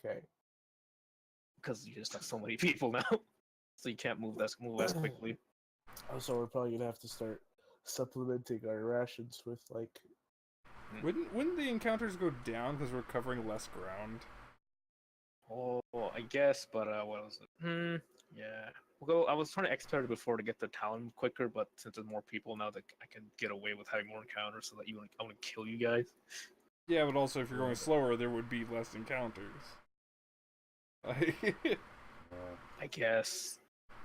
Okay. because you just have so many people now, so you can't move as quickly. Also, we're probably gonna have to start supplementing our rations with like. Wouldn't the encounters go down because we're covering less ground? Oh, I guess, but what was it? Yeah. Well, I was trying to expedite it before to get to town quicker, but since there's more people now, that I can get away with having more encounters, so that I want to kill you guys. Yeah, but also if you're going slower, there would be less encounters. I guess.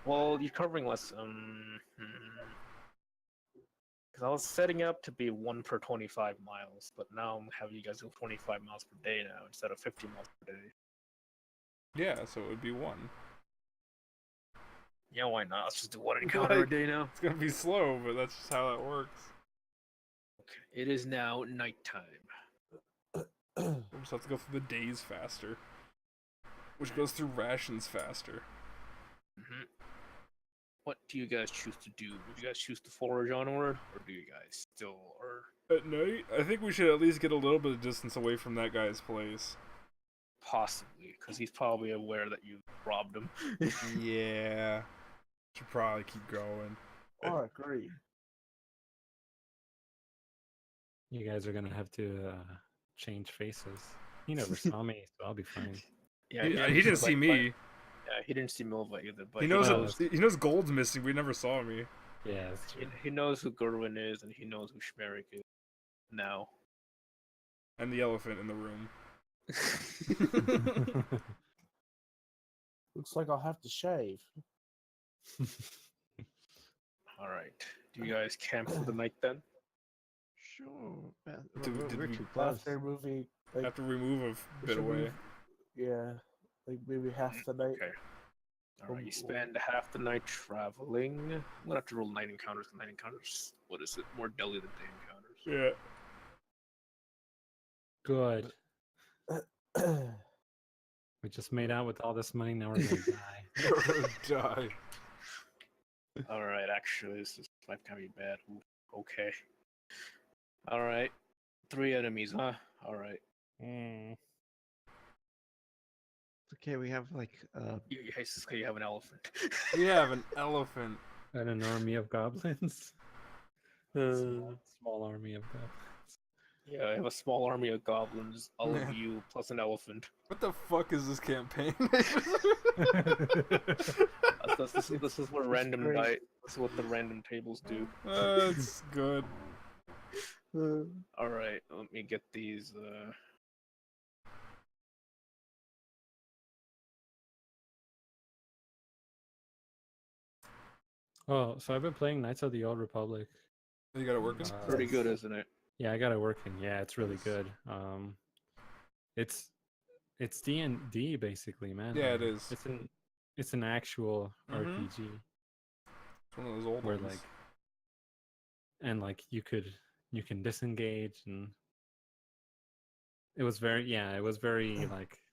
Well, you're covering less. Because I was setting up to be 1 per 25 miles, but now I'm having you guys go 25 miles per day now instead of 50 miles per day. Yeah, so it would be 1. Yeah, why not? Let's just do 1 encounter a day now. It's gonna be slow, but that's just how that works. Okay, it is now nighttime. We'll just have to go through the days faster. Which goes through rations faster. what do you guys choose to do? Would you guys choose to forage onward, or do you guys still or At night, I think we should at least get a little bit of distance away from that guy's place. possibly because he's probably aware that you robbed him? Yeah. Should probably keep going. Oh, agree. You guys are gonna have to change faces. He never saw me, so I'll be fine. Yeah, He didn't see me. Yeah, he didn't see Milva either, but He knows knows. he knows Gold's missing. We never saw me. Yeah, that's true. he knows who Gerwin is, and he knows who Schmerik is now. And the elephant in the room. Looks like I'll have to shave. All right, do you guys camp for the night then? Sure. Did We're we- too close. After moving, like, Have to remove a we bit should away. move- yeah, like maybe half the night. Okay. All right, you spend half the night traveling. I'm gonna have to roll night encounters. Night encounters. What is it? More deadly than day encounters. Yeah. Good. We just made out with all this money. Now we're gonna die. Die. All right, actually, this might kind of be bad. Ooh, okay. All right, 3 enemies, huh? All right. Okay, we have like You have an elephant. We have an elephant. And an army of goblins. Small army of goblins. Yeah, I have a small army of goblins, all Man. of you, plus an elephant. What the fuck is this campaign? This is what random great. die. This is what the random tables do. That's good. All right, let me get these. Oh, so I've been playing Knights of the Old Republic. You got it working? Pretty good, isn't it? Yeah, I got it working. Yeah, it's really good. It's D&D basically, man. Yeah, it is. It's an actual Mhm. RPG It's one of those old where ones. like and like you can disengage, and it was very like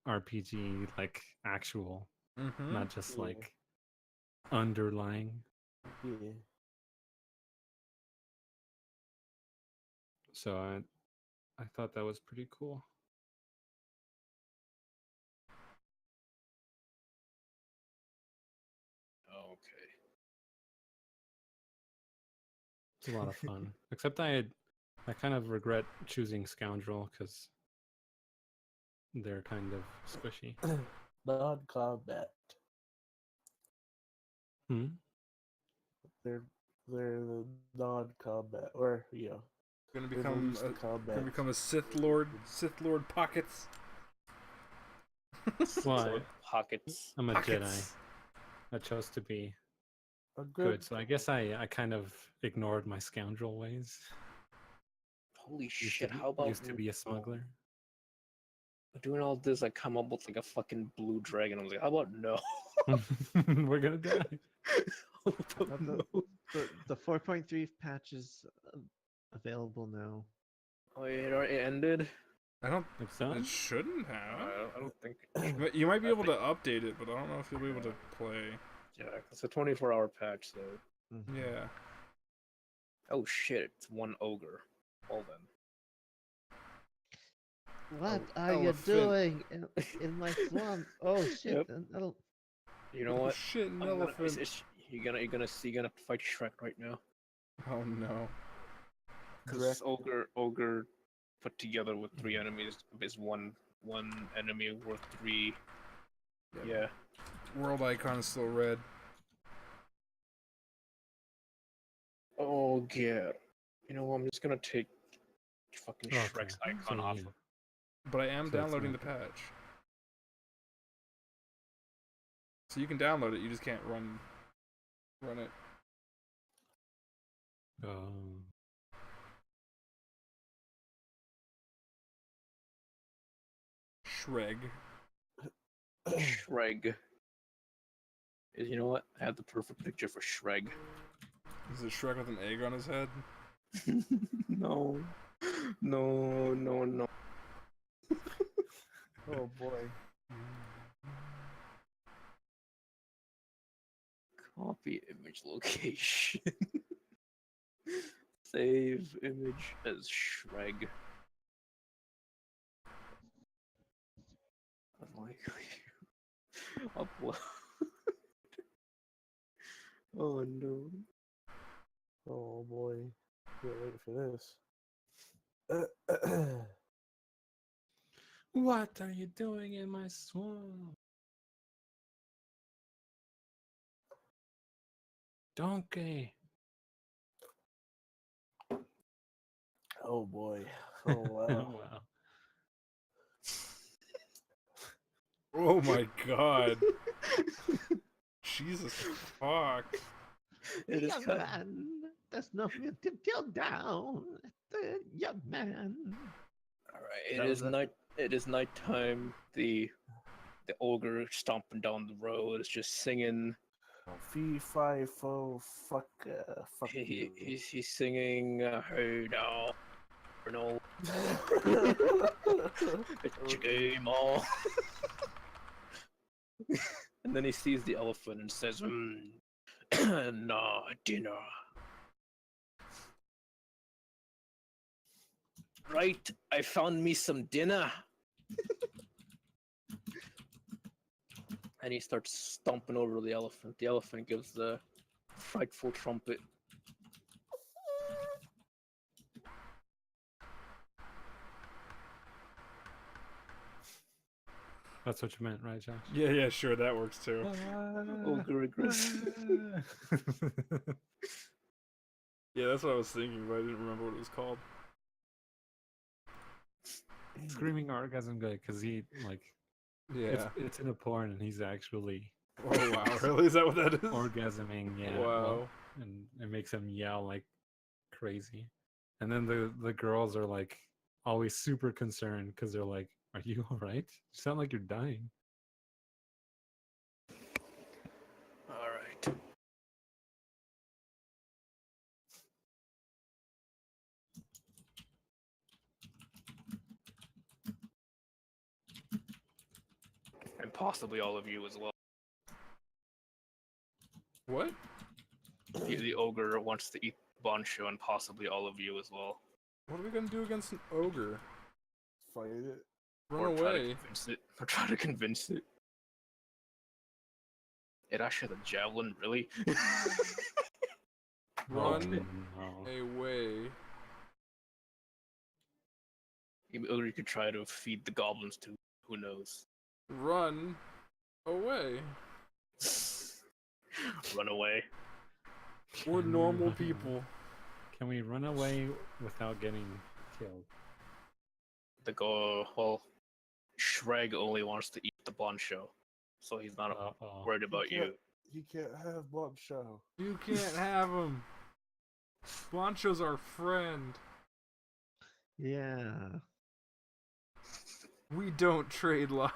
RPG, like actual, Mhm. not just Yeah. like underlying. Yeah. So I thought that was pretty cool. Okay. It's a lot of fun. Except I kind of regret choosing Scoundrel because they're kind of squishy. Non-combat. Hmm? They're the non-combat, or Gonna they're become least a, combat. gonna become a Sith Lord. Sith Lord pockets. Why? Pockets. I'm a Pockets. Jedi. I chose to be A good, so I guess I kind of ignored my scoundrel ways. Holy Used shit! to be, How about used to be a smuggler? doing all this? I come up with like a fucking blue dragon. I was like, how about no? We're gonna die. How about Not no? the 4.3 patch is available now. Oh, yeah, it already ended. I don't. It's done? It shouldn't have. I don't think. But you might be I able to think- update it, but I don't know if you'll be able to play. Yeah, it's a 24-hour patch, so. Mhm. Yeah. Oh shit! It's one ogre. Well then. What Oh, are you elephant. doing in my swamp? Oh shit! Yep. You know Oh, what? shit, an I'm gonna- elephant. you're gonna fight Shrek right now. Oh no. Because ogre put together with 3 enemies is one enemy worth 3. Yeah. World icon is still red. Oh yeah. You know what? I'm just gonna take fucking Okay, Shrek's so icon off. you- But I am So it's downloading the not- patch. So you can download it, you just can't run it. Shreg. Shreg. You know what? I have the perfect picture for Shreg. Is it Shrek with an egg on his head? No. No. Oh boy. Copy image location. Save image as Shreg. Unlikely. Upload. Oh no. Oh boy, can't wait for this. What are you doing in my swamp? Donkey. Oh boy. Oh wow. Wow. Oh my god. Jesus fuck. It is Young cut. man, there's nothing to kill down. The young man. Alright, it That is was it? night. It is nighttime. The ogre stomping down the road is just singing. Fee fi fo fuck fuck you. He's singing. Hey now, no, it's your game all. And then he sees the elephant and says, "Nah, dinner." Right, I found me some dinner. And he starts stomping over the elephant. The elephant gives the frightful trumpet. That's what you meant, right, Josh? Yeah, sure, that works too. Ogre aggressive. Yeah, that's what I was thinking, but I didn't remember what it was called. Screaming orgasm guy, because he like Yeah. it's in a porn and he's actually Oh wow, really? Is that what that is? orgasming, yeah. Wow. And it makes him yell like crazy. And then the girls are like always super concerned because they're like, "Are you all right? You sound like you're dying." All right. And possibly all of you as well. What? The ogre wants to eat Boncho, and possibly all of you as well. What are we gonna do against an ogre? Fight it. Run Or try to away. convince it. Or try to convince it. It actually has a javelin, really? Run No. away. Or you could try to feed the goblins too. Who knows? Run away. Run away. We're Can we normal run- people. Can we run away without getting killed? Well, Shreg only wants to eat the Boncho, so he's not Uh-oh. worried about you. He can't have Bob Show. You can't have him. Boncho's our friend. Yeah. We don't trade lives.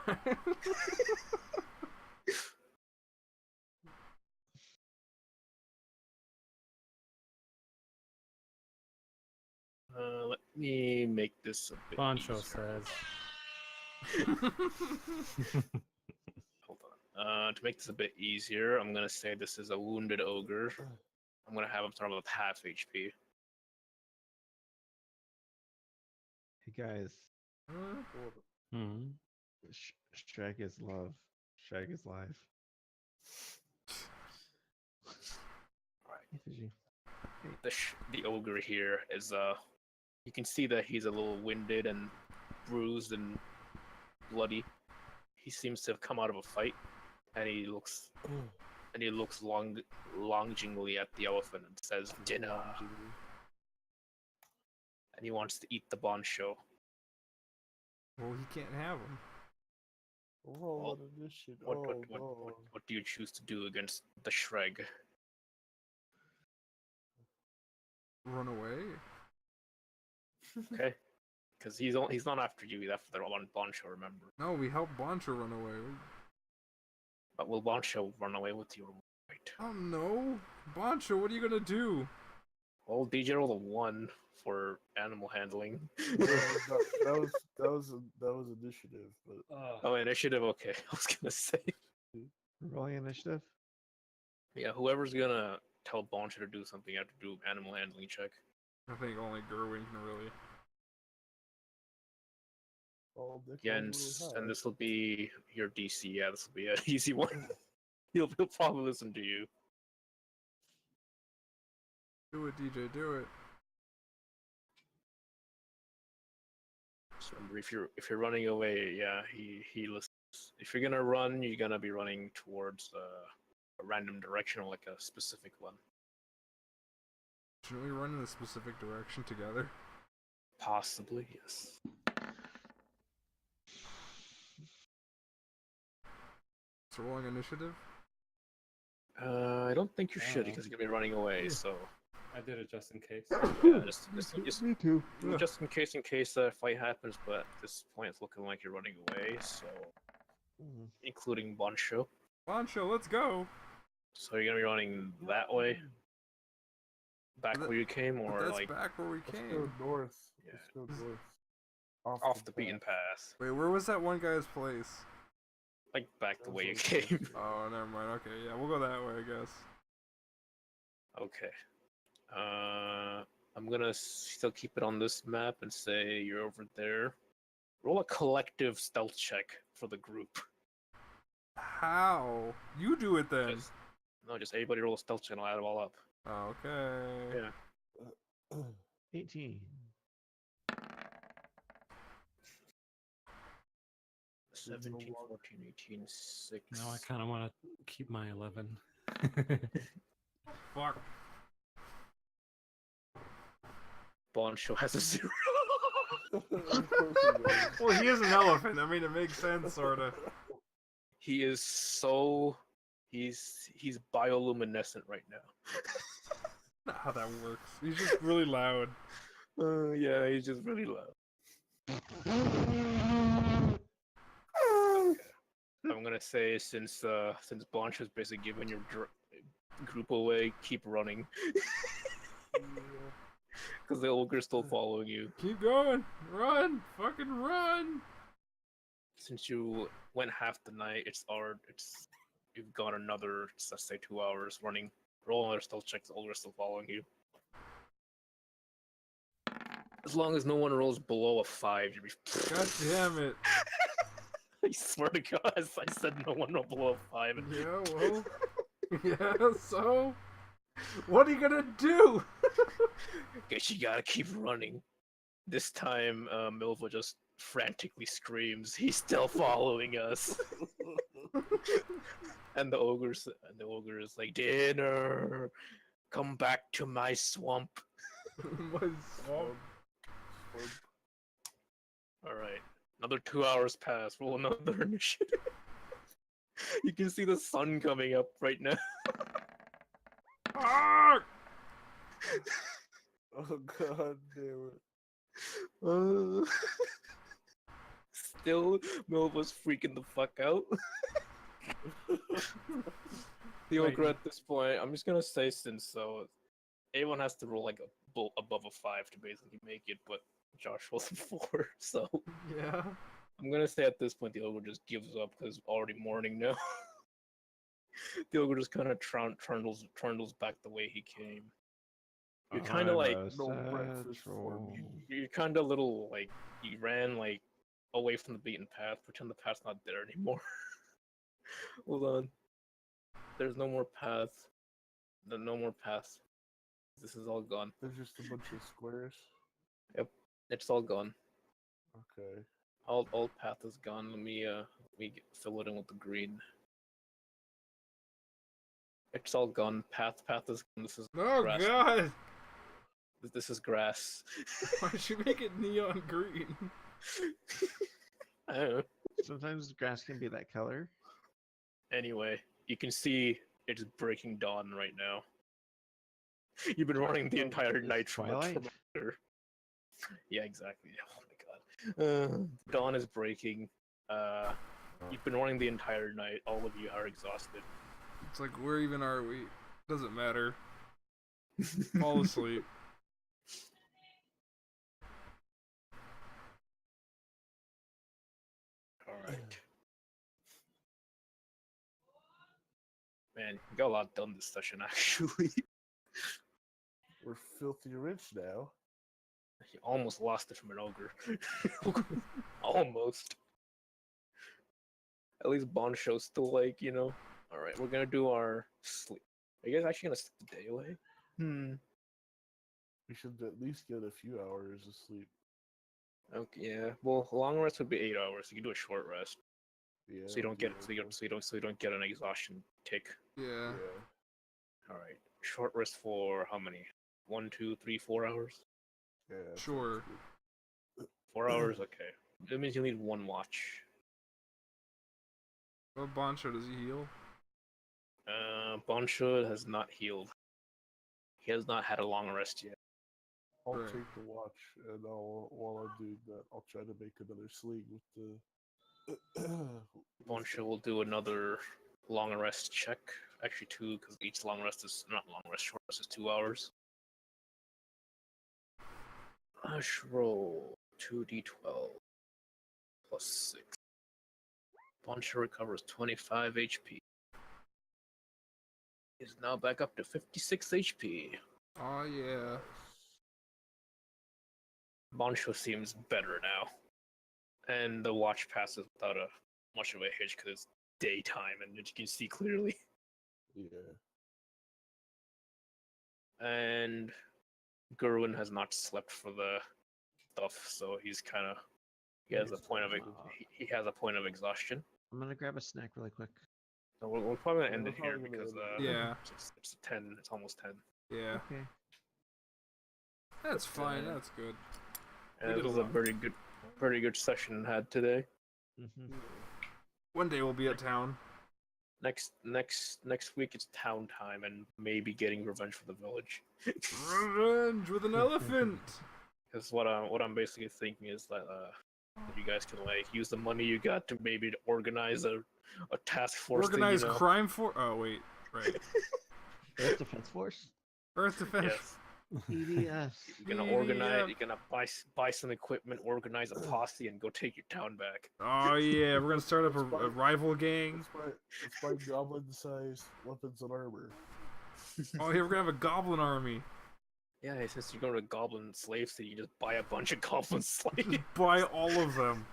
Let me make this a bit Pancho easier. says. Hold on. To make this a bit easier, I'm gonna say this is a wounded ogre. I'm gonna have him start with half HP. Hey guys, Hmm. Shrek is love. Shrek is life. Alright. Hey, Fishy. The ogre here is you can see that he's a little winded and bruised and bloody. He seems to have come out of a fight, and he looks longingly at the elephant and says, "Dinner." And he wants to eat the Boncho. Well, he can't have him. Oh, what initiative. What do you choose to do against the Shreg? Run away. Okay, because he's not after you. He's after the one Boncho. Remember? No, we helped Boncho run away. But will Boncho run away with you? Right. Oh no, Boncho, what are you gonna do? Well, DJ rolled a 1 for animal handling. that was initiative, but Oh, initiative. Okay, I was gonna say. Rolling initiative. Yeah, whoever's gonna tell Boncha to do something, you have to do animal handling check. I think only Gerwin can really. Oh, they're Yeah, going really high. and this will be your DC. Yeah, this will be an easy one. he'll probably listen to you. Do it, DJ, do it. So remember, if you're running away, yeah, he listens. If you're gonna run, you're gonna be running towards a random direction, or like a specific one. Shouldn't we run in a specific direction together? Possibly, yes. It's rolling initiative? I don't think you should know. because you're gonna be running away. Yeah. So I did it just in case. yeah, just Me too. just in case a fight happens. But at this point, it's looking like you're running away. So including Boncho. Boncho, let's go! So you're gonna be running that way, back where you came, But or that's like back where we Let's came. go north. Yeah. Let's go north. off the beaten path, Wait, where was that one guy's place? like back the way you came. Oh, never mind. Okay, yeah, we'll go that way, I guess. Okay. I'm gonna still keep it on this map and say you're over there. Roll a collective stealth check for the group. How? You do it then. Just everybody roll a stealth check and I'll add them all up. Okay. Yeah. 18. 17, 14, 18, 6. Now I kind of want to keep my 11. Fuck. Boncho has a 0. Well, he is an elephant. I mean, it makes sense, sorta. He is so... He's bioluminescent right now. Not how that works. He's just really loud. Yeah, he's just really loud. I'm gonna say since Blanche has basically given your group away, keep running. Because the ogre's still following you. Keep going. Run. Fucking run. Since you went half the night, you've got another, let's say, 2 hours running. Roll another stealth check, the ogre's still following you. As long as no one rolls below a 5, you'll be. God damn it. I swear to God, I said no one roll below a 5. And... Yeah, well. Yeah, so? What are you gonna do? Guess you gotta keep running. This time, Milva just frantically screams, "He's still following us!" and the ogre is like, "Dinner, come back to my swamp." My swamp. All right, another 2 hours pass. Roll another initiative. You can see the sun coming up right now. Fuck! Oh god damn it. Still, Milva's freaking the fuck out. The ogre at this point, I'm just gonna say since everyone has to roll like above a 5 to basically make it, but Josh rolls a 4, so Yeah. I'm gonna say at this point the ogre just gives up because it's already morning now. The ogre just kind of trundles back the way he came. You're kind of like No breakfast for me. you're kind of little like you ran like away from the beaten path. Pretend the path's not there anymore. Hold on. There's no more path. No more path. This is all gone. There's just a bunch of squares. It's all gone. Okay. All path is gone. Let me fill it in with the green. It's all gone. Path is gone. This is Oh grass. god! This is grass. Why'd you make it neon green? I don't know. Sometimes grass can be that color. Anyway, you can see it's breaking dawn right now. You've been running the entire night from Twilight? here. Yeah, exactly. Oh my god. Dawn is breaking. You've been running the entire night. All of you are exhausted. It's like, where even are we? Doesn't matter. Fall asleep. Alright. Man, we got a lot done this session actually. We're filthy rich now. He almost lost it from an ogre. Almost. At least Boncho's still like, you know. Alright, we're gonna do our sleep. Are you guys actually gonna sleep the day away? We should at least get a few hours of sleep. Okay, yeah. Well, long rest would be 8 hours. You can do a short rest, Yeah. so you don't get yeah, so you don't get an exhaustion tick. Yeah. Yeah. All right, short rest for how many? 1, 2, 3, 4 hours. Yeah. that Sure. sounds good. 4 hours, okay. That means you need 1 watch. What Boncho does he heal? Boncho has not healed. He has not had a long rest yet. I'll Right. take the watch, and while I'm doing that, I'll try to make another sling with the. Boncho will do another long rest check. Actually, 2, because each long rest is not long rest. Short rest is 2 hours. Ash roll 2d12 plus 6. Boncho recovers 25 HP. Is now back up to 56 HP. Oh yeah. Boncho seems better now. And the watch passes without much of a hitch because it's daytime and you can see clearly. Yeah. And Gerwin has not slept for the stuff, so he's kind of he has a point of exhaustion. I'm gonna grab a snack really quick. So we're probably gonna Yeah, end we're it here probably gonna because end it. Yeah. it's 10. It's almost 10. Yeah. Okay. That's fine. That's good. And We it did a was a lot. pretty good session had today. Mm-hmm. One day we'll be at town. Next week it's town time and maybe getting revenge for the village. Revenge with an elephant. Because what I'm basically thinking is that you guys can like use the money you got to maybe organize a task force. Organized to, you know, crime for. Oh wait. Right. Earth Defense Force. Earth Defense. Yes, EDF. you're gonna organize. You're gonna buy some equipment, organize a posse, and go take your town back. Oh yeah, we're gonna start up a rival gang. Let's buy goblin-sized weapons and armor. Oh yeah, we're gonna have a goblin army. Yeah, since you're going to Goblin Slave City, you just buy a bunch of Goblin slaves. Just buy all of them.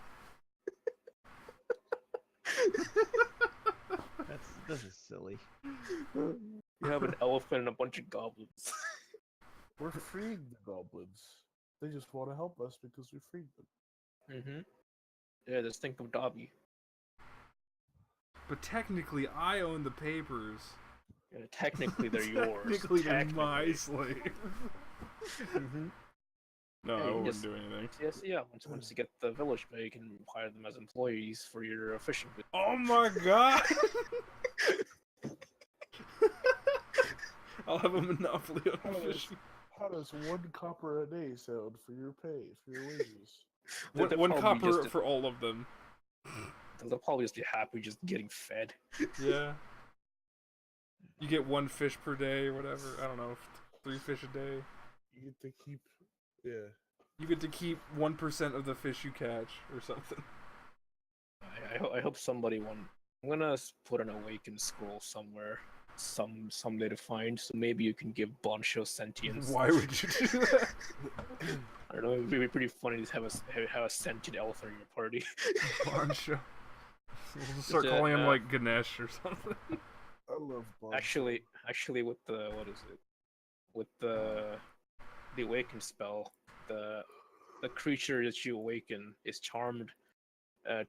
This is silly. You have an elephant and a bunch of goblins. We're freeing the goblins. They just want to help us because we freed them. Yeah, just think of Dobby. But technically, I own the papers. Yeah, technically, they're yours. Technically, they're my slave. No, Yeah, I you wouldn't just- do anything. Yes, yeah. Once you get the village back, you can hire them as employees for your fishing business. Oh my god! I'll have a monopoly on fishing. How does 1 copper a day sound for your pay, for your wages? They'll One probably copper just- for all of them. They'll probably just be happy just getting fed. Yeah. You get 1 fish per day or whatever. I don't know, 3 fish a day. You get to keep, yeah. You get to keep 1% of the fish you catch or something. I hope somebody I'm gonna put an awakened scroll somewhere, someday to find. So maybe you can give Boncho sentience. Why would you do that? I don't know. It'd be pretty funny to have a sentient elephant in your party. Boncho. We'll start It's a, calling him like Ganesh or something. I love Bob. Actually, with the what is it? With the awaken spell, the creature that you awaken is charmed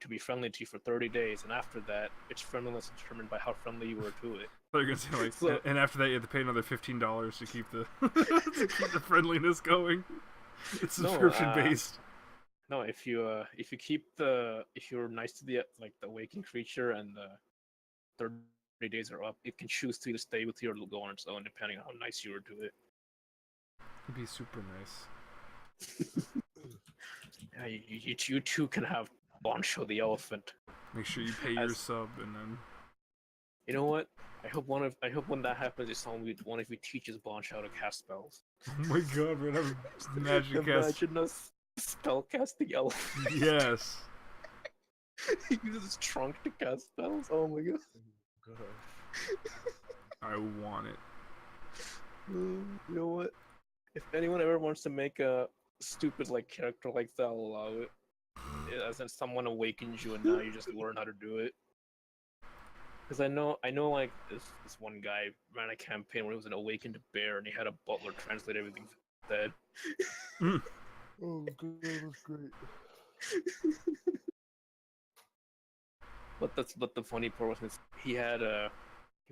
to be friendly to you for 30 days, and after that, its friendliness is determined by how friendly you were to it. They're gonna say like, So- and after that you have to pay another $15 to keep the to keep the friendliness going. It's No, subscription based. No, if you're nice to the awakened creature and the 30 days are up, it can choose to either stay with you or go on its own, depending on how nice you were to it. It'd be super nice. Yeah, you two can have Boncho the elephant. Make sure you pay your As- sub and then. You know what? I hope when that happens, it's one of you teaches Boncho how to cast spells. Oh my god, we're gonna have magic cast. Imagine us spell casting elephant. Yes. He uses his trunk to cast spells. Oh my god. Gosh. I want it. You know what? If anyone ever wants to make a stupid like character like that, I'll allow it. As in someone awakens you and now you just learn how to do it. Because I know like this one guy ran a campaign where he was an awakened bear and he had a butler translate everything that. Oh god, that was great. But the funny part was he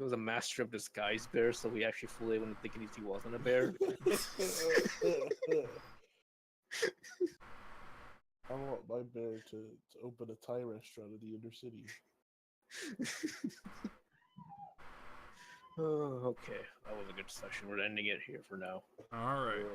was a master of disguise bear, so he actually fooled everyone into thinking he wasn't a bear. I want my bear to open a Thai restaurant in the inner city. Oh, okay, that was a good session. We're ending it here for now. All right.